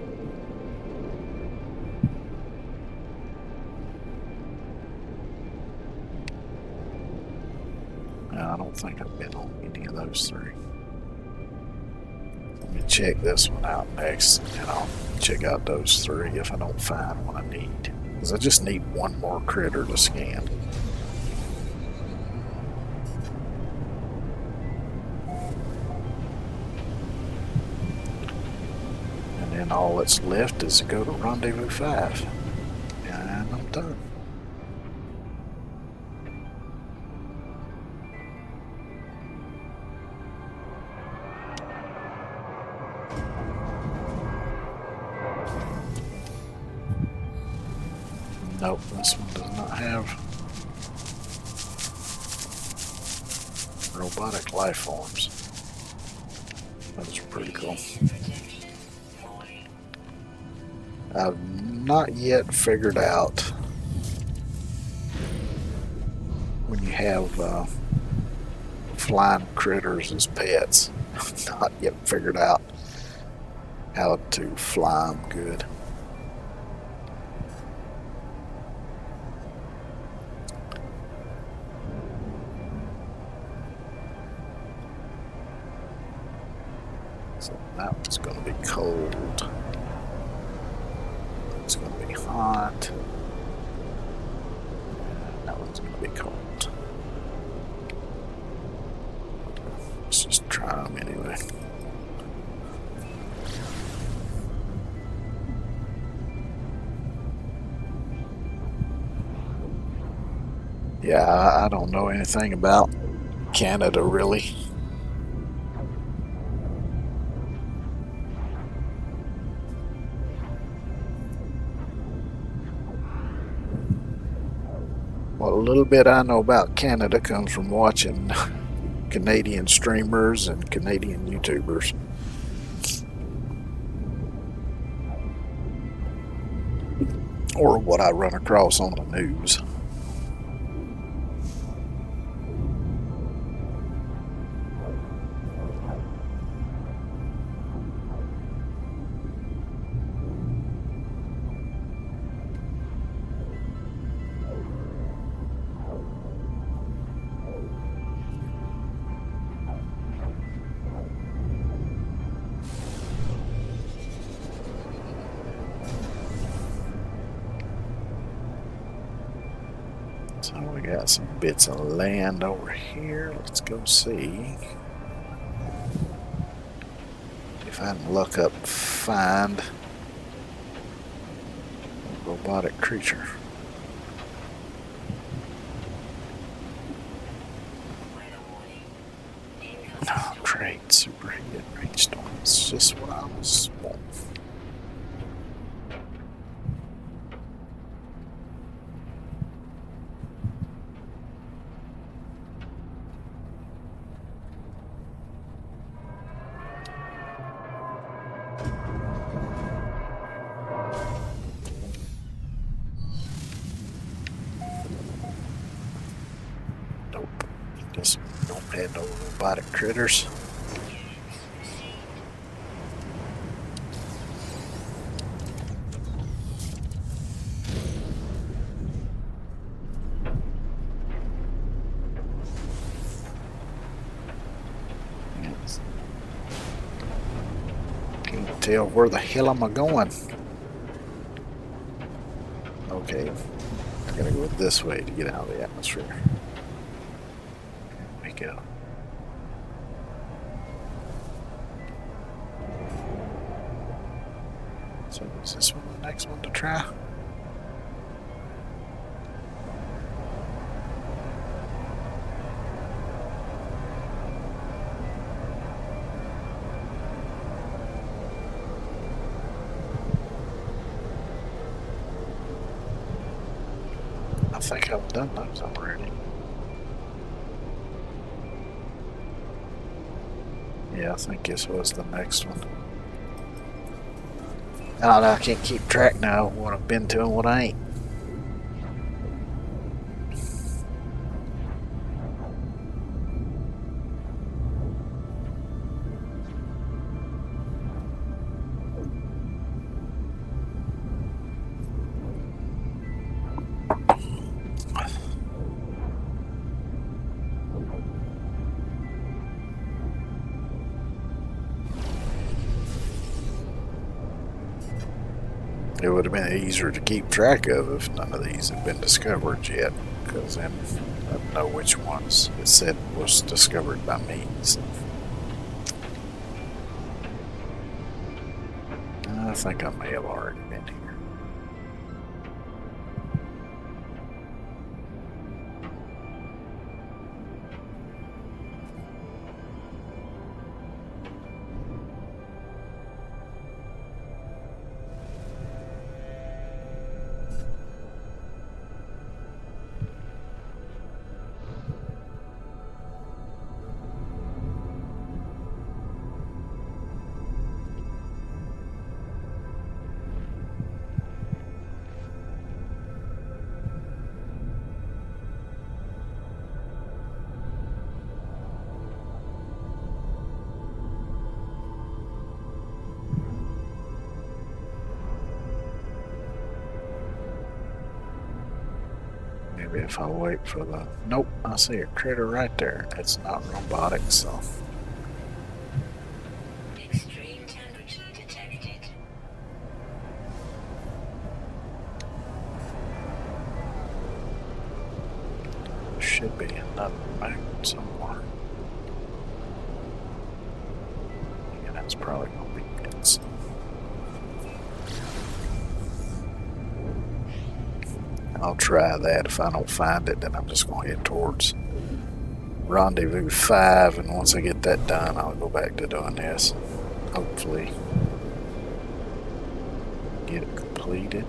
No, I don't think I've been on any of those three. Let me check this one out next, and I'll check out those three if I don't find what I need. Because I just need one more critter to scan. And then all that's left is to go to Rendezvous 5. And I'm done. Nope, this one does not have robotic life forms. That's pretty cool. I've not yet figured out when you have flying critters as pets. Not yet figured out how to fly them good. So that one's going to be cold. It's going to be hot. And that one's going to be cold. Let's just try them anyway. Yeah, I don't know anything about Canada really. Well, a little bit I know about Canada comes from watching Canadian streamers and Canadian YouTubers. Or what I run across on the news. So we got some bits of land over here. Let's go see if I can look up find a robotic creature. Oh, great, superheated rainstorm. It's just what I was wanting. Nope, just don't have no robotic critters. Can't tell where the hell am I going. Okay, I gotta go this way to get out of the atmosphere. There we go. So is this one the next one to try? I think I've done those already. Yeah, I think this was the next one. I don't know, I can't keep track now of what I've been to and what I ain't. It would have been easier to keep track of if none of these had been discovered yet, because then I'd know which ones it said was discovered by me. So. I think I may have already been here. Maybe if I wait for the... Nope, I see a critter right there. It's not robotic, so... Extreme temperature detected. There should be another moon somewhere. Yeah, that's probably going to be it. So. I'll try that. If I don't find it, then I'm just going to head towards Rendezvous 5, and once I get that done, I'll go back to doing this. Hopefully get it completed.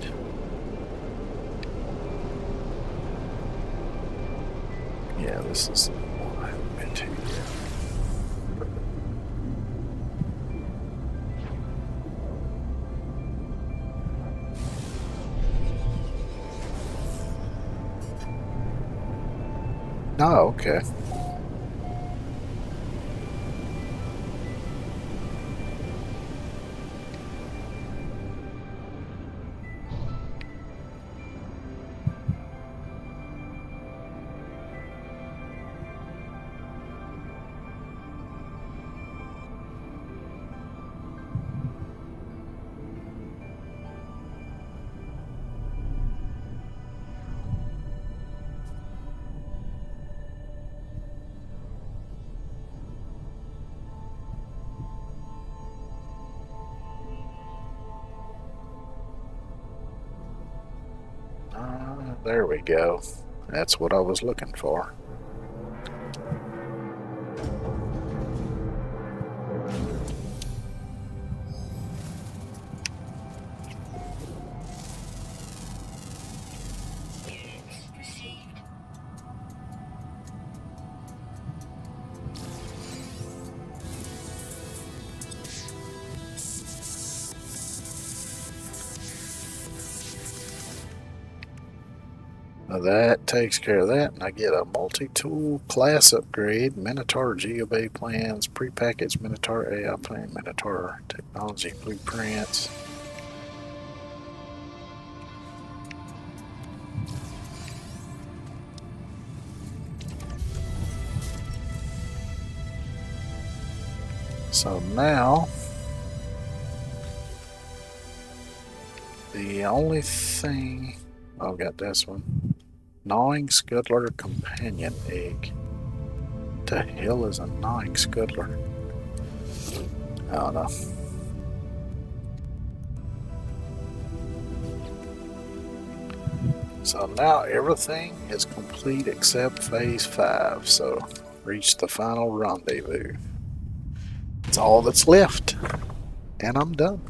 Yeah, this is the one I haven't been to yet. Oh, okay. There we go. That's what I was looking for. Units received. Now that takes care of that, and I get a multi-tool class upgrade, Minotaur Geobay plans, prepackaged Minotaur AI plan, Minotaur technology blueprints. So now, the only thing... I've got this one. Gnawing Scuttler Companion Egg. What the hell is a gnawing scuttler? I don't know. So now everything is complete except phase 5. So reach the final rendezvous. It's all that's left. And I'm done.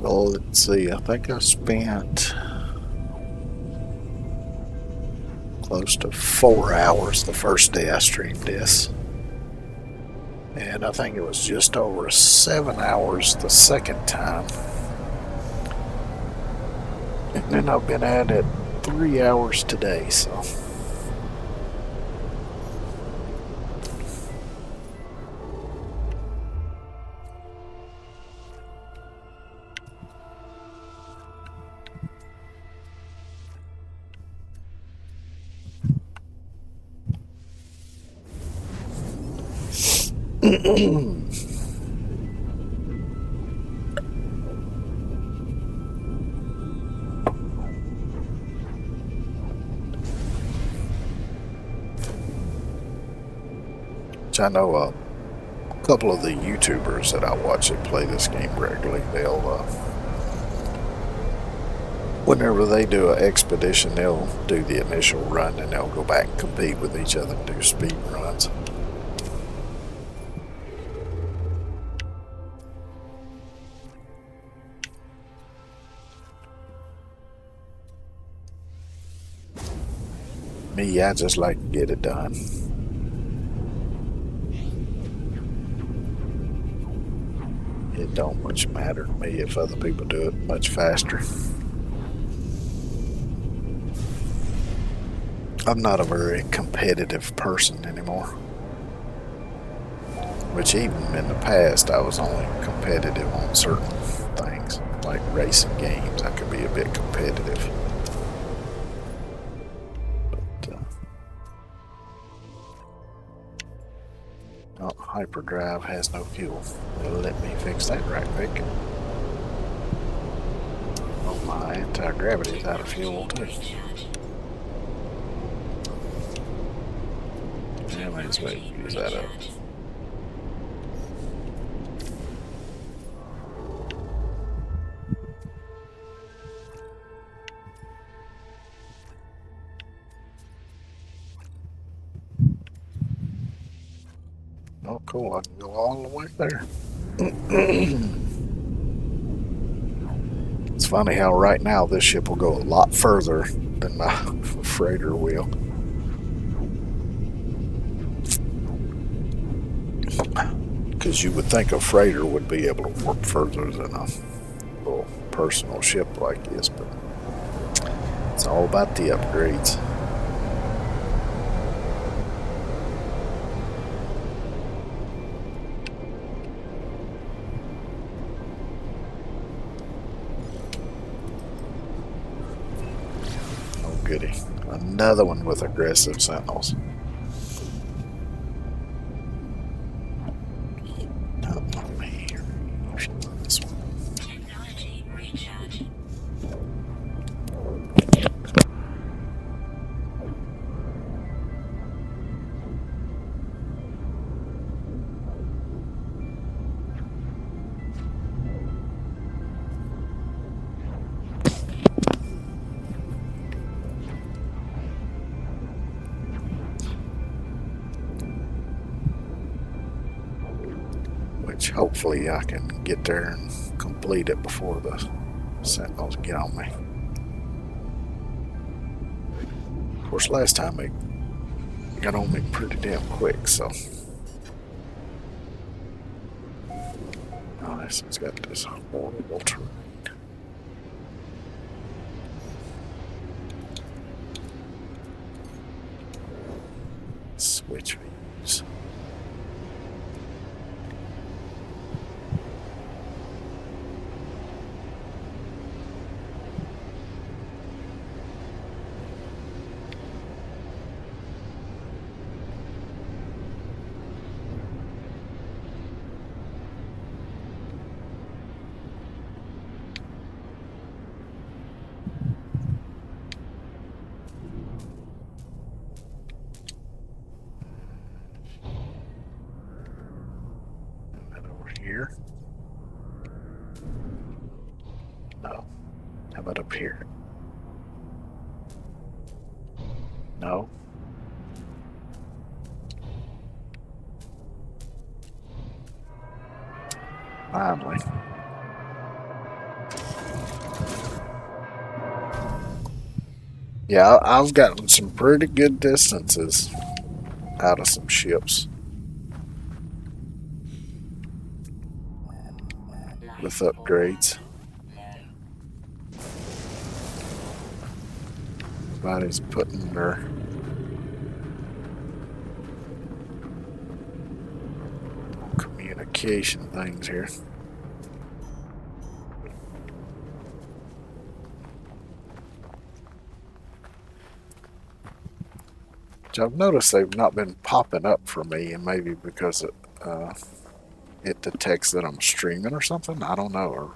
So let's see, I think I spent close to 4 hours the first day I streamed this. And I think it was just over 7 hours the second time. And then I've been at it 3 hours today, so. Which I know a couple of the YouTubers that I watch that play this game regularly, they'll whenever they do an expedition, they'll do the initial run and they'll go back and compete with each other and do speed runs. Me, I just like to get it done. It don't much matter to me if other people do it much faster. I'm not a very competitive person anymore. Which even in the past, I was only competitive on certain things, like racing games. I could be a bit competitive. Oh, hyperdrive has no fuel. They'll let me fix that right quick. Oh, my anti-gravity's out of fuel too. Yeah, might as well use that up. Oh, cool. I can go all the way there. It's funny how right now this ship will go a lot further than my freighter will. Because you would think a freighter would be able to warp further than a little personal ship like this, but it's all about the upgrades. Oh goody. Another one with aggressive sentinels. Which hopefully I can get there and complete it before the sentinels get on me. Of course, last time they got on me pretty damn quick, so. Oh, this one's got this horrible terrain. Switch views. Here? No. How about up here? No. Finally. Yeah, I've gotten some pretty good distances out of some ships with upgrades. Everybody's putting their communication things here. Which I've noticed they've not been popping up for me, and maybe because it detects that I'm streaming or something. I don't know, or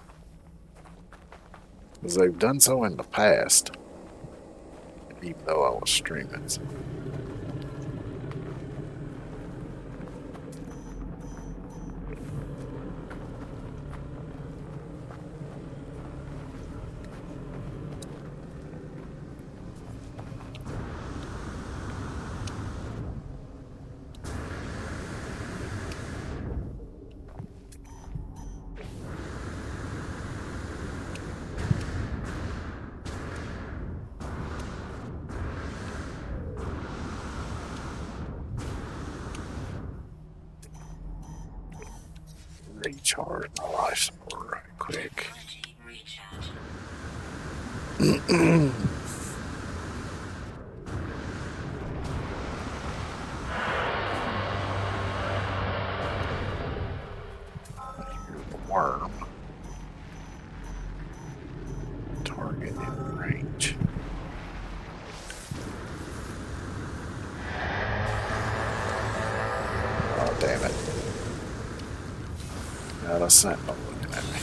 because they've done so in the past, even though I was streaming. So. Recharge my life support right quick. Here's the worm. Target in range. Oh, damn it. Got a sentinel looking at me.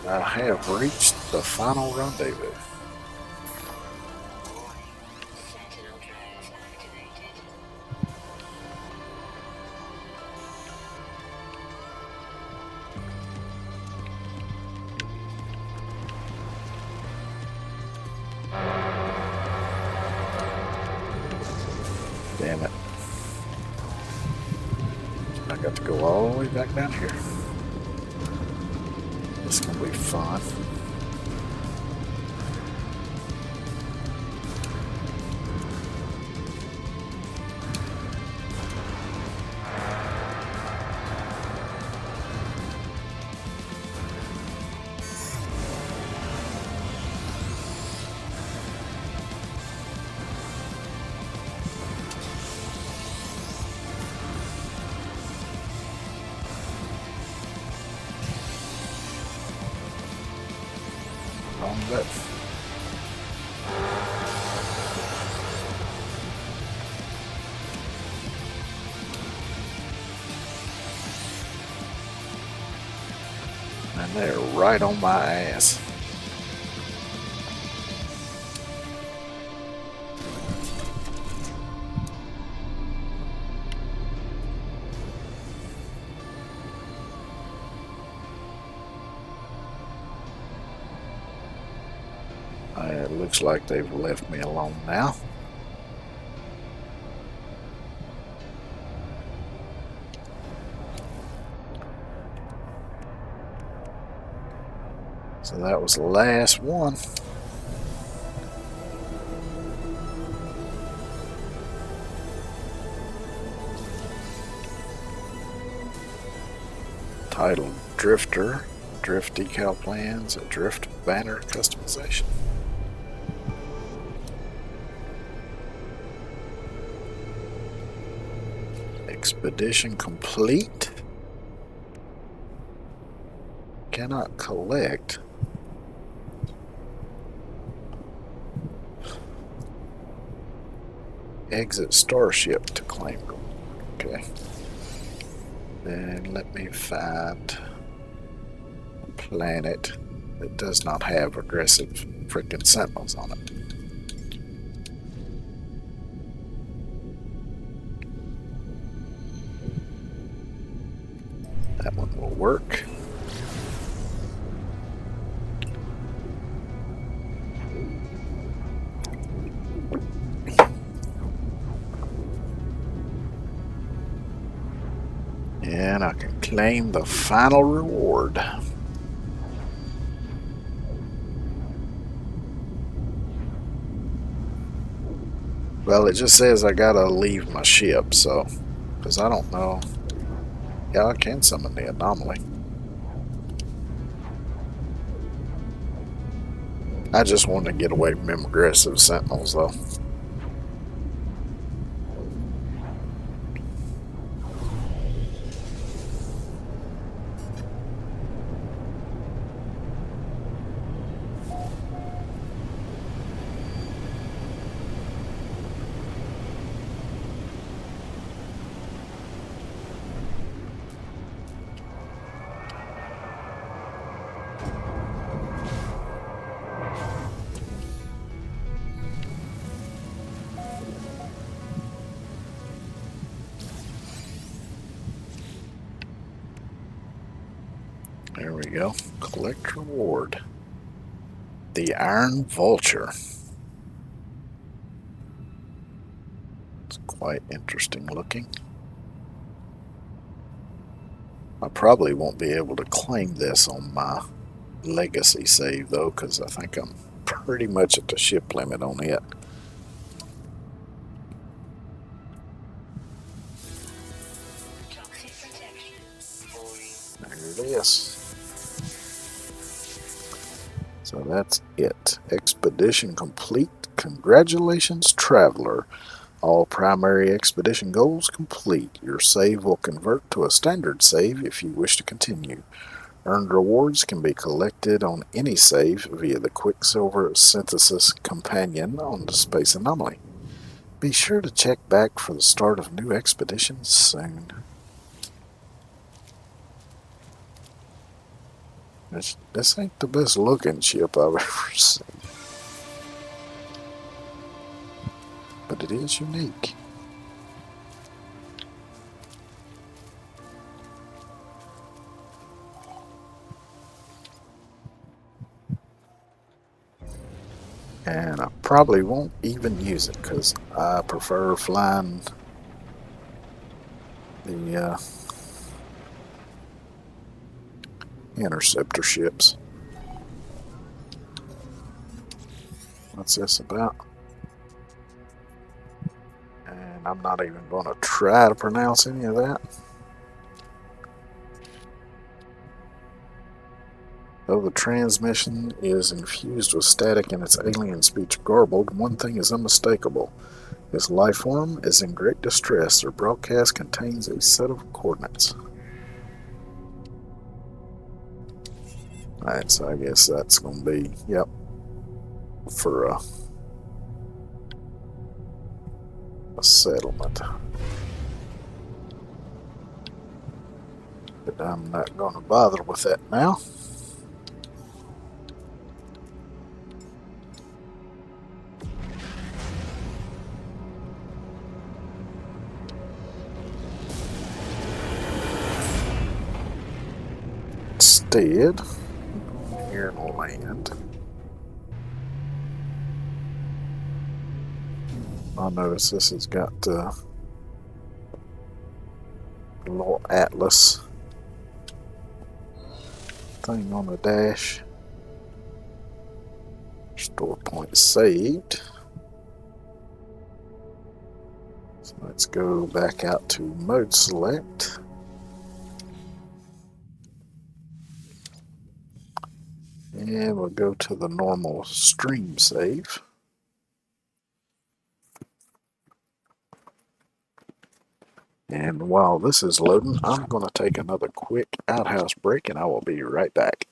I have reached the final rendezvous. Sentinel drones activated. Damn it. I got to go all the way back down here. This is going to be fun. On that. And they're right on my ass. It looks like they've left me alone now. So that was the last one. Titled Drifter, Drift Decal Plans, Adrift Banner Customization. Expedition complete. Cannot collect. Exit starship to claim reward. Okay. Then let me find a planet that does not have aggressive freaking sentinels on it. That one will work. And I can claim the final reward. Well, it just says I gotta leave my ship, so. Because I don't know. Yeah, I can summon the anomaly. I just want to get away from them aggressive sentinels, though. There we go. Collect reward. The Iron Vulture. It's quite interesting looking. I probably won't be able to claim this on my legacy save, though, because I think I'm pretty much at the ship limit on it. Toxic protection. Falling. There it is. So that's it. Expedition complete. Congratulations, traveler. All primary expedition goals complete. Your save will convert to a standard save if you wish to continue. Earned rewards can be collected on any save via the Quicksilver Synthesis Companion on the Space Anomaly. Be sure to check back for the start of new expeditions soon. This ain't the best looking ship I've ever seen. But it is unique. And I probably won't even use it because I prefer flying the interceptor ships. What's this about? And I'm not even going to try to pronounce any of that. Though the transmission is infused with static and its alien speech garbled, one thing is unmistakable. This life form is in great distress. Their broadcast contains a set of coordinates. Alright, so I guess that's going to be, yep, for a settlement. But I'm not going to bother with that now. Instead, here in land, I notice this has got a little atlas thing on the dash. Store point saved. So let's go back out to mode select. And we'll go to the normal stream save. And while this is loading, I'm going to take another quick outhouse break and I will be right back.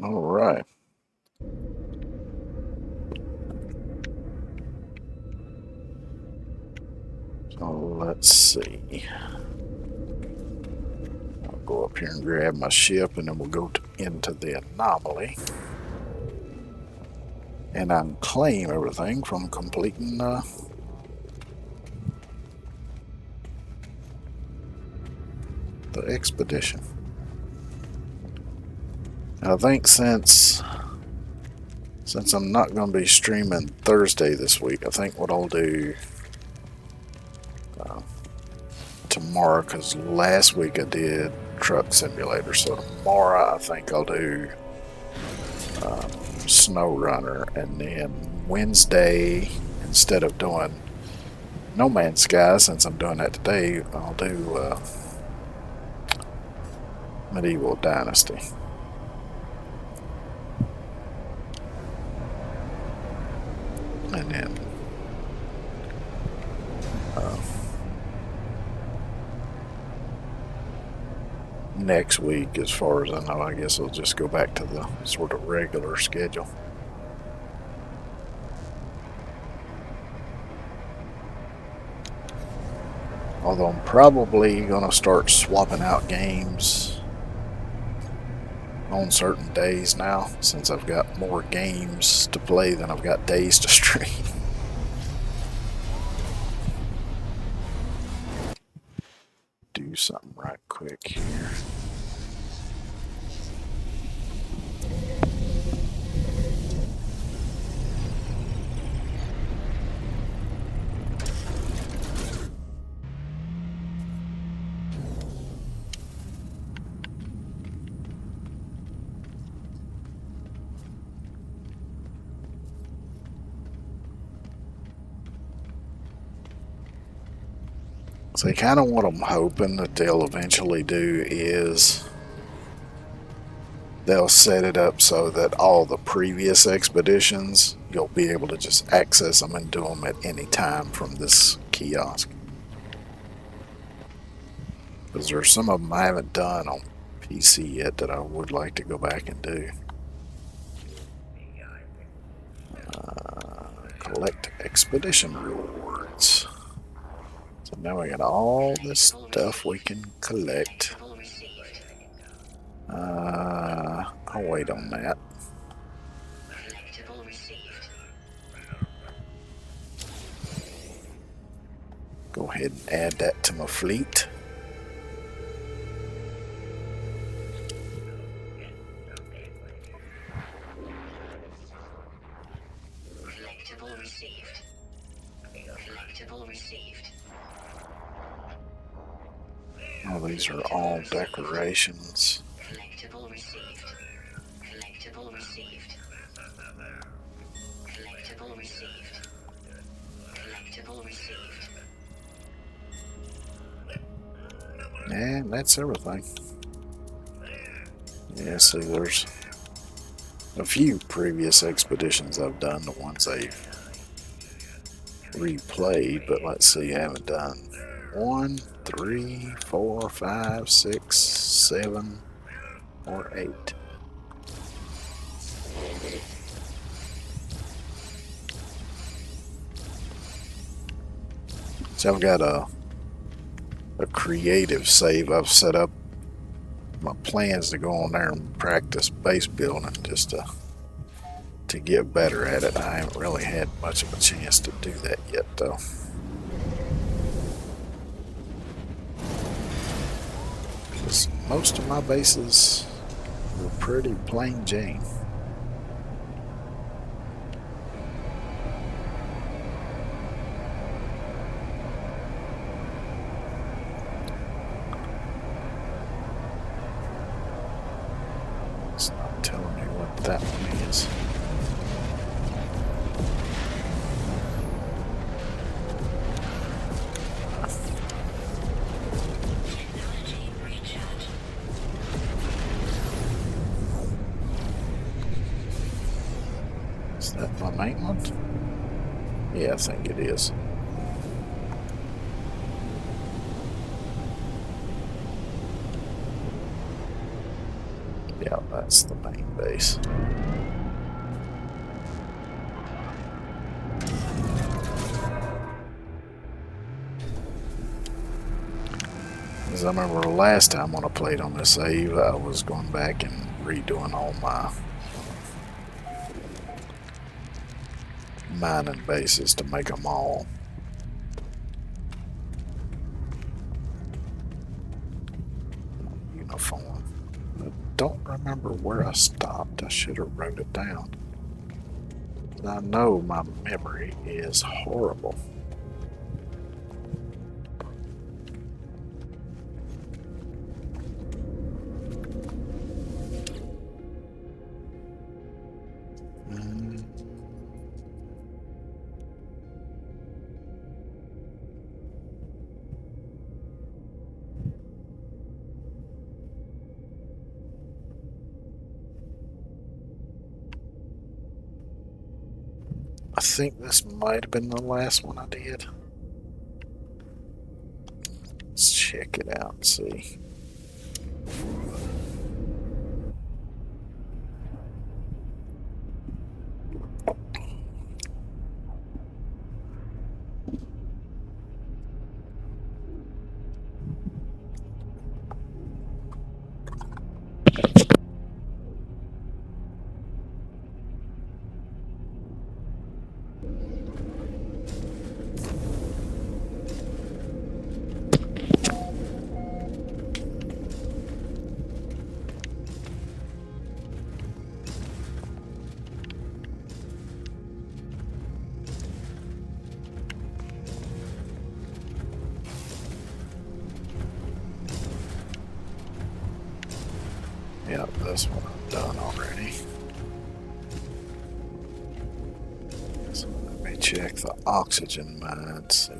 All right. So let's see. I'll go up here and grab my ship, and then we'll go into the anomaly and unclaim everything from completing the expedition. I think since I'm not going to be streaming Thursday this week, I think what I'll do tomorrow, because last week I did Truck Simulator, so tomorrow I think I'll do Snow Runner, and then Wednesday, instead of doing No Man's Sky, since I'm doing that today, I'll do Medieval Dynasty. And then next week, as far as I know, I guess I'll just go back to the sort of regular schedule. Although I'm probably going to start swapping out games on certain days now, since I've got more games to play than I've got days to stream. Do something right quick here. So kind of what I'm hoping that they'll eventually do is they'll set it up so that all the previous expeditions, you'll be able to just access them and do them at any time from this kiosk. Because there's some of them I haven't done on PC yet that I would like to go back and do. Collect expedition rewards. So now we got all this stuff we can collect. I'll wait on that. Go ahead and add that to my fleet. Oh, these are all decorations. Collectible received. Collectible received. Collectible received. Collectible received. And that's everything. Yeah, see, there's a few previous expeditions I've done, the ones I've replayed, but let's see, I haven't done 1, 3, 4, 5, 6, 7, or 8. So I've got a creative save I've set up. My plans to go on there and practice base building just to get better at it. I haven't really had much of a chance to do that yet, though. Because most of my bases were pretty plain Jane. It's not telling me what that one is. Is that my mainland? Yeah, I think it is. Yeah, that's the main base. As I remember last time when I played on this save, I was going back and redoing all my mining bases to make them all. Uniform. I don't remember where I stopped. I should have wrote it down. I know my memory is horrible. I think this might have been the last one I did. Let's check it out and see. Yep, this one I've done already. So let me check the oxygen mines.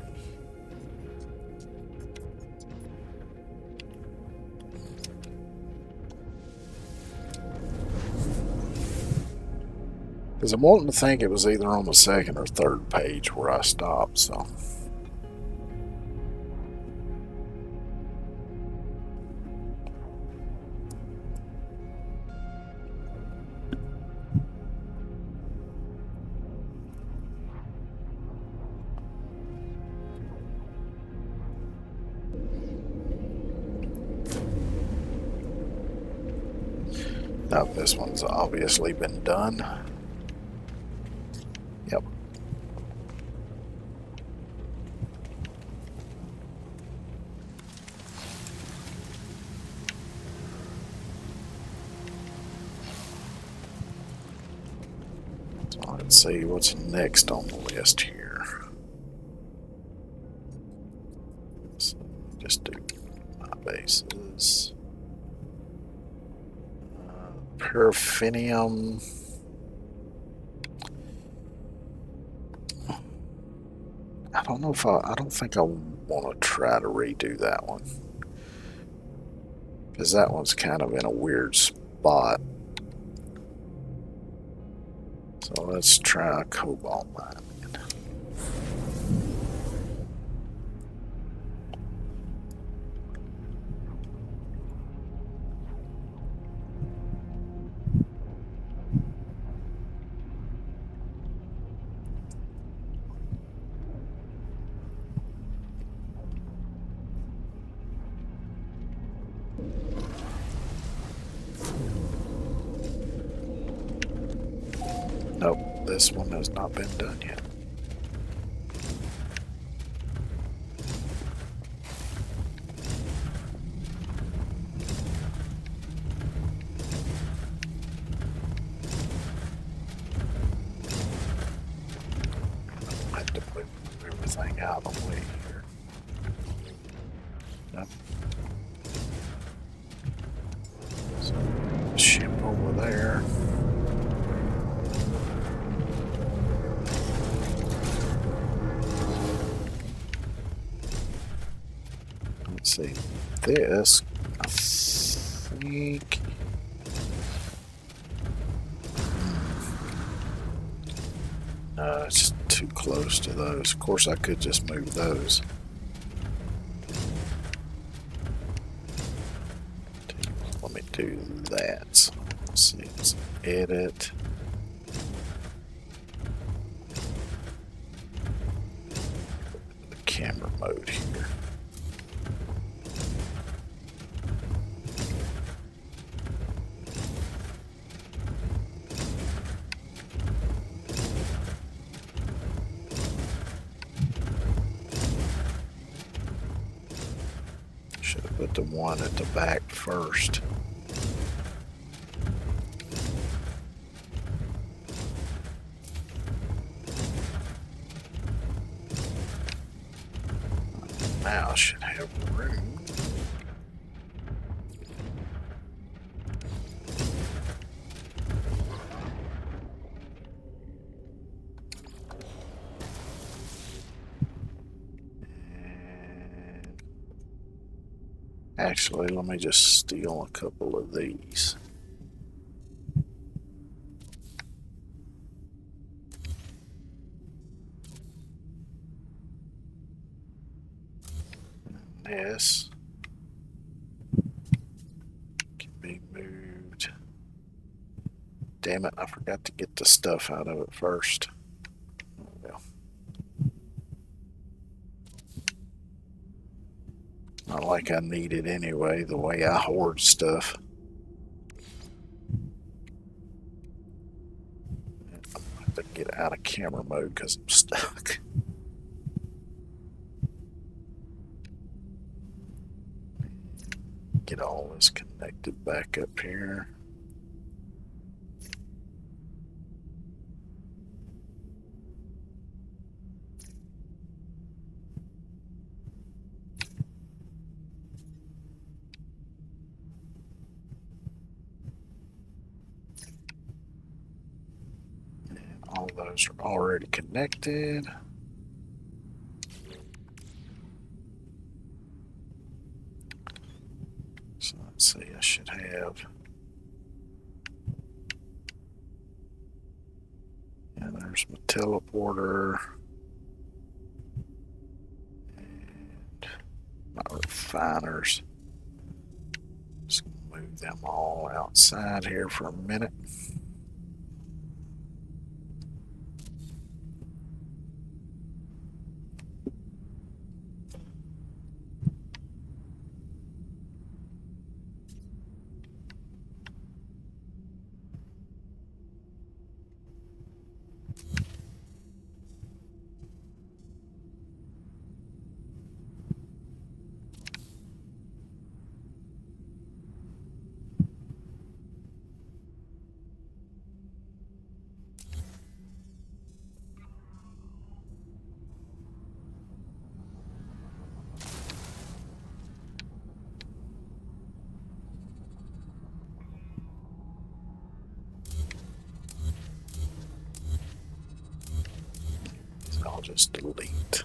Because I'm wanting to think it was either on the second or third page where I stopped, so. Now this one's obviously been done. Yep. So let's see what's next on the list here. So just do my bases. Paraffinium. I don't know if I don't think I want to try to redo that one. Because that one's kind of in a weird spot. So let's try a cobalt mine. Nope, this one has not been done yet. I have to move everything out of the way here. Nope. So, ship over there. Let's see. This, I think. No, it's too close to those. Of course, I could just move those. Let me do that. So let's see, let's edit. The camera mode here. Should have put the one at the back first. Now I should have room. And actually, let me just steal a couple of these. This can be moved. Damn it, I forgot to get the stuff out of it first. Well, not like I need it anyway, the way I hoard stuff. I'm gonna have to get out of camera mode because I'm stuck. Get all this connected back up here. And all those are already connected. So let's see, I should have. And there's my teleporter. And my refiners. Just gonna move them all outside here for a minute. I'll just delete.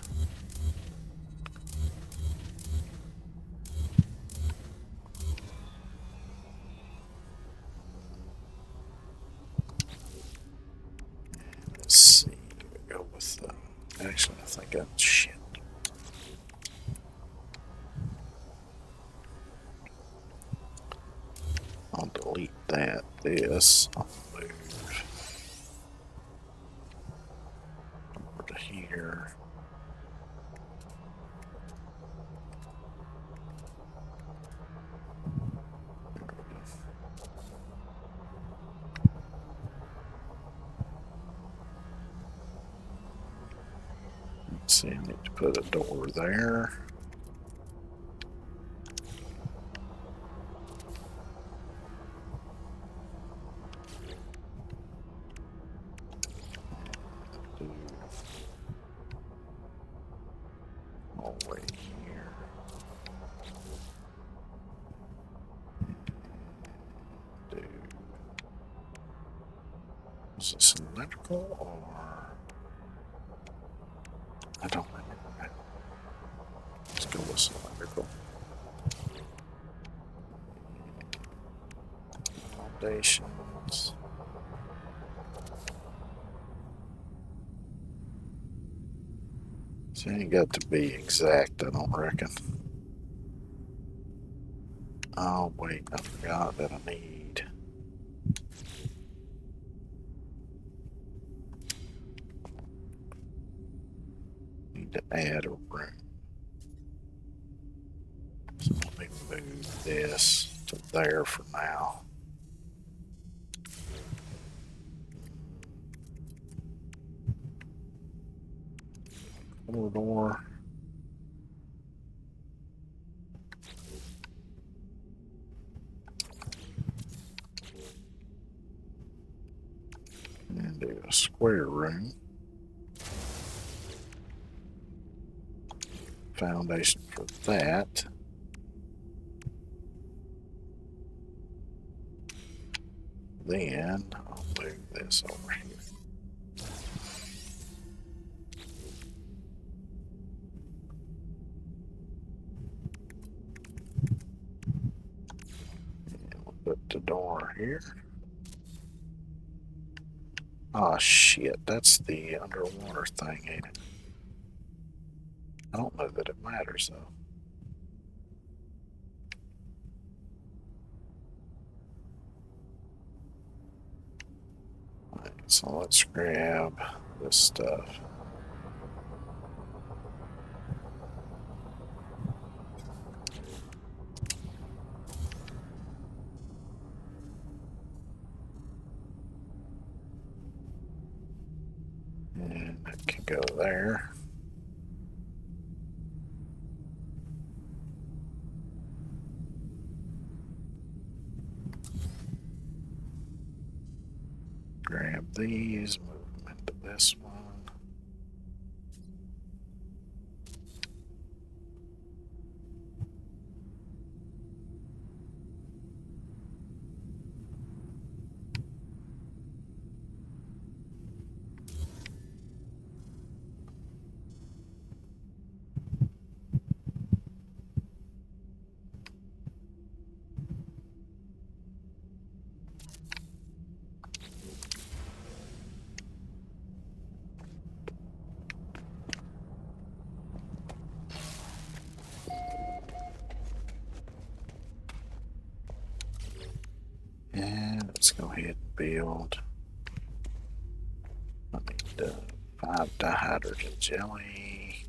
Let's see. We go with actually, I think I shit. I'll delete that. This. I'll move over to here. Let's see, I need to put a door there. Do all right here. Do is this electrical or I don't remember. Let's go with cylindrical. Foundations. So it ain't got to be exact, I don't reckon. Oh, wait, I forgot that I need to add a room. So let me move this to there for now. Corridor. And do a square room. Foundation for that. Then I'll move this over here. And we'll put the door here. Oh shit, that's the underwater thing, ain't it? I don't know that it matters though. Right, so let's grab this stuff. And it can go there. Grab these, move them into this one. And let's go ahead and build. I need 5 dihydrogen jelly.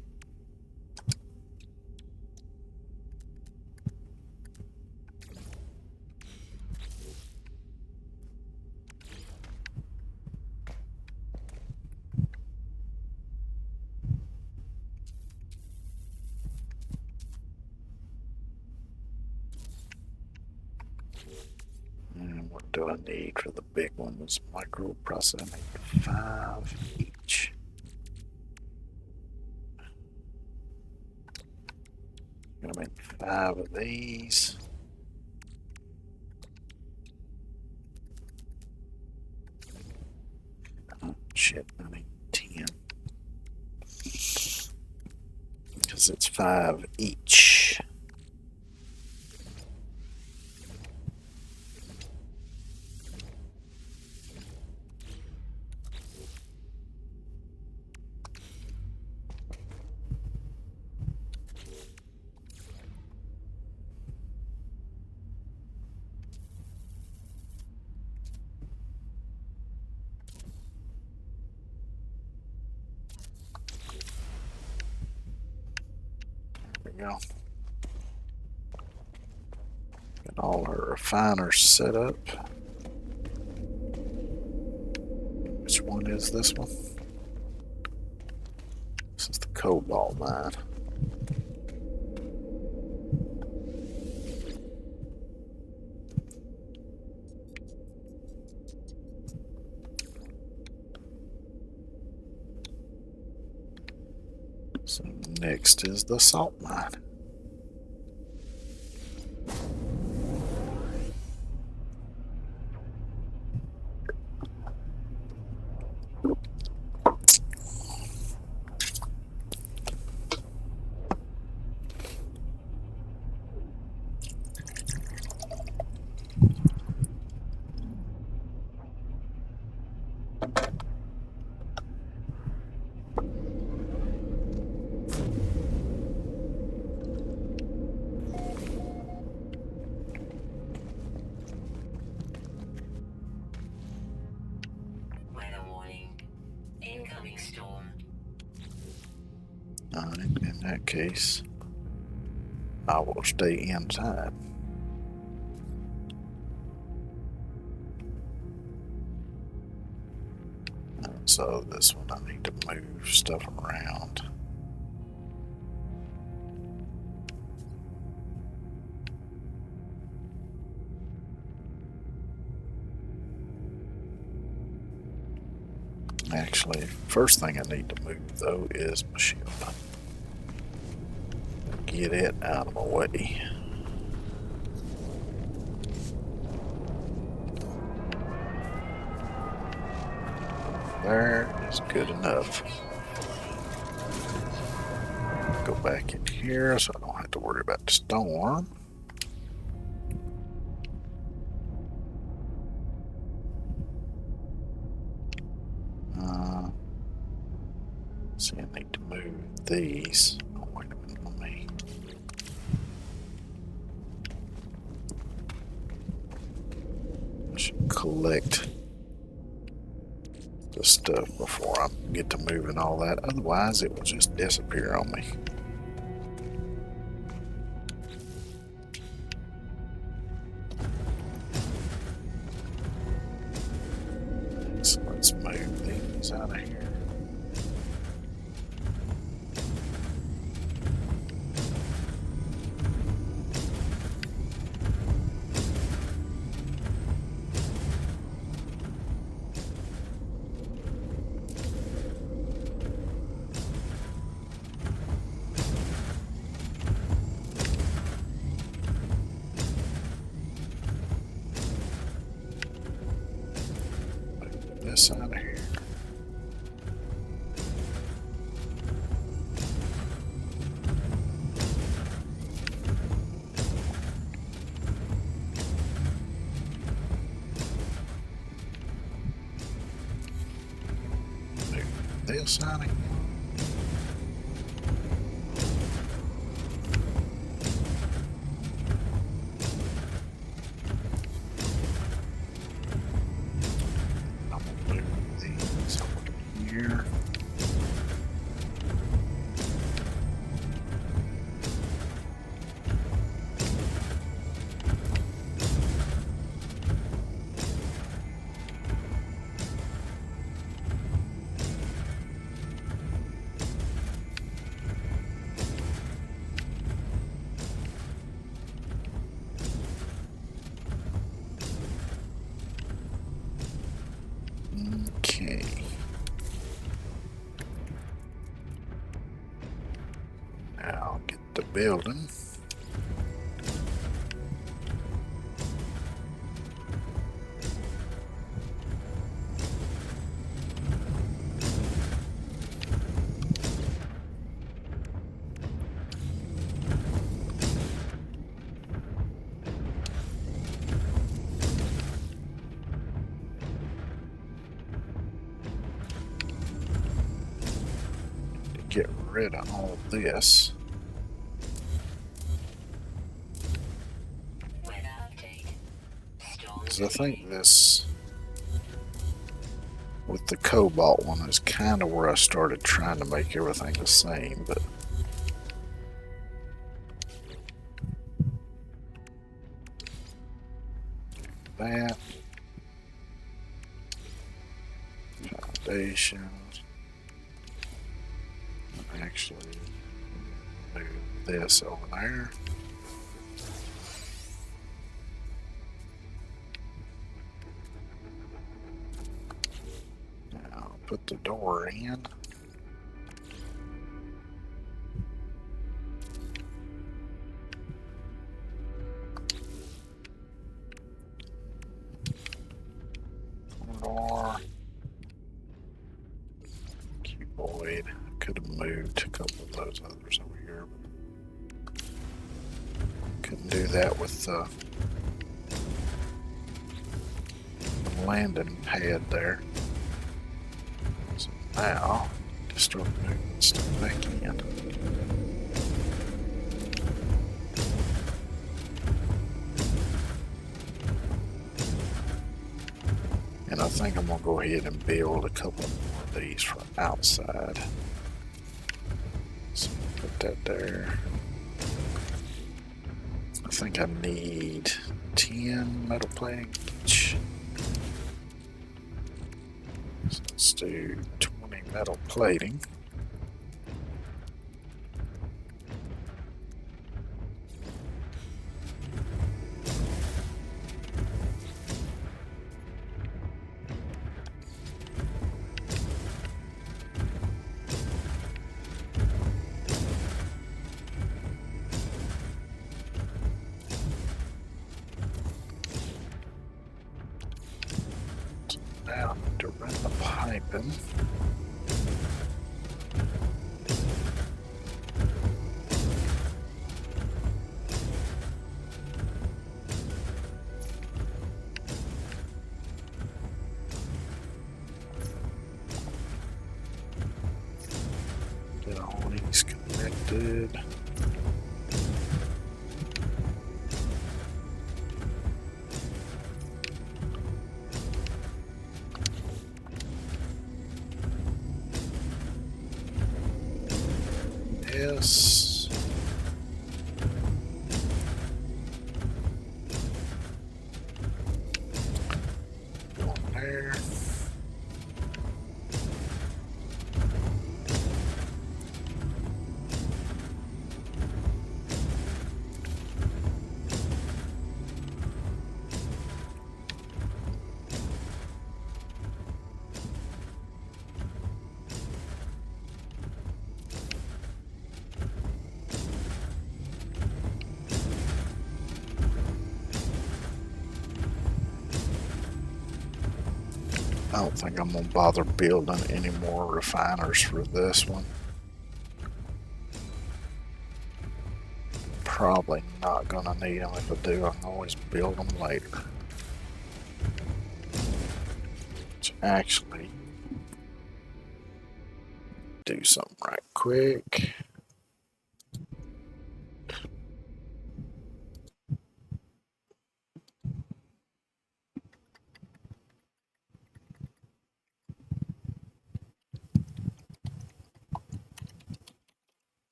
And what do I need for the big ones? Microprocessor, I need 5 each. Gonna make 5 of these. Oh, shit, I need 10. Because it's 5 each. There we go. Got all our refiners set up. Which one is this one? This is the cobalt mine. So next is the salt mine. In that case, I will stay inside. So this one I need to move stuff around. Actually, first thing I need to move though is my ship. Get it out of my way. There is good enough. Go back in here so I don't have to worry about the storm. See, I need to move these. Oh, wait a minute, let me. I should collect the stuff before I get to moving all that. Otherwise, it will just disappear on me. So let's move these out of here. This out of here. Move this out of here. Here. Okay. Now get the building. Get rid of all this. Because I think this, with the cobalt one, is kind of where I started trying to make everything the same, but that foundation. Actually, move this over there. Now put the door in. Door. Cuboid. Could have moved a couple of those others over here, but couldn't do that with the landing pad there. So now, just start moving stuff back in. And I think I'm going to go ahead and build a couple more of these for outside. So Put that there. I think I need 10 metal plating each. So let's do 20 metal plating. Now I need to run the piping. Get all these connected. Yes. Go in there. I don't think I'm gonna bother building any more refiners for this one. Probably not gonna need them. If I do, I can always build them later. Let's actually do something right quick.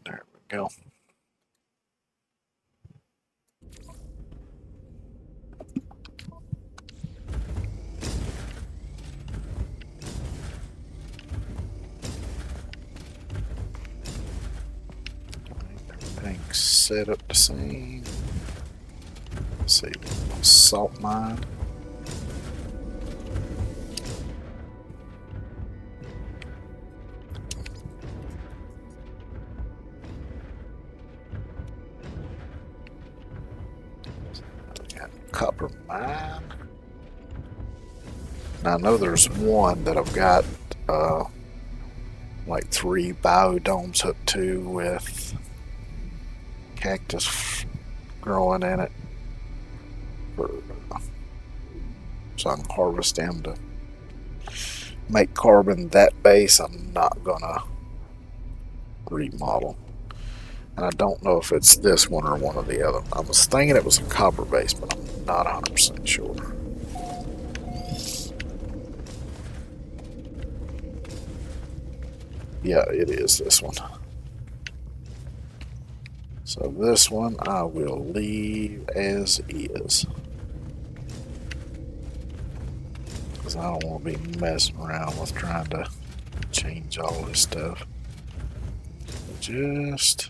There we go. Everything's set up the same. Let's see, salt mine. Got copper mine. Now I know there's one that I've got like 3 biodomes hooked to with cactus growing in it. So I can harvest them to make carbon. That base I'm not gonna remodel. And I don't know if it's this one or one of the other. I was thinking it was a copper base, but I'm not 100% sure. Yeah, it is this one. So this one I will leave as is. Because I don't want to be messing around with trying to change all this stuff. Just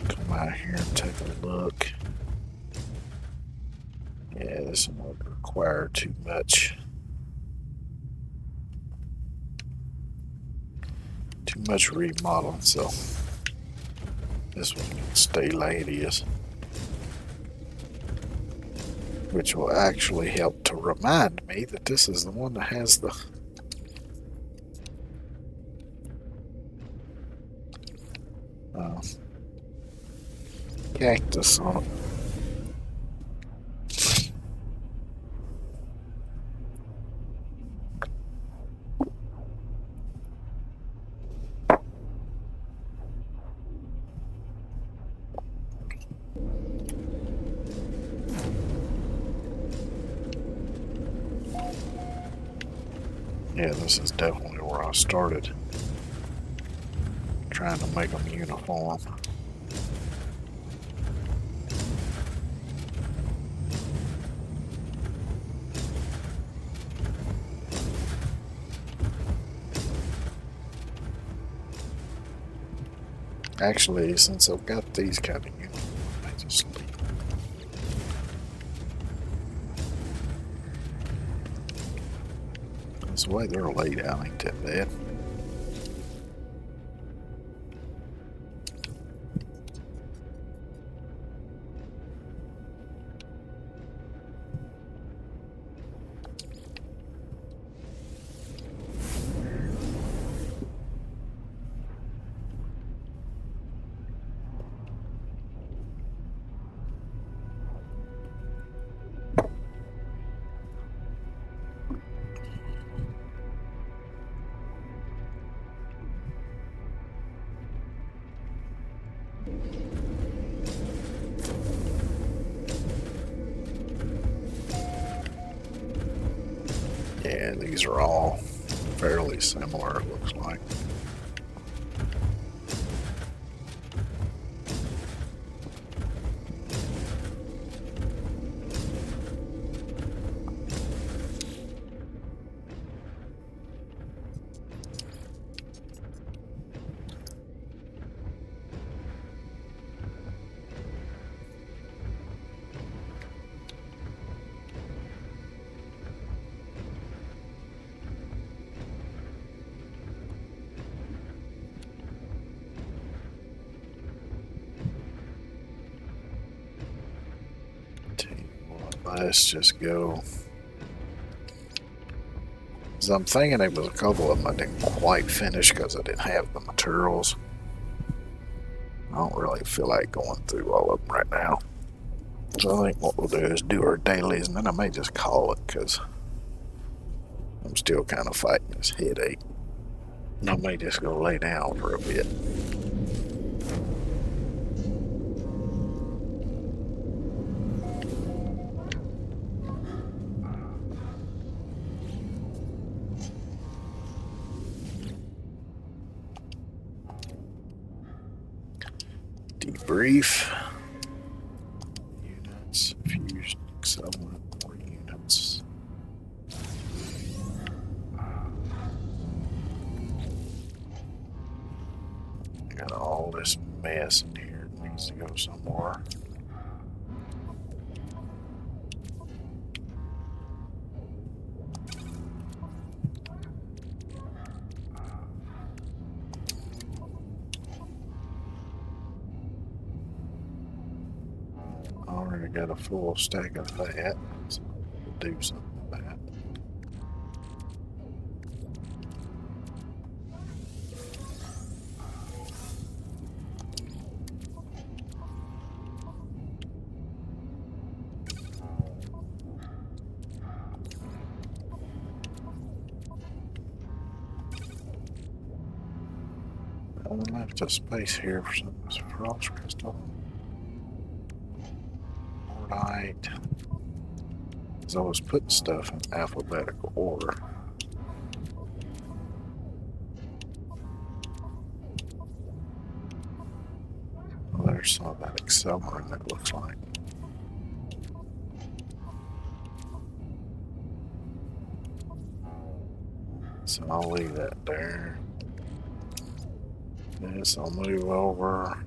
come out here and take a look. Yeah, this one would require too much remodeling, so this one can stay like it is. Which will actually help to remind me that this is the one that has the cactus on it. Yeah, this is definitely where I started. Trying to make them uniform. Actually, since I've got these kind of uniforms, I may just leave. That's the way they're laid out, ain't that bad? Yeah, these are all fairly similar, it looks like. Tell you what, let's just go. 'Cause I'm thinking there was a couple of them I didn't quite finish because I didn't have the materials. I don't really feel like going through all of them right now. So I think what we'll do is do our dailies, and then I may just call it because I'm still kind of fighting this headache. And I may just go lay down for a bit. Debrief. Units. Fused accelerant. More units. I got all this mess in here. It needs to go somewhere. Already got a full stack of that, so we'll do something with that. I left a space here for some frost crystal. Right. Because I was putting stuff in alphabetical order. Well, there's some of that accelerant, it looks like. So I'll leave that there. This I'll move over.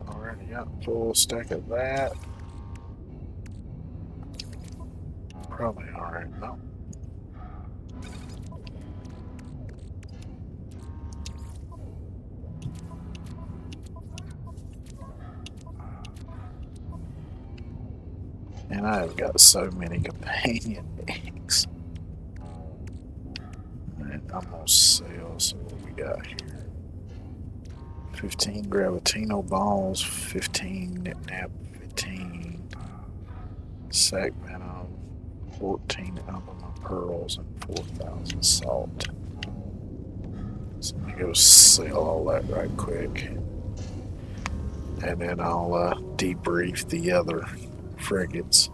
Already got a full stack of that. Probably alright, no. Man, I've got so many companion eggs. And I'm gonna sell. So what we got here? 15 Gravitino balls, 15 Nip-Nap, 15 Sac Venom, 14 Albumin Pearls, and 4,000 Salt. So let me go sell all that right quick. And then I'll debrief the other frigates.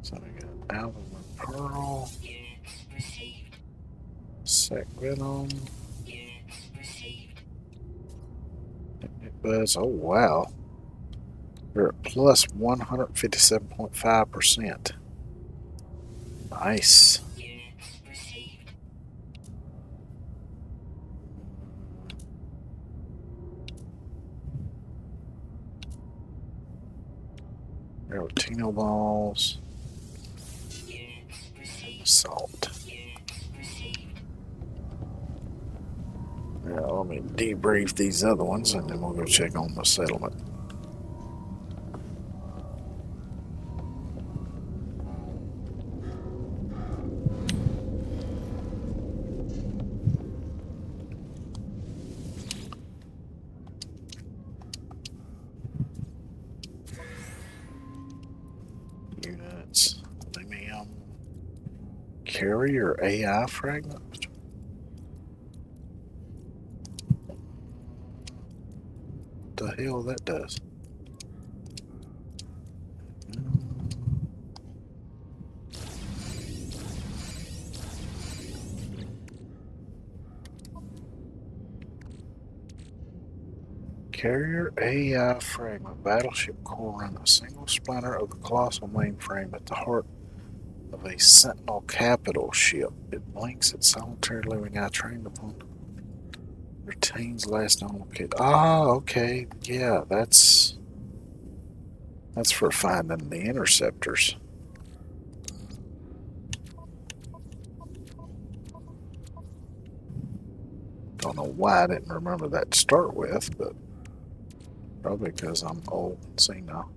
So we got Albumin Pearl, Units received. Sac Venom, Units received. Buzz. Oh wow. We're at plus 157.5%. Nice. Units received. Rotino balls Units and received. salt. Units received. Yeah, let me debrief these other ones and then we'll go check on the settlement. Units, Limium, carrier AI fragment. What the hell that does? Carrier AI fragment. Battleship core run a single splinter of the colossal mainframe at the heart of a Sentinel capital ship. It blinks at solitarily when I trained upon. Retains last known kit. Ah, okay. Yeah, that's for finding the interceptors. Don't know why I didn't remember that to start with, but probably because I'm old and senile.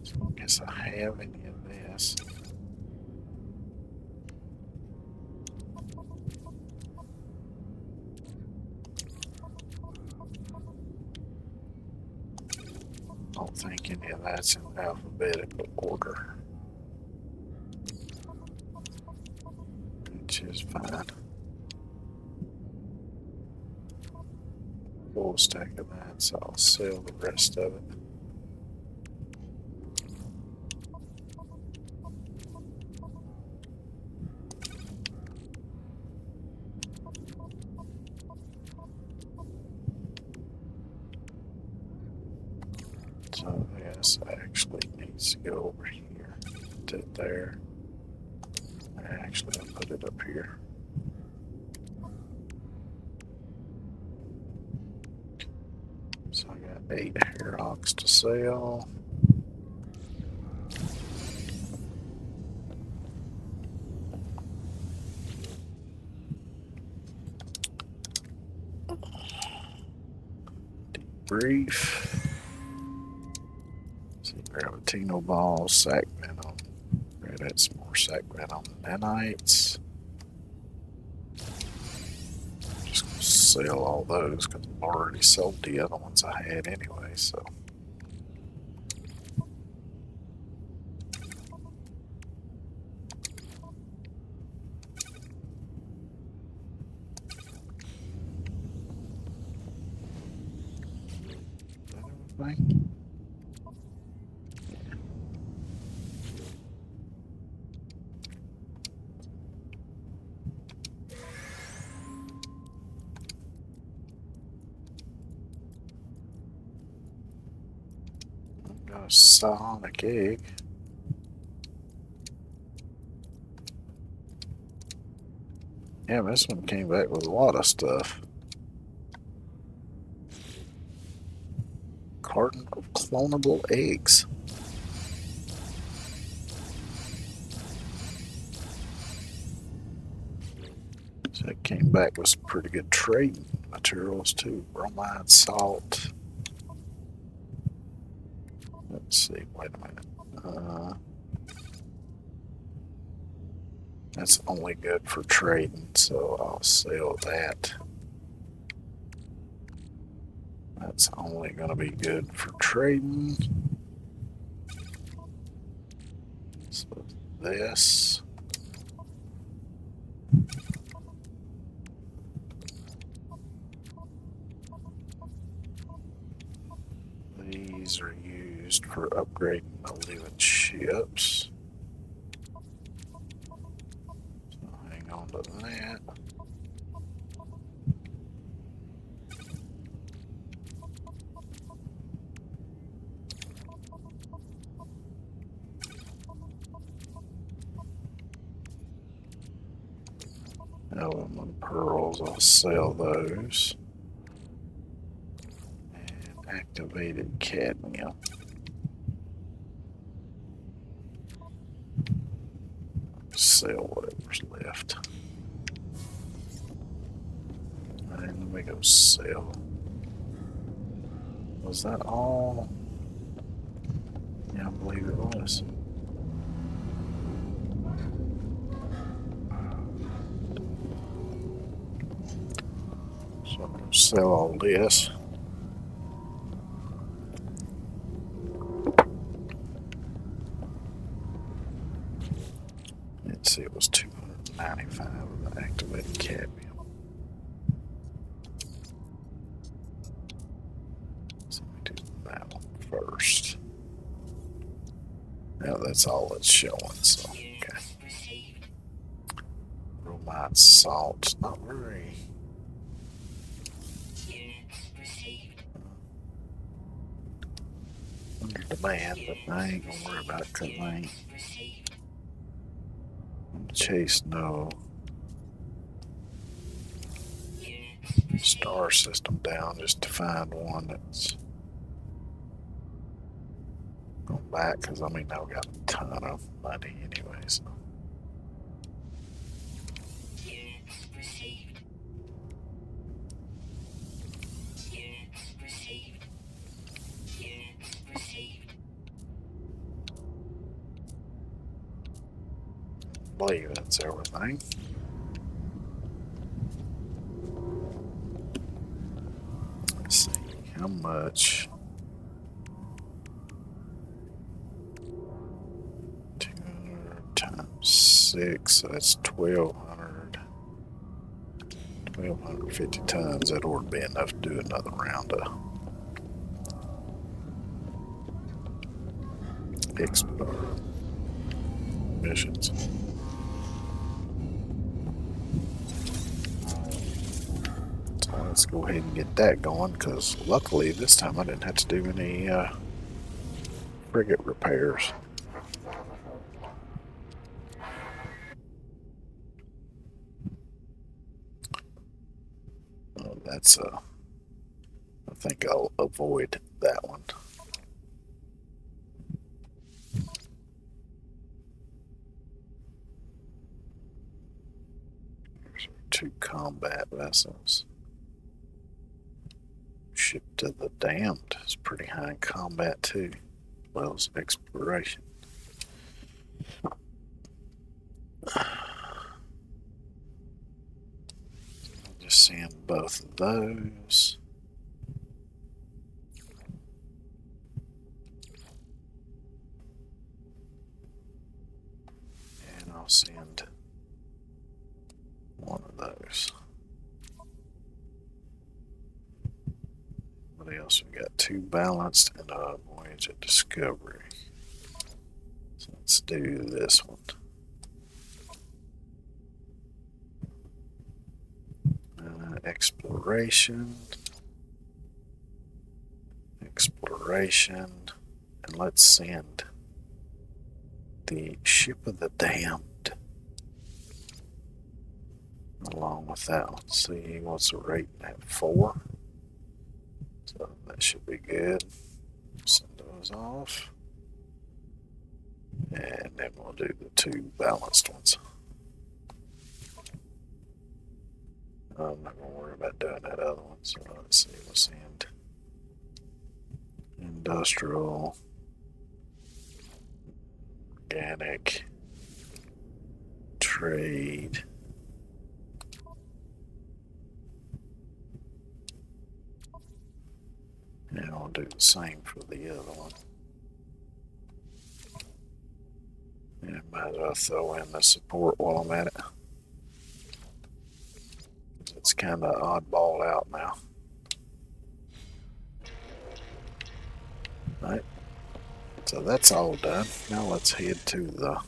So I guess I have any of this. Don't think any of that's in alphabetical order, which is fine. Full stack of that, so I'll sell the rest of it. So this actually needs to go over here. Put it there. Actually, I'll put it up here. So I got 8 Herox to sell. Brief. See, Gravitino balls, Sac Venom. Right, that's more Sac Venom. Nanites. Just gonna sell all those because I've already sold the other ones I had anyway, so. Everything. Got a sonic egg. Yeah, this one came back with a lot of stuff. Carton of clonable eggs. So it came back with some pretty good trading materials too. Bromide, salt. Let's see, wait a minute. That's only good for trading, so I'll sell that. That's only going to be good for trading. So this. These are used for upgrading the living ships. So hang on to that. Element pearls, I'll sell those. And activated cadmium. Sell whatever's left. And let me go sell. Was that all? Yeah, I believe it was. So I'm going to sell all this. Let's see, it was 295 of the activated cadmium. So let me do that one first. Now that's all it's showing, so okay. Bromide salt, not very under demand, but I ain't gonna worry about it because I ain't chase no star system down just to find one that's going back, because I mean I've got a ton of money anyway, so. I believe that's everything. Let's see how much. 200 times 6, so that's 1,200. 1,250 tons. That ought to be enough to do another round of missions. So let's go ahead and get that going, because luckily this time I didn't have to do any frigate repairs. That's I think I'll avoid that one. Here's 2 combat vessels. Ship to the Damned is pretty high in combat too, as well as exploration. I'll just send both of those. And I'll send one of those. What else? We got 2 balanced and a voyage of discovery. So let's do this one. Exploration, and let's send the Ship of the Damned. along with that one. See what's the rate at 4. So that should be good. Send those off. And then we'll do the 2 balanced ones. I'm not going to worry about doing that other one. So let's see. We'll send industrial, organic, trade. And I'll do the same for the other one. And might as well throw in the support while I'm at it. It's kind of oddball out now. Right. So that's all done. Now let's head to the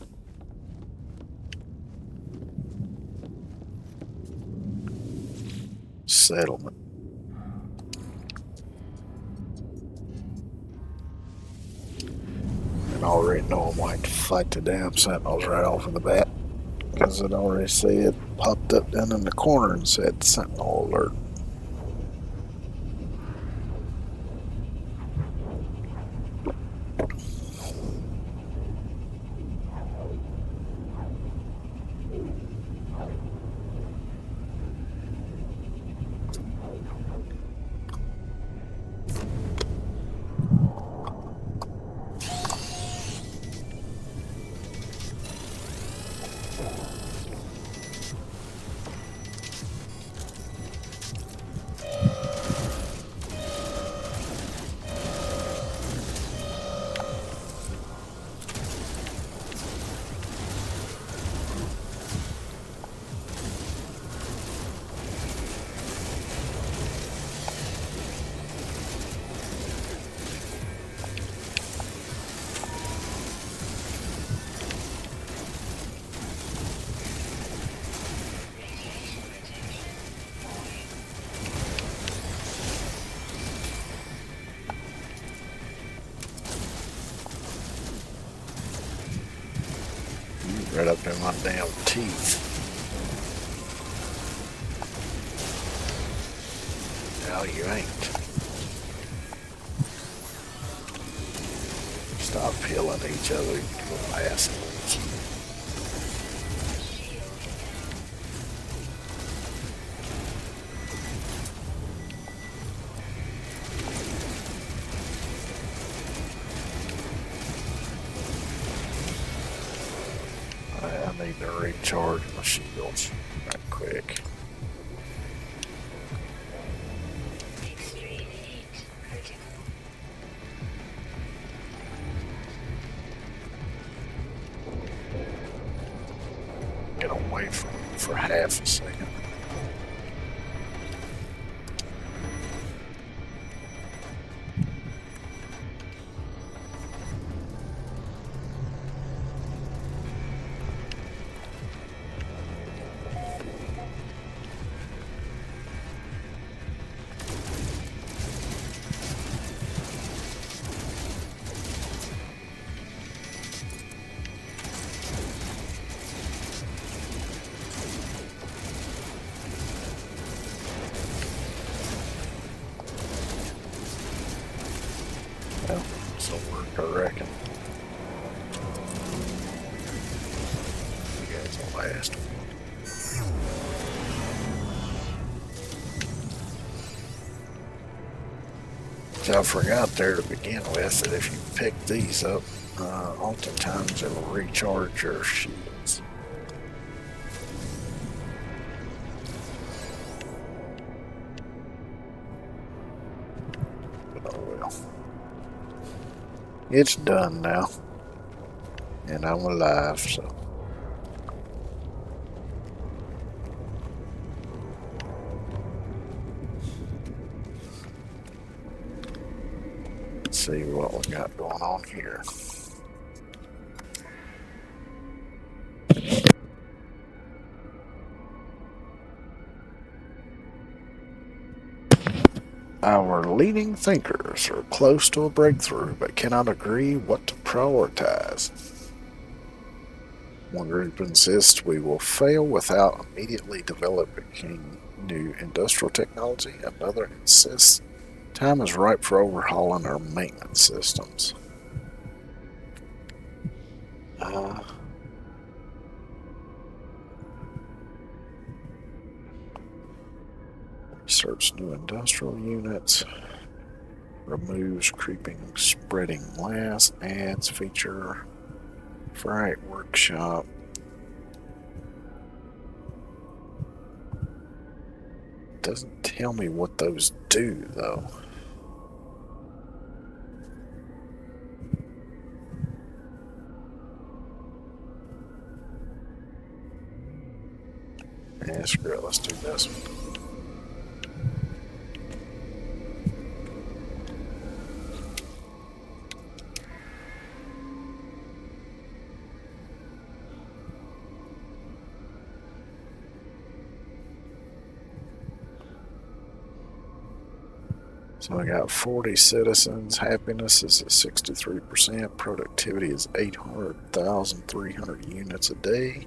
settlement. And I already know I'm going to fight the damn sentinels right off of the bat, because it already said, popped up down in the corner and said sentinel alert. Right up in my damn teeth. No, you ain't. Stop peeling each other, you little assholes. I need to recharge my shields right quick. Extreme heat critical. Get away from it for half a second. Well, this'll work, I reckon. You guys will last. So I forgot there to begin with that if you pick these up, oftentimes it'll recharge your shields. But oh well. It's done now. And I'm alive, so. Let's see what we got going on here. Our leading thinkers are close to a breakthrough but cannot agree what to prioritize. One group insists we will fail without immediately developing new industrial technology. Another insists time is ripe for overhauling our maintenance systems. Research new industrial units. Removes creeping, spreading glass. Adds feature. Freight workshop. Doesn't tell me what those do, though. Yeah, screw it, let's do this. So I got 40 citizens. Happiness is at 63%. Productivity is 800,300 units a day.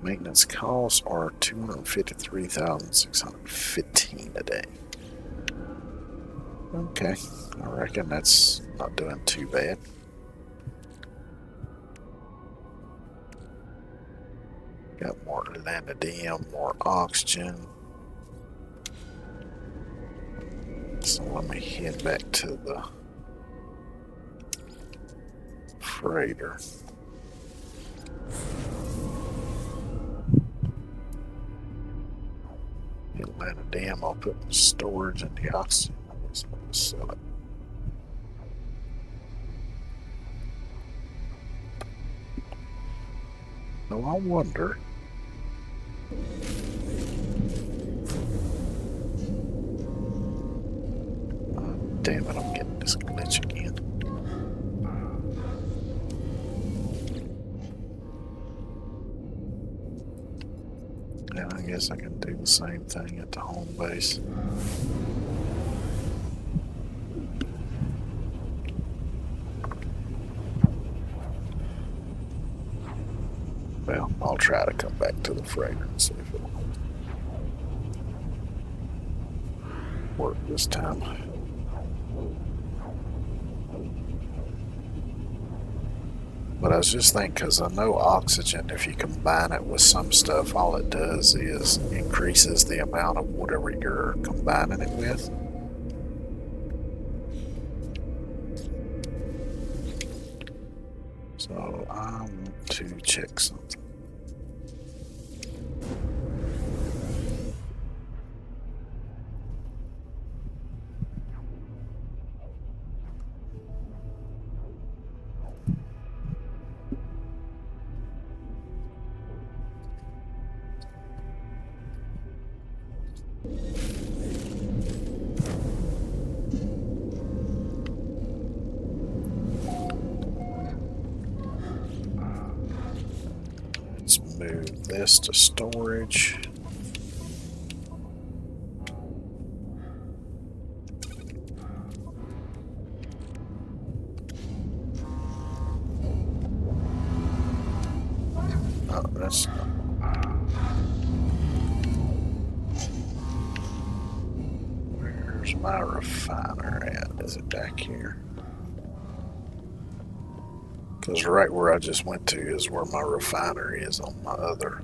Maintenance costs are 253,615 a day. Okay, I reckon that's not doing too bad. Got more vanadium, more oxygen. So let me head back to the freighter. Vanadium, I'll put in storage and the oxygen. Let's sell it. Now I wonder. Damn it, I'm getting this glitch again. And I guess I can do the same thing at the home base. Well, I'll try to come back to the freighter and see if it'll work this time. But I was just thinking, because I know oxygen, if you combine it with some stuff, all it does is increases the amount of whatever you're combining it with. So I want to check something. Let's move this to storage. Oh, that's not. Where's my refiner at? Is it back here? Because right where I just went to is where my refinery is on my other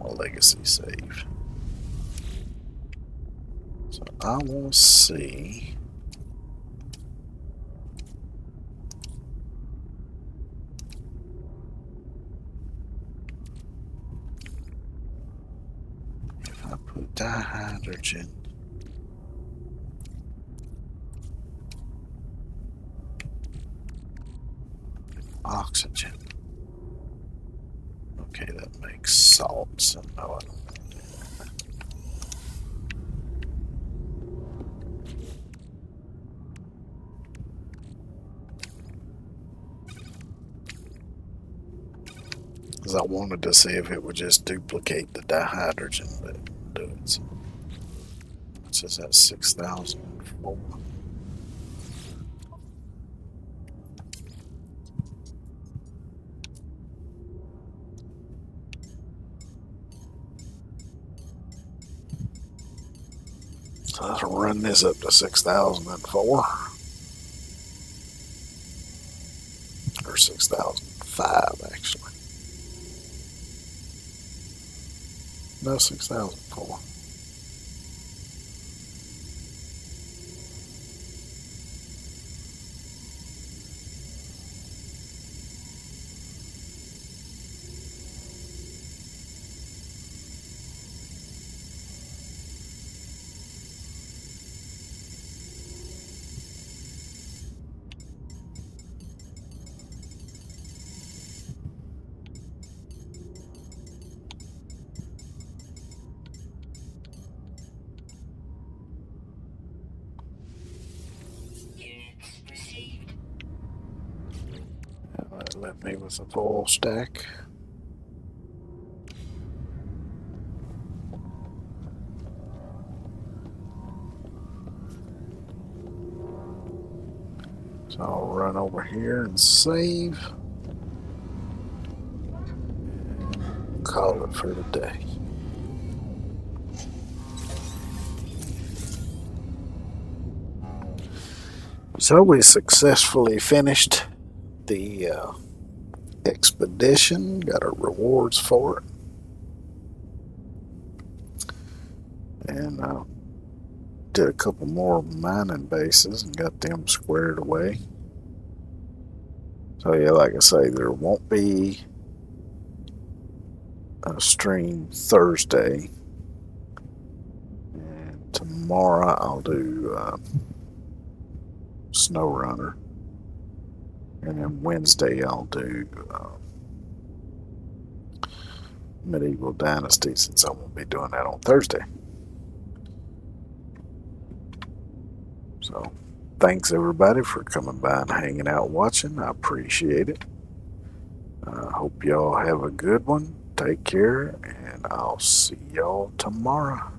legacy save. So I want to see. If I put dihydrogen. Oxygen. Okay, that makes salts, and no, I don't want to do that. Because I wanted to see if it would just duplicate the dihydrogen, but it didn't do it. So it says that's 6,004. run this up to 6,004 or 6,005 actually. No, 6,004. Units received. That left me with a full stack. So I'll run over here and save. Call it for the day. So we successfully finished the expedition, got our rewards for it, and did a couple more mining bases and got them squared away. So yeah, like I say, there won't be a stream Thursday, and tomorrow I'll do Snow Runner, and then Wednesday I'll do Medieval Dynasty, since I won't be doing that on Thursday. So thanks everybody for coming by and hanging out watching. I appreciate it. I hope y'all have a good one. Take care, and I'll see y'all tomorrow.